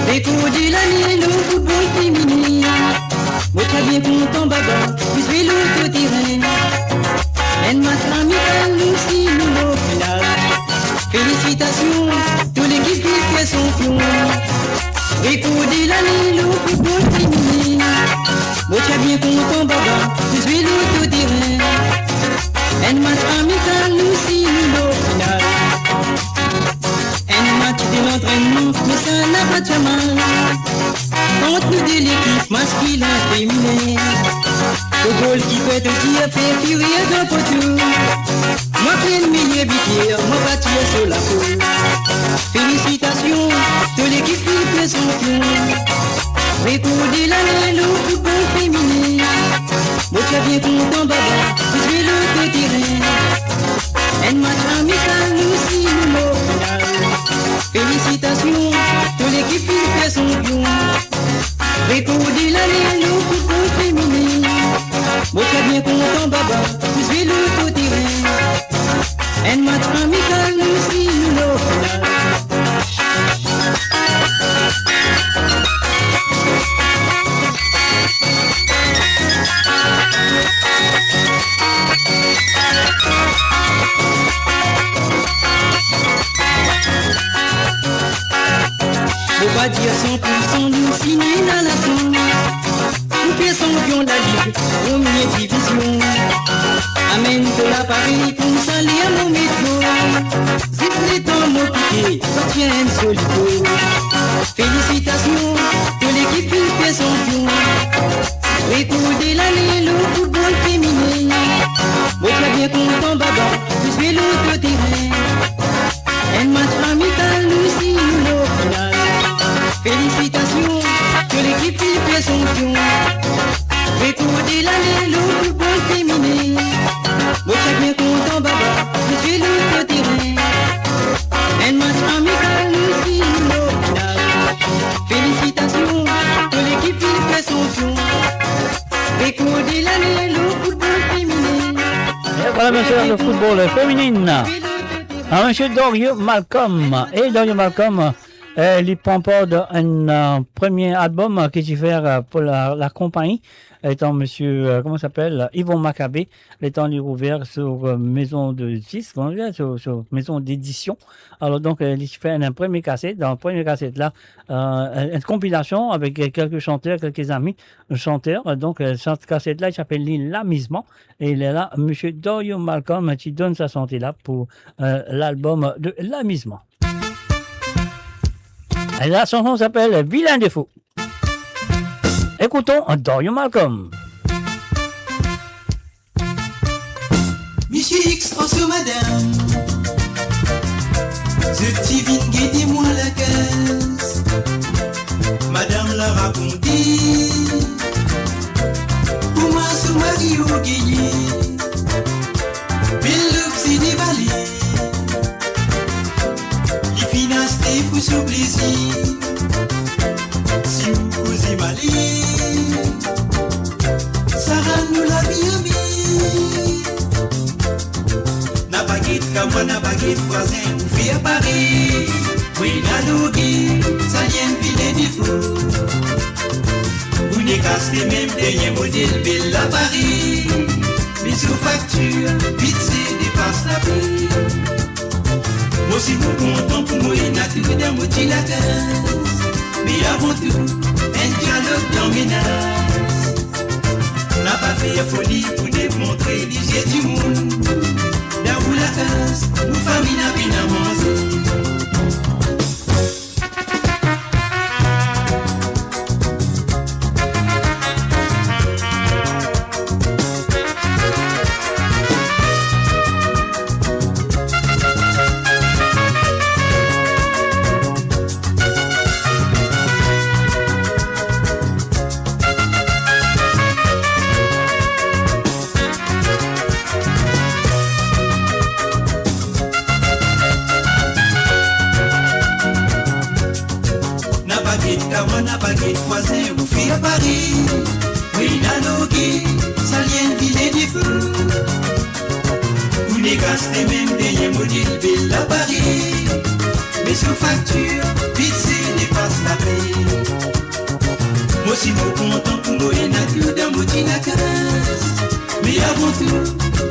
Décoder l'année, le football féminin. Moi, t'as bien content, baba, plus vélo que terrain. Un match amical, nous si nous au final. Félicitations, que l'équipe fait son pion. Décoder l'année, le football féminin. Moi, t'as bien content, baba, plus vélo que terrain. Un match amical, nous si nous au final. Un match de l'entraînement, mais ça n'a pas de mal. Entre nous de l'équipe masculine féminine, le goal qui peut aussi faire fuir d'un poteau. Moi plein de milliers bitières, moi bâtir sur la peau. Félicitations, de l'équipe qui fait son pion. Récorder l'année, le football féminin. Moi tu as bien content, baba, je vais le terrain. Un match amical, nous si nous au final. Félicitations, de l'équipe qui fait son pion. Récorder l'année, le football féminin. Moi tu as bien content, baba, je vais le terrain. Un match amical, nous si nous au final. Faut pas dire 100% nous signer la nation. Nous faisons champion de la Ligue, première division. Amène de la Paris pour salir à mon métro. C'est les temps m'occuper, sortir un solito. Félicitations, que l'équipe fait son pion. Récorder l'année, le football féminin. Moi tu bien content, baba, je vais l'autre terrain. Un match amical, nous si nous au final. Félicitations, que l'équipe fait son pion. Récorder l'année, le football féminin. Moi tu bien content, baba, je vais l'autre terrain. Un match amical, nous si nous au final. Félicitations, que l'équipe fait son pion. Récorder l'année, le football féminin. Et voilà, bien sûr, le football féminin. Ah, monsieur Dario Malcolm. Et Dario Malcolm, Il prend part d'un premier album que j'ai fait pour la compagnie, étant monsieur, comment s'appelle, Yvon Maccabé, étant ouvert sur maison de disques, sur maison d'édition. Alors donc, il fait un premier cassette. Dans le premier cassette là, une compilation avec quelques chanteurs, quelques amis chanteurs. Donc, cette cassette là, il s'appelle L'Amusement. Et il est là, monsieur Dorio Malcolm, qui donne sa santé là pour l'album de L'Amusement. Et la chanson s'appelle Vilain défaut. Écoutons Dorio Malcolm. Monsieur X, en sous madame, ce petit vide guettez-moi la caisse. Madame l'a raconté, pour moi sous Mario Guillet, mais le c'est dévalé. Les finances des pour ce plaisir, si vous causez malé, ça rend nous la vie amie. Na baguette comme moi, na baguette voisin, vous fait à Paris. Oui, na logi, ça vient de vilain défaut. Vous n'est cassé même dernier modèle, belle à Paris. Mais sous facture, vite c'est dépasse la paix. Moi si vous content pour moi, il n'a tout d'un moitié la casse. Mais avant tout, un dialogue dans mes nages. N'a pas fait folie pour démontrer les yeux du monde. Là où la casse, nous famille n'a bien à manger. Na baguette voisin, vous fait à Paris. Oui, na logi, ça vient de vilain des feux. Vous n'est cassé même dernier modèle, belle à Paris. Mais sous facture, vite c'est dépasse la paix. Moi si vous content pour moi, il n'a plus d'un mot la casse. Mais avant tout,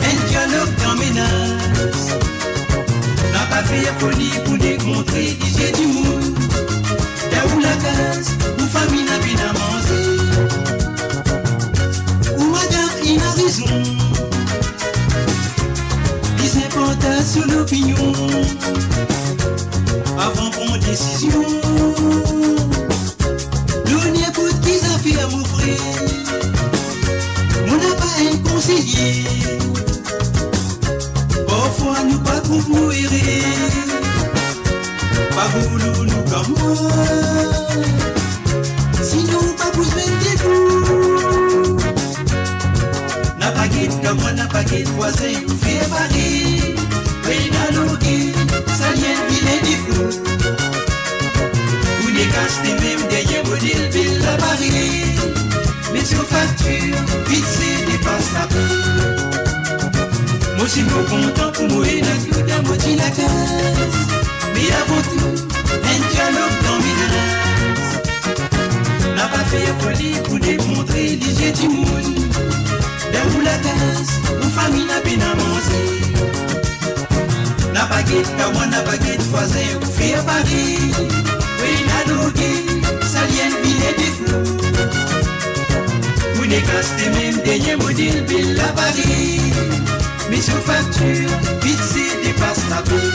un dialogue dans mes nages. N'a pas fait folie pour démontrer les yeux du monde. Là où la casse, où famille n'a bien à manger. Où madame, il a raison. Les importants sur l'opinion. Avant prendre décision. L'on écoute qu'ils a fait à mon frère. On n'a pas un conseiller. Parfois nous pas trop errer. Pas boulot nous comme moi. Sinon pas besoin de vous. Na baguette comme moi, na baguette voisin, vous fait Paris. Oui, na logi, ça vient de vilain défaut. Vous n'est cassé même derrière modèle, belle à Paris. Mais sur facture, vite c'est dépasse la paix. Moi si vous content pour moi, n'a que d'un moitié la casse. Mais avant tout, un dialogue dans mes nages. N'a pas fait folie pour démontrer les yeux du monde. Là où la casse, où famille n'a bien à manger. Na baguette comme moi, na baguette voisin, vous fait à Paris. Oui, na logi, ça vient de vilain des flots. Vous n'est cassé même dernier modèle, belle à Paris. Mais sur facture, vite c'est dépasse la paix.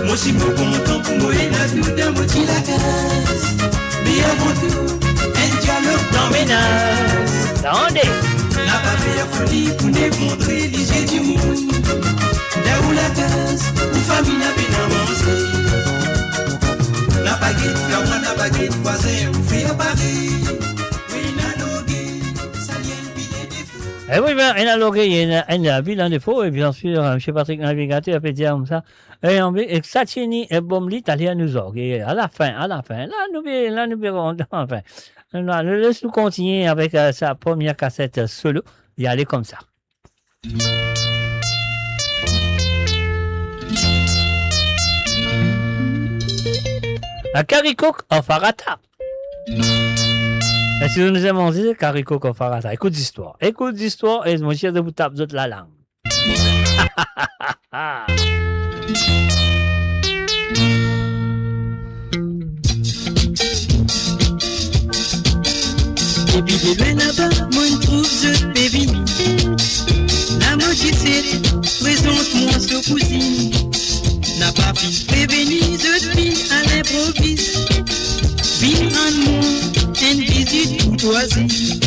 Moi si vous content pour moi, il n'a tout d'un moitié la casse. Mais avant tout, un dialogue dans mes nages. Attendez. N'a pas fait folie pour démontrer les yeux du monde. Là où la casse, où famille n'a bien à manger. Na baguette comme moi, na baguette voisin, vous fait à Paris. Oui, na logi, ça vient de vilain des feux. Eh oui, bien, il a logué, il y a un vilain défaut, et bien sûr, M. Patrick Navigateur a pu dire comme ça. Et Satchini et Bom l'Italien nous orgue. Et à la fin, là, nous verrons, enfin. Laisse-nous continuer avec sa première cassette solo. Y aller comme ça. Un Carricoke of Arata. Et si nous aimons dire Carricoke of Arata, écoute l'histoire. Écoute l'histoire et mon chien de vous tape toute la langue. Et puis de loin là-bas, moi trouve ce bébé. La maudite, présente-moi ce cousine. N'a pas pu prévenir, je suis à l'improvise. Viens en moi, une visite courtoisie.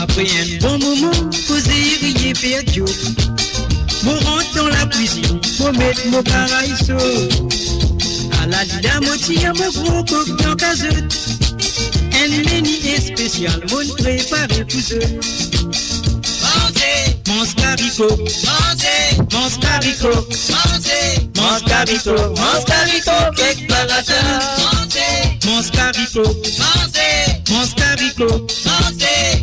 Après un bon moment, causer, rier, perdu. Mon rentre dans la cuisine, pour mettre mon paraïso. À la lila moitié, mon gros coq dans casotte. Un menu spécial, mon préparé pour eux. Mon scarico, mon scarico, mon scarico, mon scarico, quelque barata. Mon scarico, mon scarico,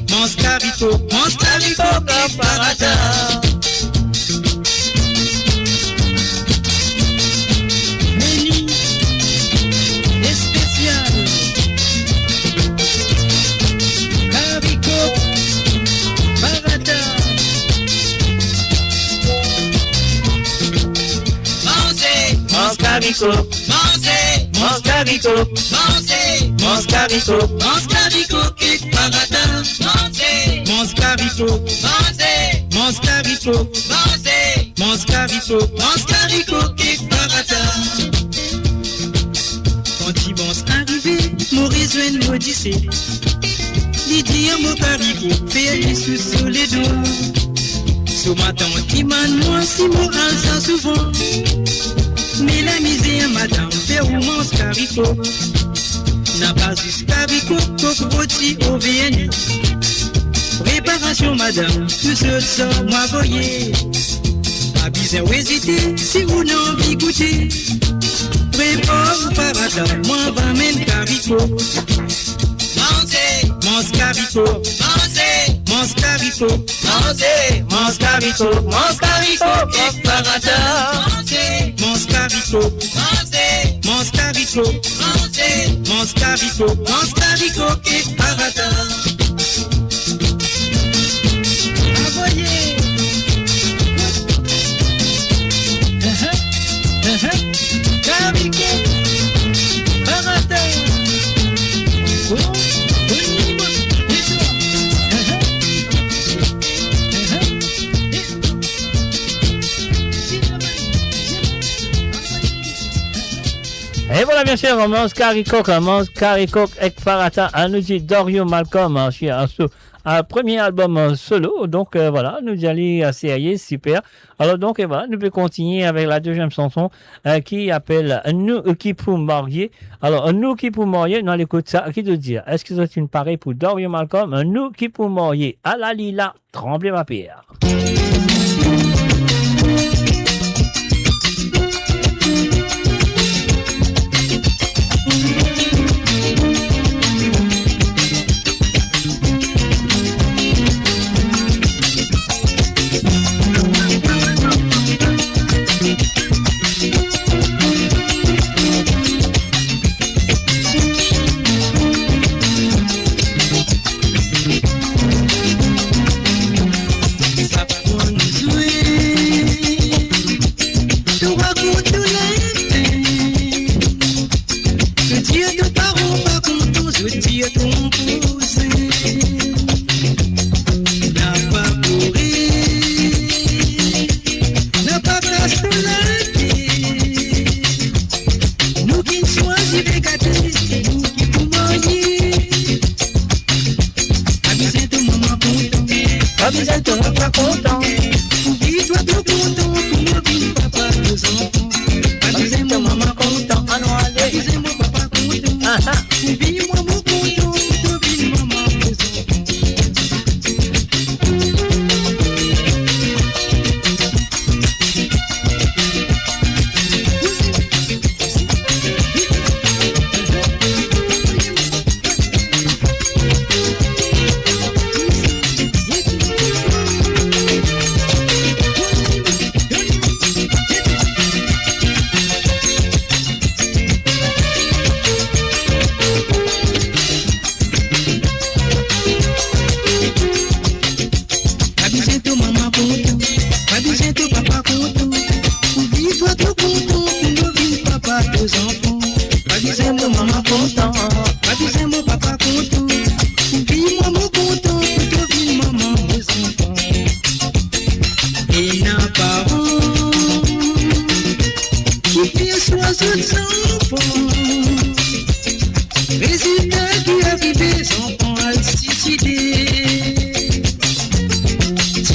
mon scarico, mon scarico, quelque barata. Menu spécial, scarico, barata. Moscavico, Moscavico, Moscavico, Moscavico, kick barata. Moscavico, Moscavico, Moscavico, Moscavico, kick barata. Quand ils vont arriver, Maurice vient nous dire. Lydia Moscavico, fait sous les doigts. Sous ma tante qui m'a moi si moi ça souvent. Mais la misère, madame, fait où mon scarico. N'a pas eu scarico, coq rôti au VN. Préparation, madame, tout ce sort, moi, voyez. Pas besoin d'hésiter, si vous n'avez envie de goûter. Prépare par hasard, moi, va même carico. Mon scarico, mon scarico, mon scarico, mon scarico, kick barata. Mon scarico, mon scarico, mon scarico, mon scarico, kick barata. Envoyez. Scarico, barata. Et voilà, bien sûr, Moscavico, Ekparata, un nous dit Dorio Malcolm, un premier album solo. Donc voilà, nous allons à CAI, super. Alors donc voilà, nous pouvons continuer avec la deuxième chanson qui appelle Nous qui pour marier. Alors Nous qui pour marier, nous allons écouter ça. Qui te dit? Est-ce que c'est une pareille pour Dorio Malcolm? Nous qui pour marier. À la lila, tremblez ma pierre.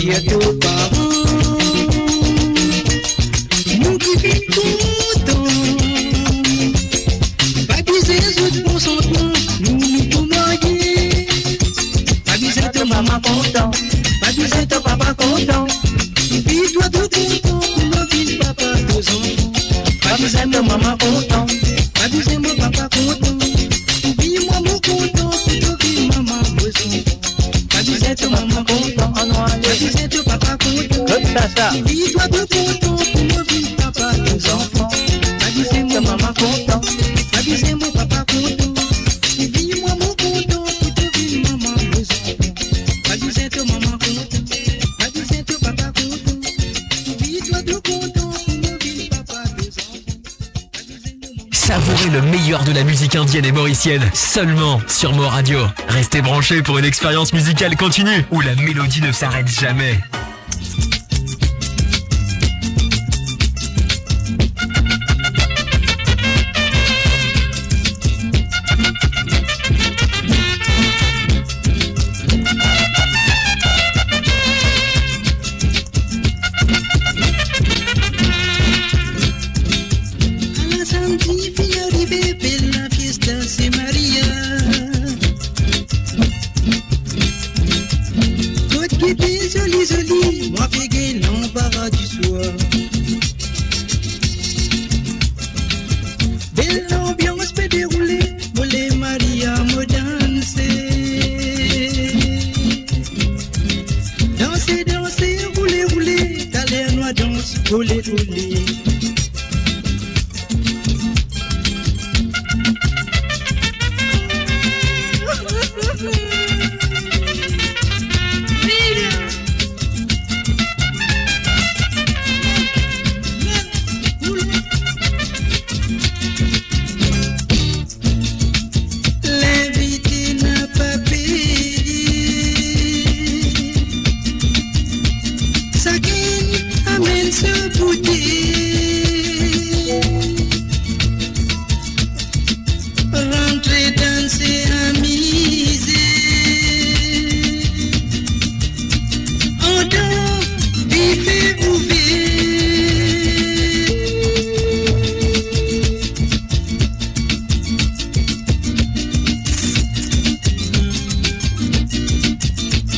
dire aux parents, nous qui vivons contents, pas biser autres consentement, nous pour marier, pas biser ton maman content, pas biser ton papa content, puis toi tout content pour nos fils, papa, nos enfants, pas biser ton maman content, pas biser mon papa content, puis moi mon content pour nos fils, maman, nos enfants. Pas ton maman content, pas ton papa content. Comme ça. Dis toi tout content pour nos vies, papa, nos enfants. Pas ton maman content, pas mon papa content. Dis moi mon content pour nos vies, maman, nos enfants. Pas ton maman content, pas ton papa content. Dis toi tout content pour nos vies, papa, nos enfants. Savourez le meilleur de la musique indienne et mauricienne, seulement sur Mo Radio. Restez branchés pour une expérience musicale continue, où la mélodie ne s'arrête jamais. Moi pégué l'embarras du soir. Belle ambiance peut dérouler, mollet Maria me danser. Danser, danser, rouler, rouler, t'allais noix danse, rouler, rouler. Rentrer danser amuser, en danse, vivre ouvert.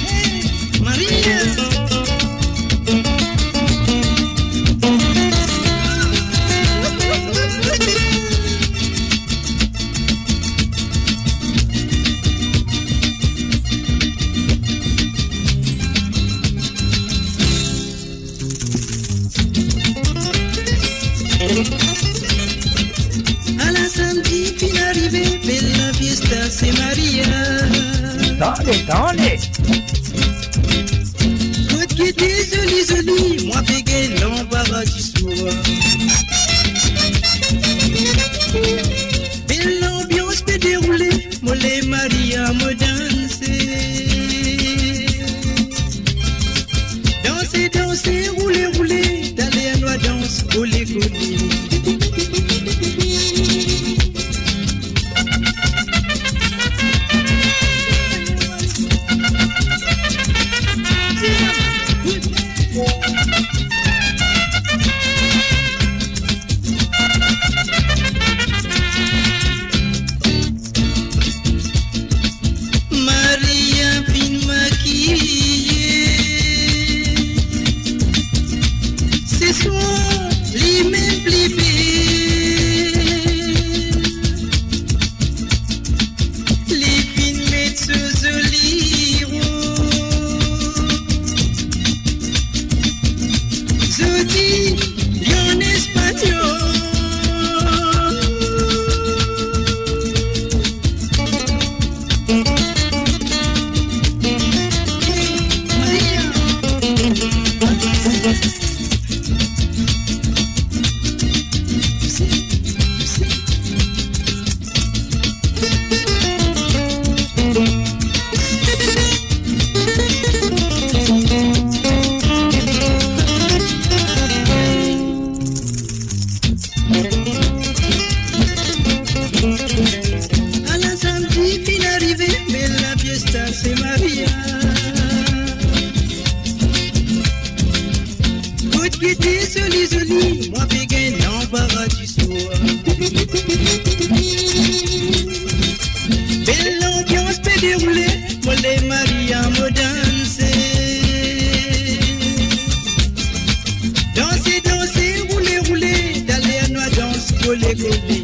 Hey, Maria. À la samedi, fin arrivée, bella fiesta, c'est Maria. Attendez. Côte qui était jolie, jolie, moi pégué l'embarras du soir. Belle ambiance peut dérouler, mollet Maria me danser. Danser, danser, rouler, rouler, d'aller à noix danse, rouler, rouler. qui était soli, moi péguin l'embarras du soir. Belle ambiance peut dérouler, moi les Maria me danser. Danser, danser, rouler, rouler, d'aller à noix danse, coller, coller.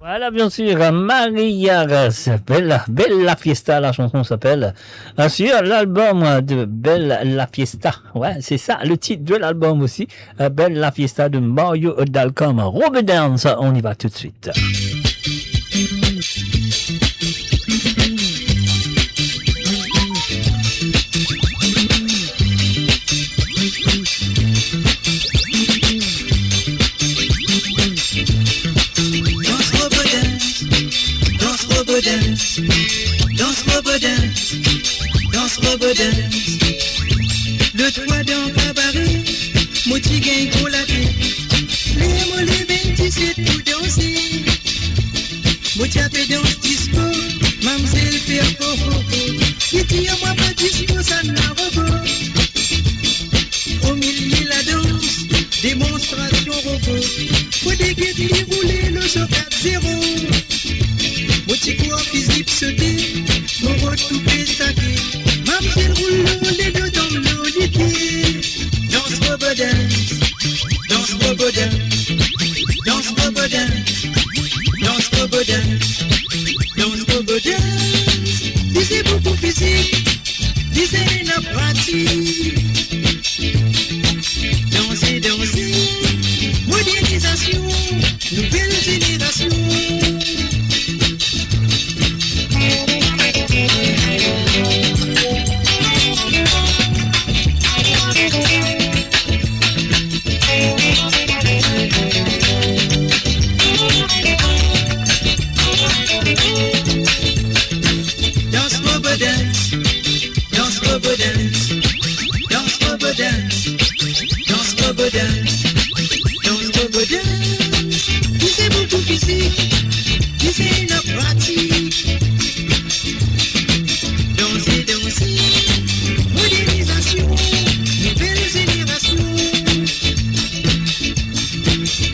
Voilà, bien sûr, Maria Bella Fiesta, la chanson s'appelle, sur l'album de Bella Fiesta. Ouais, c'est ça, le titre de l'album aussi, Bella Fiesta de Mario Dalcom. Robert Dance, on y va tout de suite. Danse robe dance. L'autre fois dans le cabaret, mon petit gain colaté. Les mots les 27 pour danser. Mon tapé danse disco, mamselle fait popo. Qui dit à moi pas disco, ça n'a robot. Au milieu la danse, démonstration robot. Faut dégueter, rouler le choc 4-0. Mon petit corps physique sauté, mon retour pestaqué. Mamselle roule les deux dans l'olité. Danse robe dance, danse robe dance, danse robe dance, danse robe dance, danse robe dance. Disez beaucoup physique, disez la pratique. Danser, danser, modernisation, nouvelle génération. Disez beaucoup physique, disez la pratique. Danser, danser, modernisation, nouvelle génération.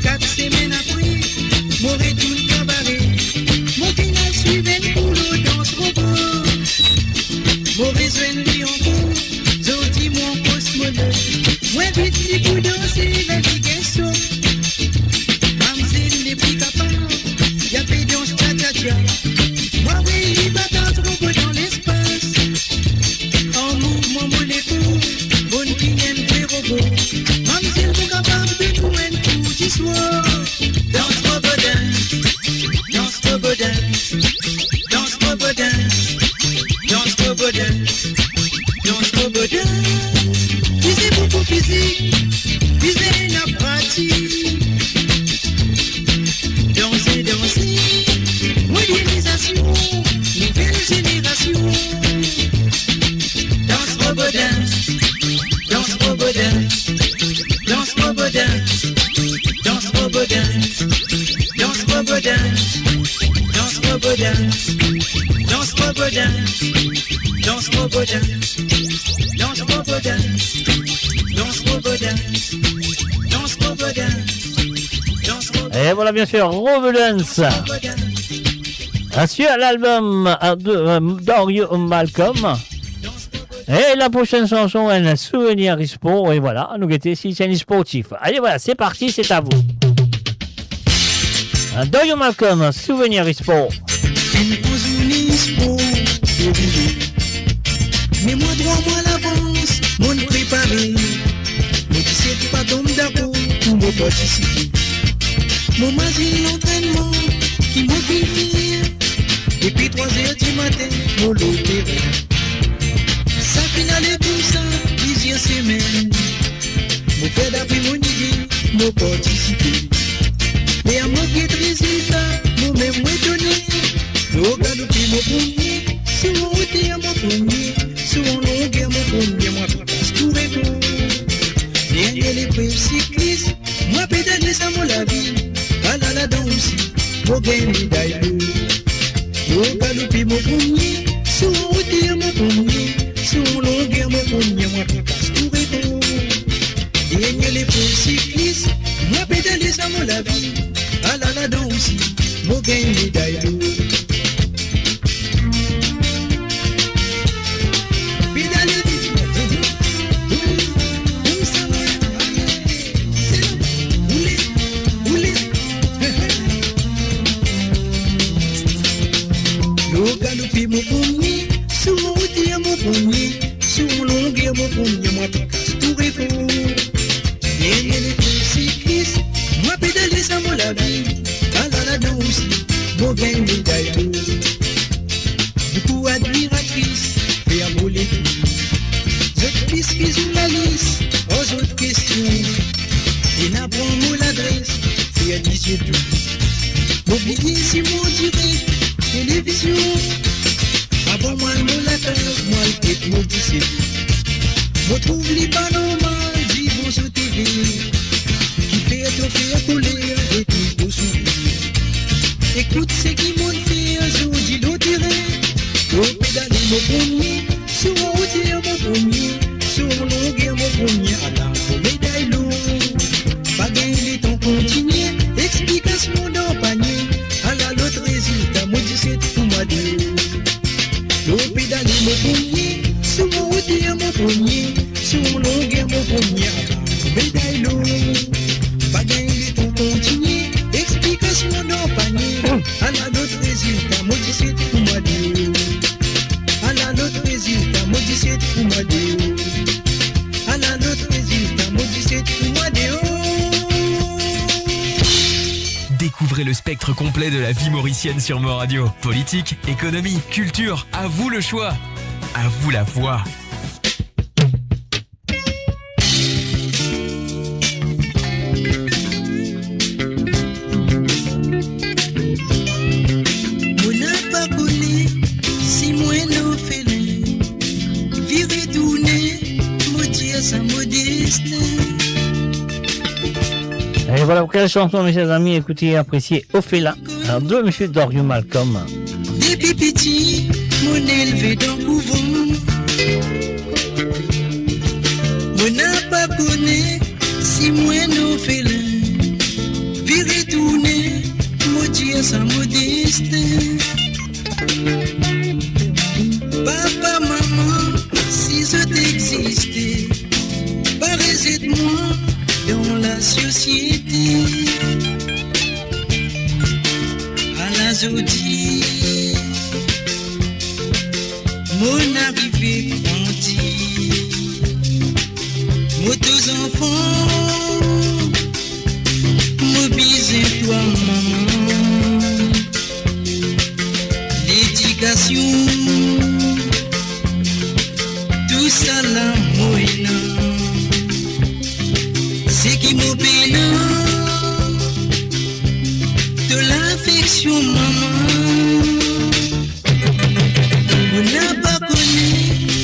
4 semaines après, mon retour cabaret. Mon final suivait le boulot danse robot. Mon besoin de lui encore, j'en mon cosmonaute. Moi vite si pour danser la ligaison. Mamselle n'est plus capable, y'a fait danse cha-cha-cha. Moi oui, il va danser robot dans l'espace. En mouvement mon épaule, bonne fille elle fait robot. Mamselle n'est capable de tout un coup du soir. Danse robot dance, danse robot dance, danse robot dance, danse robot dance, danse robot dance. Disez beaucoup physique, disez la pratique. Danser, danser, modernisation, nouvelle génération. Danse robe dance, danse robe dance, danse robe dance, danse robe dance, danse robe dance, danse robe dance, danse robe dance, danse robe dance, danse robe dance. Et voilà, bien sûr, Robe Dance. Sur l'album de Dario Malcolm. Et la prochaine chanson est un souvenir sport. Et voilà, nous guettons ici, c'est un sportif. Allez, voilà, c'est parti, c'est à vous. Dario Malcolm, souvenir sport. Mais moi, 3 mois à l'avance, mon préparé. Mais qui c'est pas comme d'accord pour me participer. Mon machine l'entraînement qui m'a fait finir. Depuis 3 heures du matin, mon l'opéré. fin aller pour ça, plusieurs semaines. Mon fait d'après mon idée, mon participer. Et à mon guide résultat, mon même étonné. Mon galopé mon premier, si mon route mon premier, si mon longueur mon premier, moi passe tout répond. Derrière les preuves cyclistes, moi pédaler ça mon la vie. À la danse aussi, mon gain médaille d'eau. Mon galopé mon premier, si mon route mon premier, si mon longueur mon premier, moi passe tout répond. Derrière les preuves cyclistes, moi pédaler ça mon la vie. À la danse aussi, mon gain médaille d'eau. Mon premier, sous mon routier mon premier, sous mon longueur mon premier, moi tout casse tout répond. Et les cyclistes, moi pédaler ça mon la vie, à la danse aussi, mon gain médaille d'eau. Beaucoup admiratrices, faire mon l'équipe. Je pisse qui sur la liste, aux autres questions. Et n'apprends mon l'adresse, faire 18 tout. M'oublier si mon direct, télévision. Avant moi, mon latin, moi, le tête, mon disciple. Moi, trouve les pas normal, dis bon sur TV. Qui fait te faire colère et tout beau sourire. Écoute ce qui m'ont fait, je vous dis l'autre terrain. Au pédaler mon premier, sur mon routier mon premier, sur mon longueur mon premier, à la médaille lourde. Pas gagner ton continuer, explication dans le panier. À la l'autre résultat, moi, 17 pour moi deux. L'eau pédale mon premier, sur mon routier mon premier, sur mon longueur mon premier, médaille l'eau. Pas gagner ton continuer, explication dans le panier. À la l'autre résultat, moi 17 pour moi deux. À la l'autre résultat, moi 17 pour moi deux. À la l'autre résultat, moi 17 pour moi deux. Découvrez le spectre complet de la vie mauricienne sur Mo Radio. Politique, économie, culture, à vous le choix. À vous la voix. Mon n'a pas connu, si moi nous félin. Virer tourner, moitié sa modeste. Et voilà pour quelle chanson, mes chers amis, écoutez et appréciez Ophéla, alors de M. Dorian Malcolm. Depuis petit, mon élevé dans le couvent. Mon n'a pas connu, si moi nous félin. Virer tourner, moitié sa modeste. Papa, maman, si je t'existais, paraissez de moi dans la société. À la zodie, mon arrivée grandit. Moi deux enfants, mobilisez toi maman. L'éducation, tout ça la moyenne. C'est qui m'obéit de l'affection maman. On n'a pas connu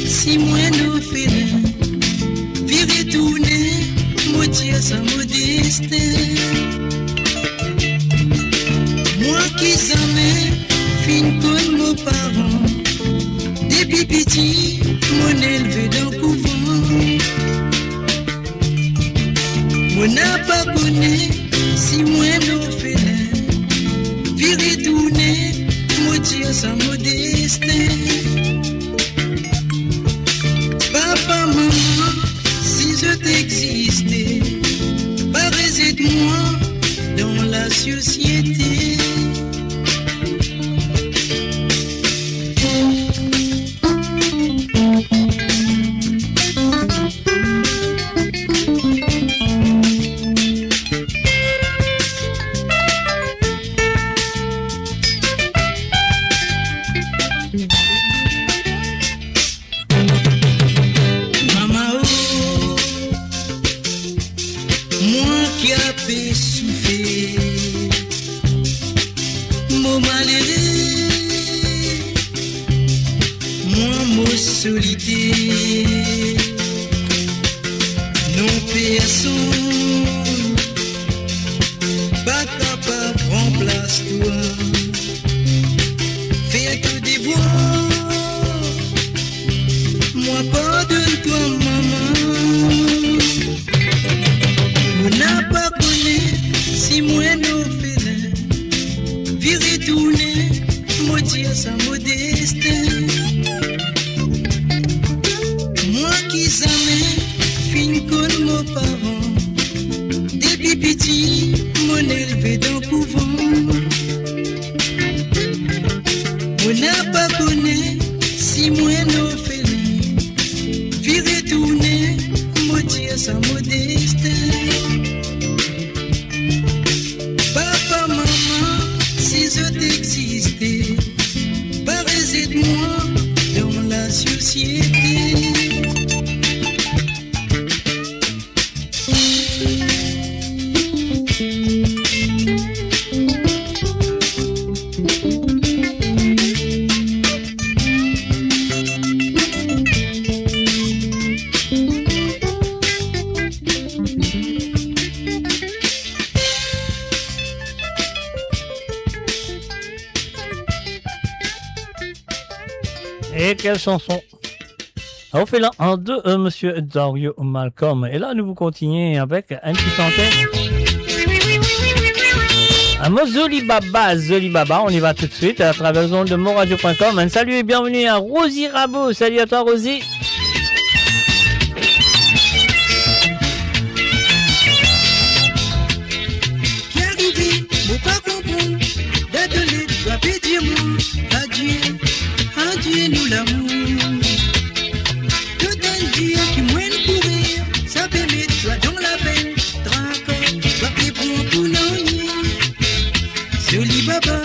si moi nous félin. Virer tourner, moitié sa modeste. Moi qui jamais fin comme nos parents. Depuis petit, mon élevé dans le couvent. On n'a pas connu si moi nous félin. Virer tourner, moitié sa modeste. Papa, maman, si je t'existais, paraissez de moi dans la société. toléré. Moi, mon solitaire, non personne, pas capable de remplacer toi. Fais que des voix, moi pardonne-toi maman. On n'a pas connu si moi nos félins, virer tourner, maudire sa modestin. Moi qui s'amène, fin comme mon parent, depuis petit, mon élevé dans le couvent. On n'a pas connu si moi nos félins, virer tourner, maudire sa modestin. Papa, maman, si je t'existais, paraissez de moi dans la société. Et quelle chanson? On fait là en deux, monsieur Dario Malcolm. Et là, nous vous continuons avec un petit chanteur. Zoli Baba, on y va tout de suite à travers le de monradio.com. Salut et bienvenue à Rosie Rabot. Salut à toi, Rosie. Qui arrive, faut pas comprendre, d'atelier, doit pédir moi, adieu, adieu nous l'amour. Tout un Dieu qui moine courir, ça permet toi dans la peine, traque, doit répondre pour l'ennui. Joli Baba,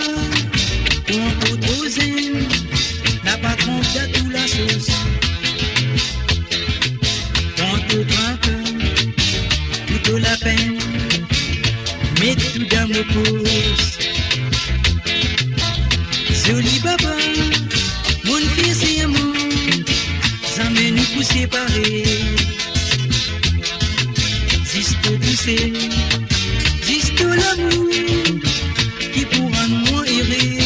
ton autre zen, n'a pas trompé à tout la sauce. Quand tu traque, plutôt la peine, mais tout dans mon pouce. Joli Baba, mon fils et moi, jamais nous pour séparer. Juste pousser, juste l'amour qui pourra nous errer.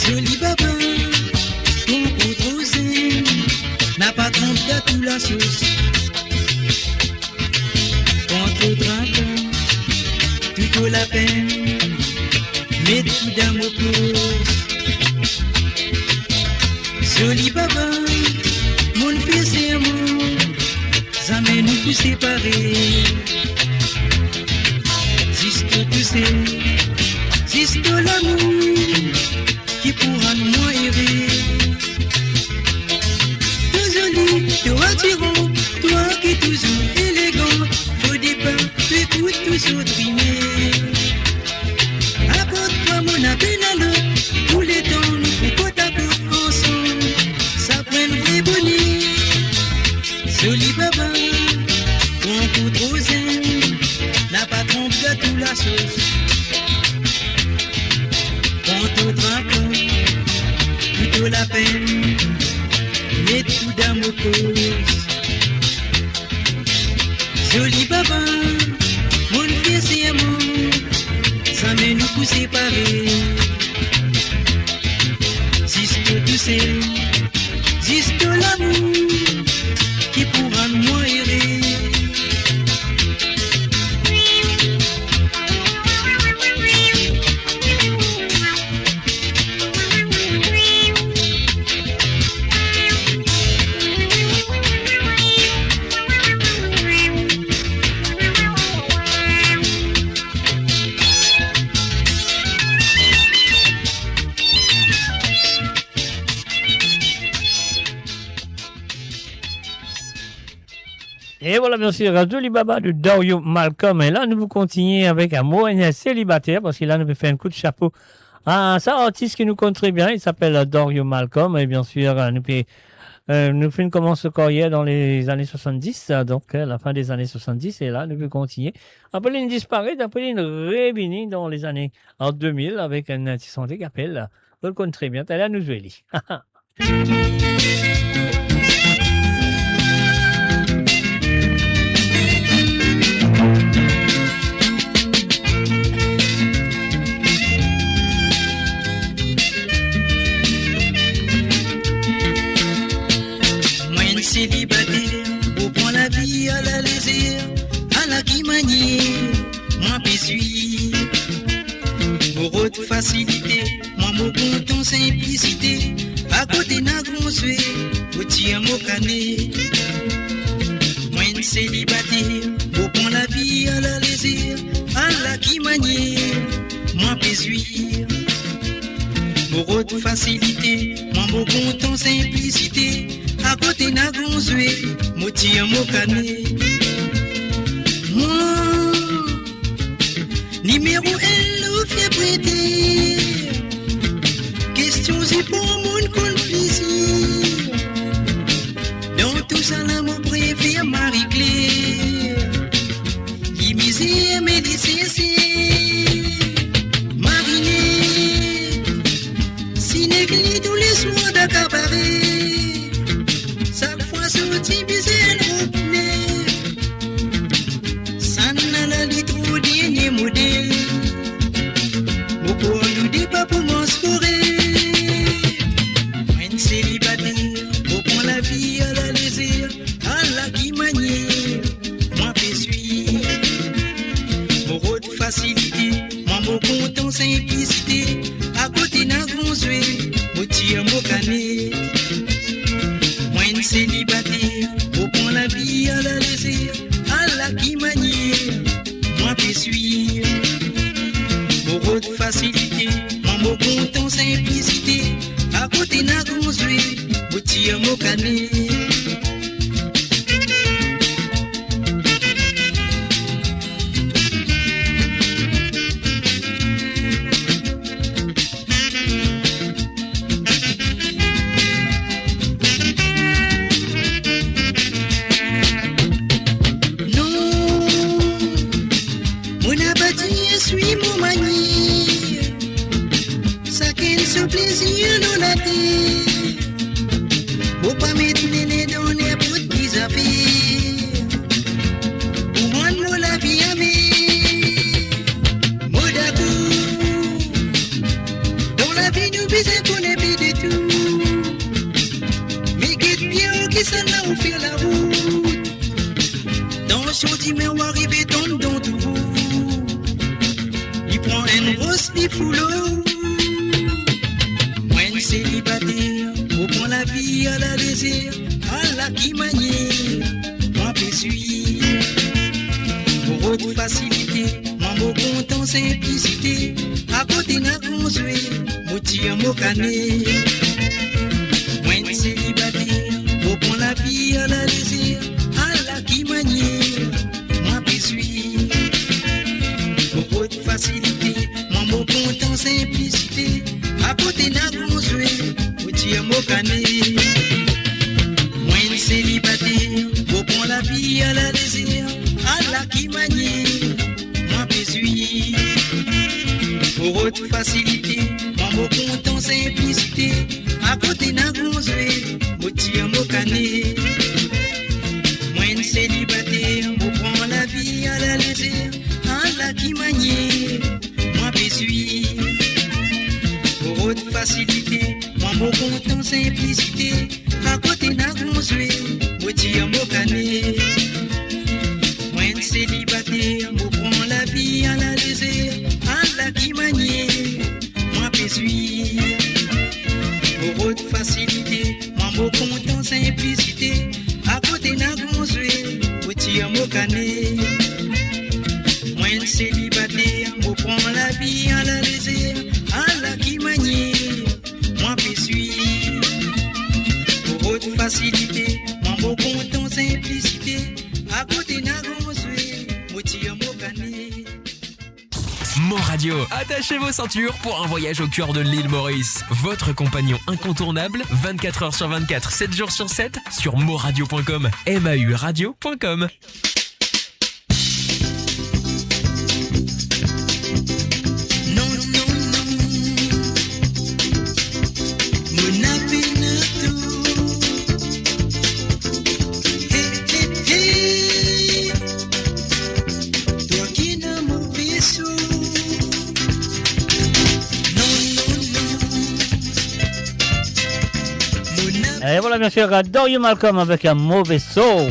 Joli Baba, ton autre zen, n'a pas trompé à tout la sauce. Quand tu dragues, plutôt la peine, mais tout dans mon pouce. Joli Baba, mon fils et moi, jamais nous pour séparer. Juste pousser, juste l'amour qui pourra nous errer. Tout joli, tout attirant, toi qui toujours élégant, faut des pas, écoute toujours trimer. Apporte-toi mon appel à l'autre, tous les temps nous font côte à côte ensemble, ça prend une vraie bonnie. Joli Baba, ton coup trop zen, n'a pas trompé à tout la sauce. Quand on drague, plutôt la peine, mais tout dans mon cause. Joli Baba, mon fils et moi, jamais nous pour séparer. Juste tousser, juste l'amour qui pourra nous errer. Et voilà, bien sûr, Joli Baba de Dario Malcolm. Et là, nous vous continuer avec un mot célibataire, parce que là, nous allons faire un coup de chapeau à un artiste qui nous compte très bien. Il s'appelle Dario Malcolm. Et bien sûr, nous faisons une commence carrière dans les années 70, donc la fin des années 70. Et là, nous allons continuer. Après, il disparaît, après, il réunit dans les années 2000 avec un artiste qui appelle. Vous le connaissez très bien. Là, nous jouons. Célibataire, pour prendre la vie à la légère, à la qui manier, moi suis. Pour haute facilité, moi mon content simplicité, à côté n'a gonzoué, au tir mon canet. Moi célibataire, pour prendre la vie à la légère, à la qui manier, moi suis. Pour haute facilité, moi mon content simplicité, à côté n'a gonzoué, moti en mokané. Moi, numéro L, fait prêter. Question c'est pour mon compte plaisir. Dans tout ça, là, mon préfère Marie-Claire. Qui misère, mais Marinée. Sinégli tous les soirs d'un cabaret. Sorti bizel oupne Sanna la litro dernier modèle Beaucoup nous dit pas pour m'ensporer Moi célibataire Pour prendre la vie à la légère À la qui manière Moi suis Pour haute facilité Moi mon content simplicité À côté n'a gonzoué Moi tire mon canet célibataire, pour prendre la vie à la légère, à la qui manière, moi suis. Pour haute facilité, moi mon content simplicité, à côté n'a gonzoué, au tir mon canet. Suis mon manie, ça qu'elle se plaisir dans la tête. Faut pas mettre les nez dans les bouts qui affaires. Pour moi, nous la vie à moi d'accord. Dans la vie, nous baisons qu'on est plus de tout. Mais qu'est-ce bien qui s'en a offert la route. Dans le sentiment, on arrive dans tout. Prends une grosse foulot. Moi célibataire, pour prendre la vie à la légère, à la qui manière, moi suis. Pour haute facilité, moi mon content simplicité, à côté n'a gonzoué, moi tire mon canet. Moi célibataire, pour prendre la vie à la légère, à la qui manière, moi suis. Pour haute facilité, moi mon content simplicité, à côté n'a gonzoué, au tir mon canet. Moi célibataire, pour prendre la vie à la légère, à la qui manière, moi suis. Pour haute facilité, moi mon content simplicité, à côté n'a gonzoué, au tir mon canet. Moi célibataire, pour prendre la vie à la légère, à la qui manière, moi suis. Pour haute facilité, moi mon content simplicité, à côté n'a gonzoué, moi tire mon canet. Moi célibataire, moi prends la vie à la légère, à la qui manière, moi suis. Pour haute facilité, moi mon content simplicité, à côté n'a gonzoué, moi tire mon canet. Moi célibataire, moi prends la vie à la légère, à la qui manière, moi suis. Pour haute facilité, moi mon content simplicité, Radio. Attachez vos ceintures pour un voyage au cœur de l'île Maurice. Votre compagnon incontournable, 24 heures sur 24, 7 jours sur 7, sur moradio.com, mauradio.com. Et voilà bien sûr Dorian Malcolm avec un mauvais saut.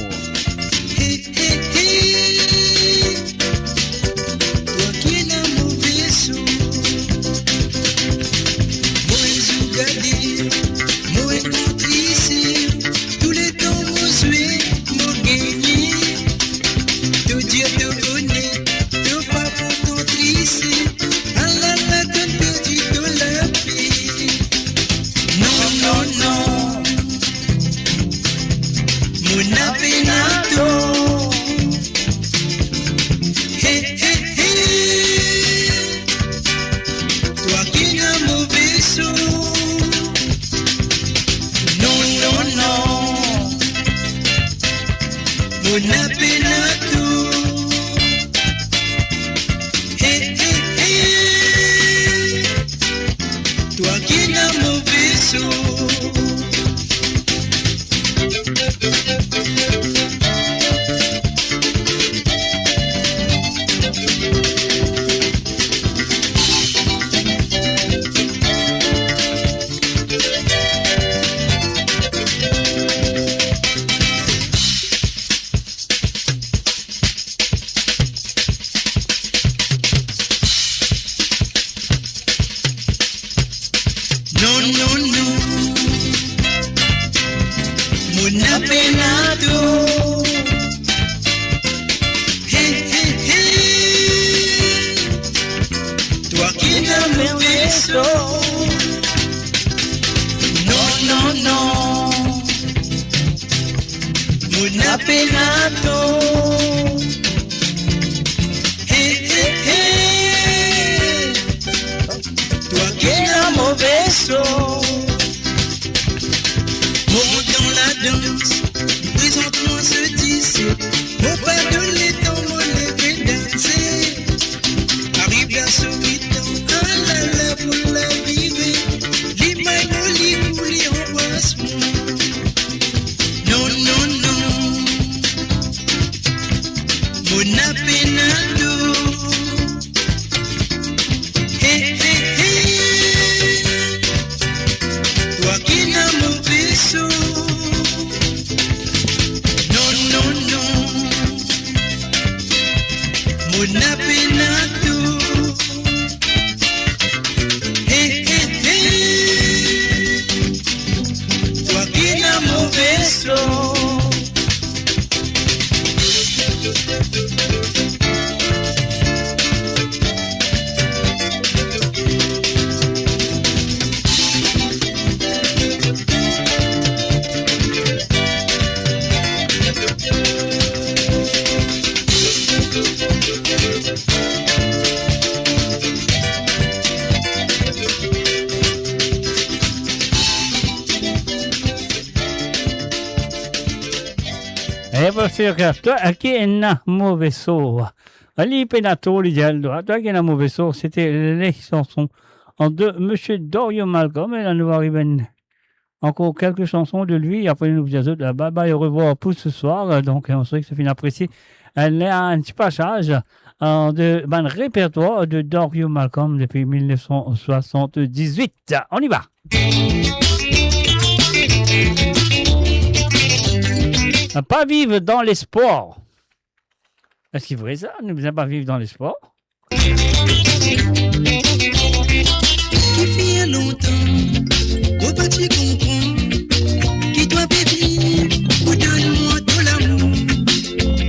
Toi qui es un mauvais saut, Ali Penato, l'idéal droit, toi qui es un mauvais saut, c'était les chansons de Monsieur Dorian Malcolm, et là nous arrivons encore quelques chansons de lui, et après nous vous disons bye bye, au revoir pour ce soir, donc on sait que c'est fini apprécié, elle a un petit passage de répertoire de Dorian Malcolm depuis 1978, on y va. Pas vivre dans les sports. Est-ce qu'il est vrai ça? Ne vous pas vivre dans les sports? Il fait longtemps, au petit comprend, qui doit vivre, ou donne-moi tout l'amour.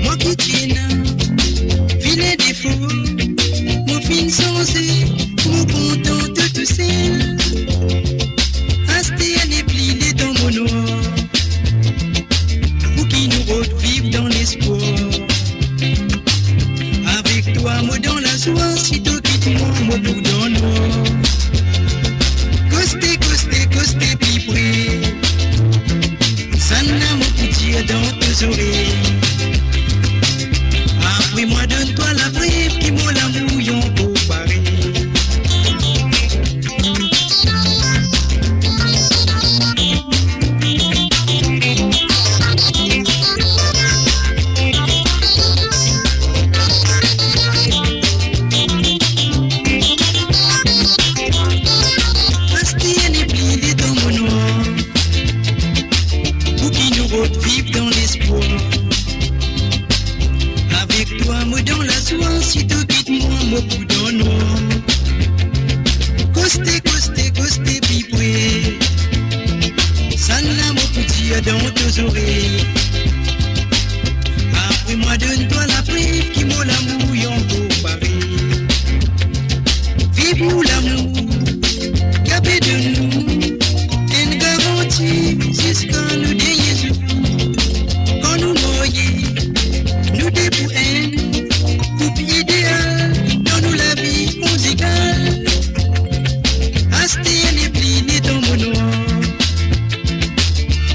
Moi qui tiens, vilain défaut, mon fin sensé, mon content de tout seul. Asté à n'épli dans mon noir. Vivre dans l'espoir. Avec toi, moi dans la joie, si tu quittes moi, moi Et pour l'amour, capé de nous, une garantie jusqu'à nous derniers jours. Quand nous mourions, nous dépouillons, coupe idéal, dans nous la vie musicale. Asté les plis n'est dans mon noir,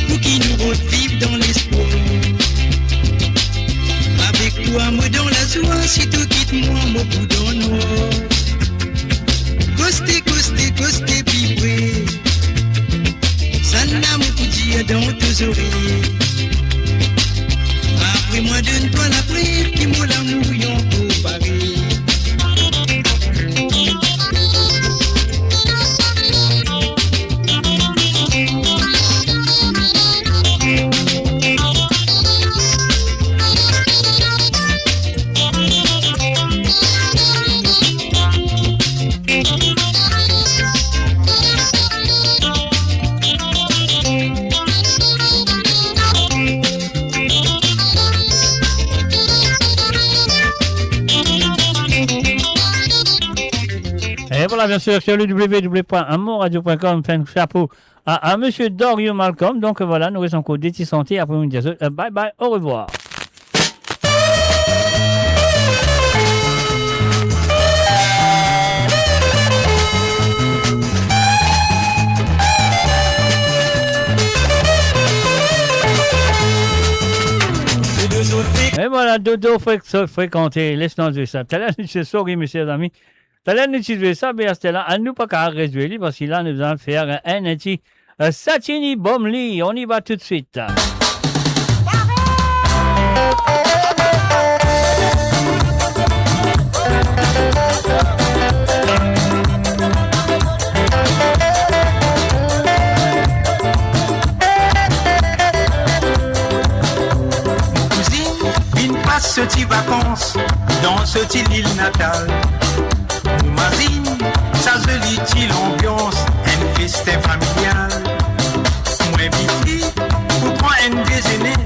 pour qui nous revivent dans l'espoir. Avec toi, moi dans la joie, si tu quittes moi, mon bout dans le noir. Costé, costé, costé, vibrer. Ça n'a mon coup dire dans tes oreilles. Après moi, donne-toi la prière, qui moi l'amour, y'en pour Paris. Et voilà, bien sûr, sur le www.amourradio.com, fait un chapeau à monsieur Dorio Malcolm. Donc voilà, nous restons encore d'été santé. Après, on dit bye bye, au revoir. Et voilà, Dodo fréquenté l'essence de ça. T'as l'air de se sourire, mes chers amis. T'as l'air d'utiliser ça, mais c'est là, à nous pas qu'à résoudre, parce que là, nous allons faire un petit Satini Bomli. On y va tout de suite. Ce petit vacances dans ce petit île natale. Imagine sa jolie l'ambiance, un festin familial. Moi vite pour prendre un déjeuner,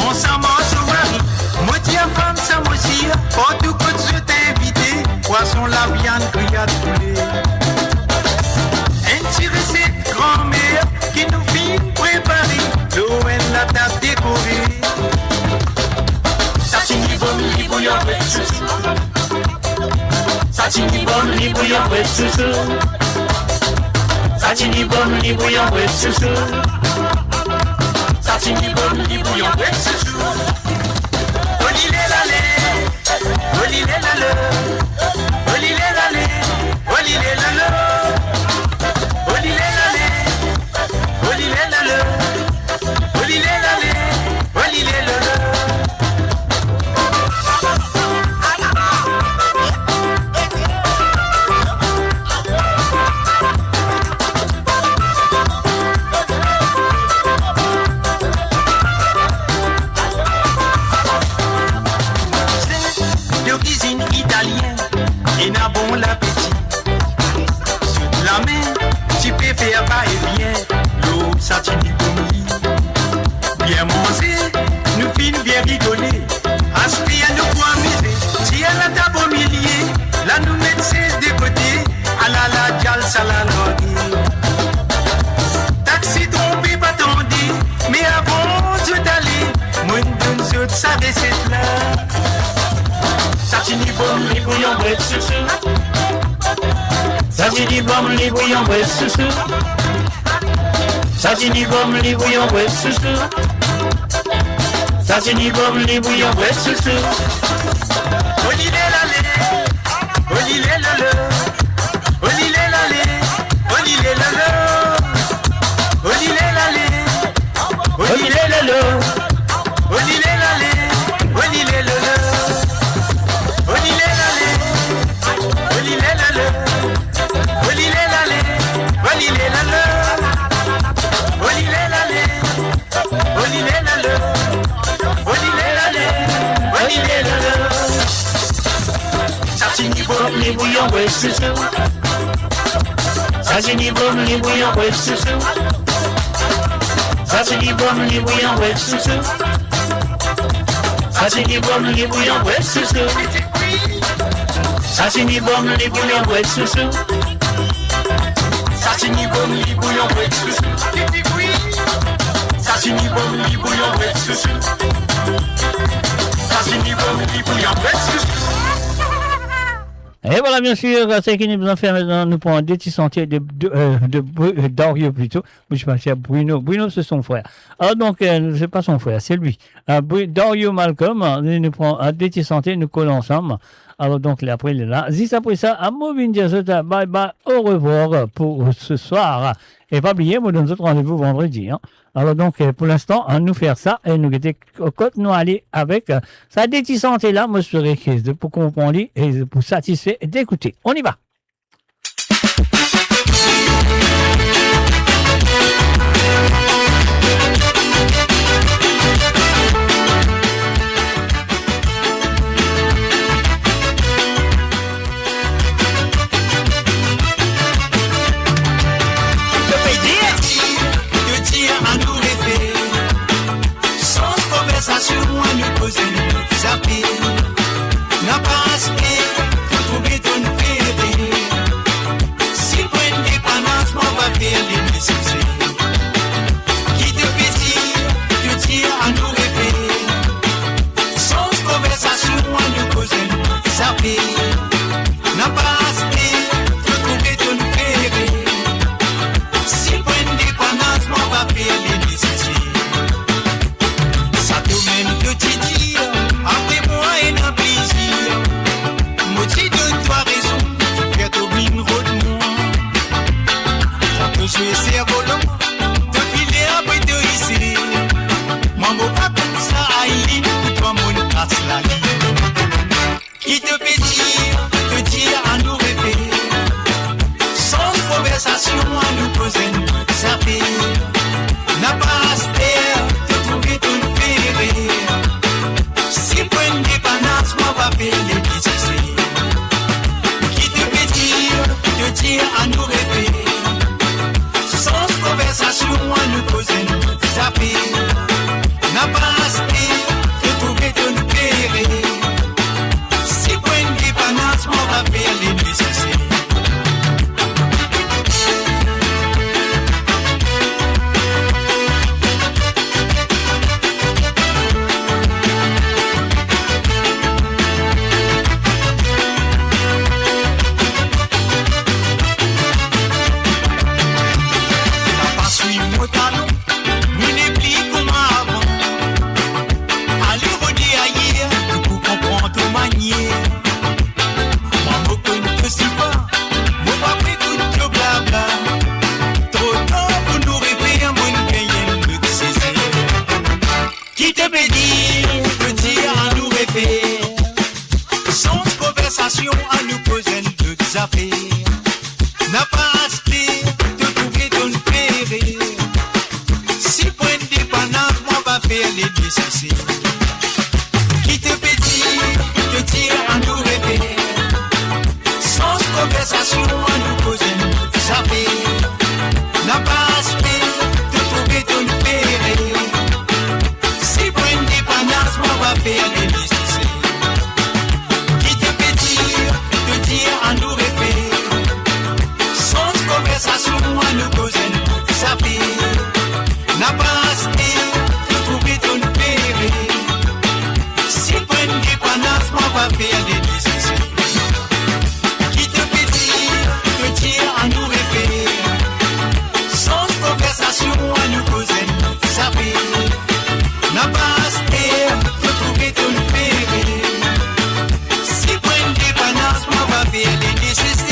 ensemble en soirée. Moi tiens femme ça aussi, pour tout côté je t'ai invité. Poisson la viande grillade poulet. Un petit recette grand-mère qui nous fit préparer. L'eau et la table décorée. Satini Bomli bouillon avec chouchou. Satini Bomli bouillon avec chouchou. Satini Bomli bouillon avec chouchou. Satini Bomli bouillon avec chouchou. Olilé lalé, olilé lalé, olilé lalé, olilé lalé, olilé lalé, olilé lalé, olilé lalé, olilé lalé. Et n'a bon l'appétit. Sous la main, tu peux faire va-et-vient. L'eau, Satini Bomli. Bien manger, nous finissons bien rigoler. Aspire nous pour amuser. Si elle a ta beau millier, là nous mettons de côté. À la dial, ça la logue. Taxi trompé, pas tendu. Mais avant de d'aller, mon donne sur sa recette là. Satini Bomli bouillon bref chouchou. Satini Bomli bouillon bref chouchou. Satini Bomli bouillon bref chouchou. Satini Bomli bouillon bref chouchou. Olilé lalé, olilé lalé, olilé lalé, olilé lalé, olilé lalé, olilé lalé, olilé lalé, olilé lalé. Satini Bomli bouillon with chouchou. Satini Bomli bouillon with chouchou. Satini Bomli bouillon with chouchou. Satini Bomli bouillon with chouchou. Sashimi bom li bouillon bouet sous-sous. Sashimi bom li bouillon bouet sous-sous. Sashimi bom li bouillon bouet sous-sous. Sashimi bom li bouillon bouet sous-sous. Et voilà, bien sûr, c'est qui nous en fait maintenant, nous prenons des petits sentiers de Dario plutôt. Je pense à Bruno. Bruno, c'est son frère. Alors donc, c'est pas son frère, c'est lui. Dario Malcolm, nous prenons des petits sentiers, nous collons ensemble. Alors donc, après, il est là. Juste après ça, à Moving Jazota, bye bye, au revoir pour ce soir. Et pas oublier, nous donne autre rendez-vous vendredi. Hein. Alors donc, pour l'instant, on nous faire ça et nous guetter côte, nous aller avec ça détissante et là, moi, je serai pour comprendre et pour satisfaire d'écouter. On y va. Nous poser nous zapper, n'a pas aspect, pour trouver ton péril. Si pour une dépendance, mon papier est nécessaire. Qui te pétille à nous rêver. Sans conversation, nous poser nous zapper, n'a pas aspect, pour trouver ton péril. Si pour une dépendance, mon papier est nécessaire. Après moi et un plaisir, moitié de toi raison, fais ton mine moi. Ça peut jouer cerveau depuis les après de ici. Moi, mon pas comme ça, aïe, pour toi, mon passe la ligne. Qui te fait dire à nous rêver. Sans conversation, à nous poser, nous saper. N'a pas à se taire, de trouver ton péril. Si pour une dépendance, moi va faire les difficiles. Qui te fait dire à nous rêver. Sans conversation, à nous poser, nous saper. N'a pas aspect de trouver ton péril. Si pour une dépendance, moi va faire les difficiles. À nous poser toutes affaires, n'a pas aspect de trouver ton péril. Si pour une dépendance, moi va faire les nécessaires. Qui te dire à nous rêver. Sans conversation, à nous poser toutes affaires, n'a pas aspect de trouver ton péril. Si pour une dépendance, moi va faire les nécessaires. À nous rêver, sans conversation, à nous poser, nous saper. N'a pas aspect de trouver ton péril. Si pour une dépendance, moi va faire des nécessités. Qui te fait dire à nous rêver. Sans conversation, à nous poser, nous saper. N'a pas aspect de trouver ton péril. Si pour une dépendance, moi va faire des nécessités.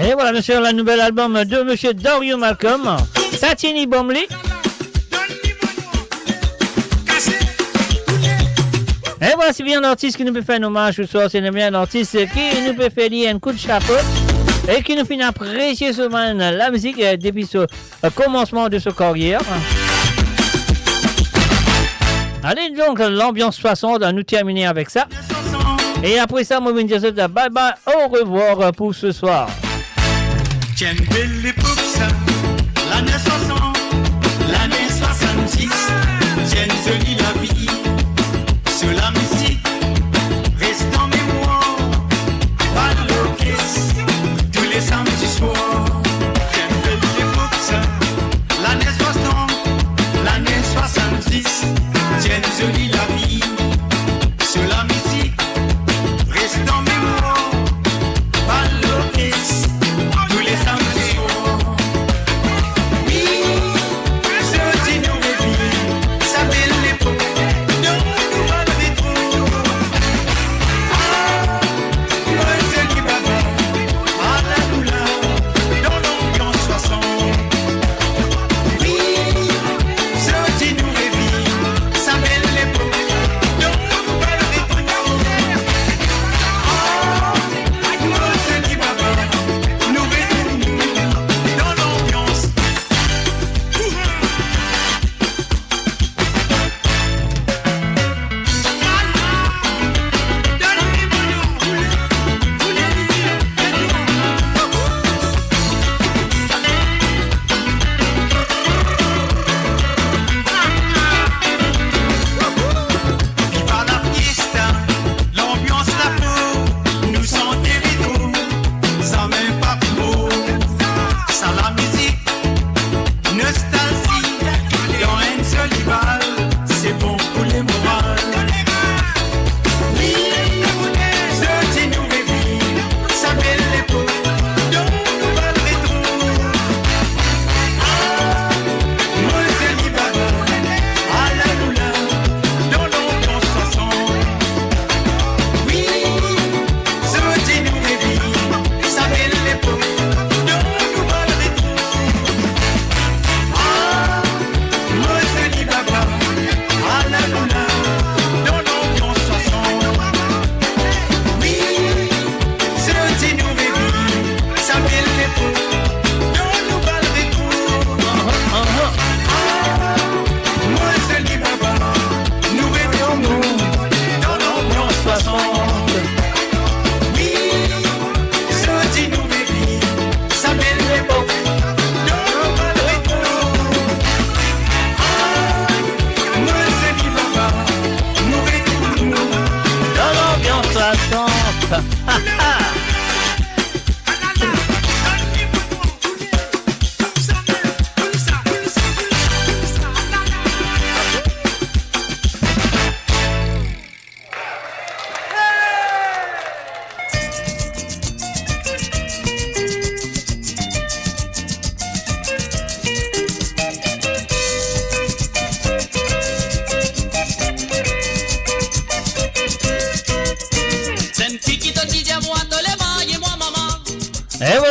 Et voilà, bien sûr, le nouvel album de monsieur Dario Malcolm, Satini Bomli. Et voilà, c'est bien un artiste qui nous peut faire un hommage ce soir. C'est bien un artiste qui nous peut faire un coup de chapeau et qui nous fait apprécier la musique depuis ce commencement de sa carrière. Allez donc, l'ambiance 60, nous terminer avec ça. Et après ça, moi, je vais dire bye bye, au revoir pour ce soir. Tiens, belle époque ça, l'année 60, l'année 70. 106, tienne jolie la vie. Sur la musique, reste en mémoire. Pas de l'orchestre, tous les samedis soirs. J'aime belle l'époque, ça. L'année 60, l'année 70, tienne jolie la vie. Sur la musique, reste en mémoire. Pas de l'orchestre, tous les samedis soirs. Oui, ce dit nous revit, ça belle l'époque.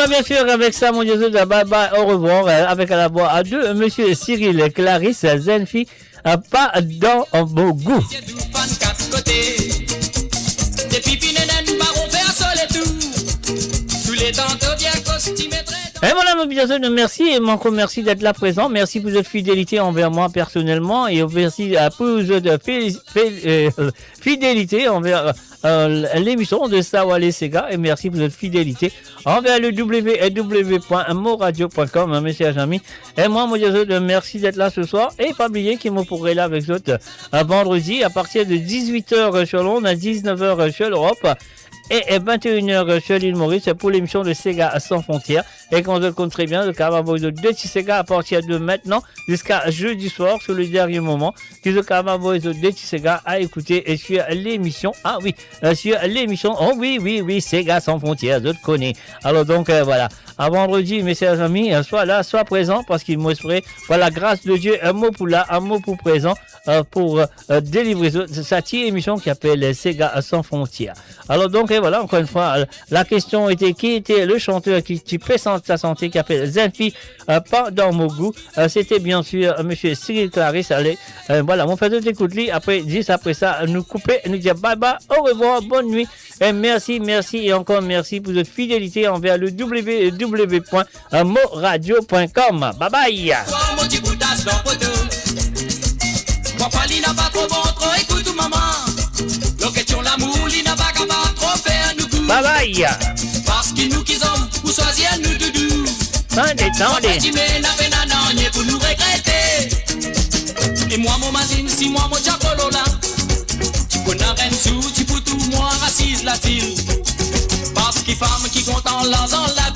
Bien sûr, avec ça, mon Dieu, bye bye, au revoir, avec à la voix à deux, monsieur Cyril Clarisse, Zenfi, pas dans vos goûts. Et voilà, mon bien sûr, merci et mon merci d'être là présent. Merci pour votre fidélité envers moi personnellement et merci pour votre fidélité envers l'émission de Sawale Sega et merci pour votre fidélité envers le www.moradio.com, monsieur Jamy. Et moi, mon Dieu, merci d'être là ce soir et pas oublier qu'il me pourrait là avec vous vendredi à partir de 18h sur Londres, à 19h sur l'Europe. Et 21h sur l'île Maurice pour l'émission de Sega sans frontières. Et qu'on se compte très bien, le Carnaval de deux Sega à partir de maintenant jusqu'à jeudi soir sur le dernier moment. Que le Carnaval de deux Sega à écouter et sur l'émission. Ah oui, sur l'émission. Oh oui, Sega sans frontières, je te connais. Alors donc voilà. À vendredi, mes chers amis, soit là, soit présent parce qu'il m'espère, par la grâce de Dieu, un mot pour là, un mot pour présent pour délivrer cette émission qui s'appelle Sega sans frontières. Alors donc, et voilà, encore une fois, la question était qui était le chanteur qui présente sa santé, qui appelle Zenfi, pas dans mon goût. C'était bien sûr monsieur Cyril Clarisse. Allez, voilà, mon frère de écoute lui. Après, juste après ça, nous couper, nous dire bye bye, au revoir, bonne nuit. Et merci et encore merci pour votre fidélité envers le www.moradio.com. Bye bye. Bye bye. Parce que nous qui sommes, ou choisir nous doudou. Attendez. Pour nous regretter. dis-moi mon diabolo là. Tu peux n'a rien sous, tu peux tout moi assise la tille. Parce qu'il femme qui compte en l'an la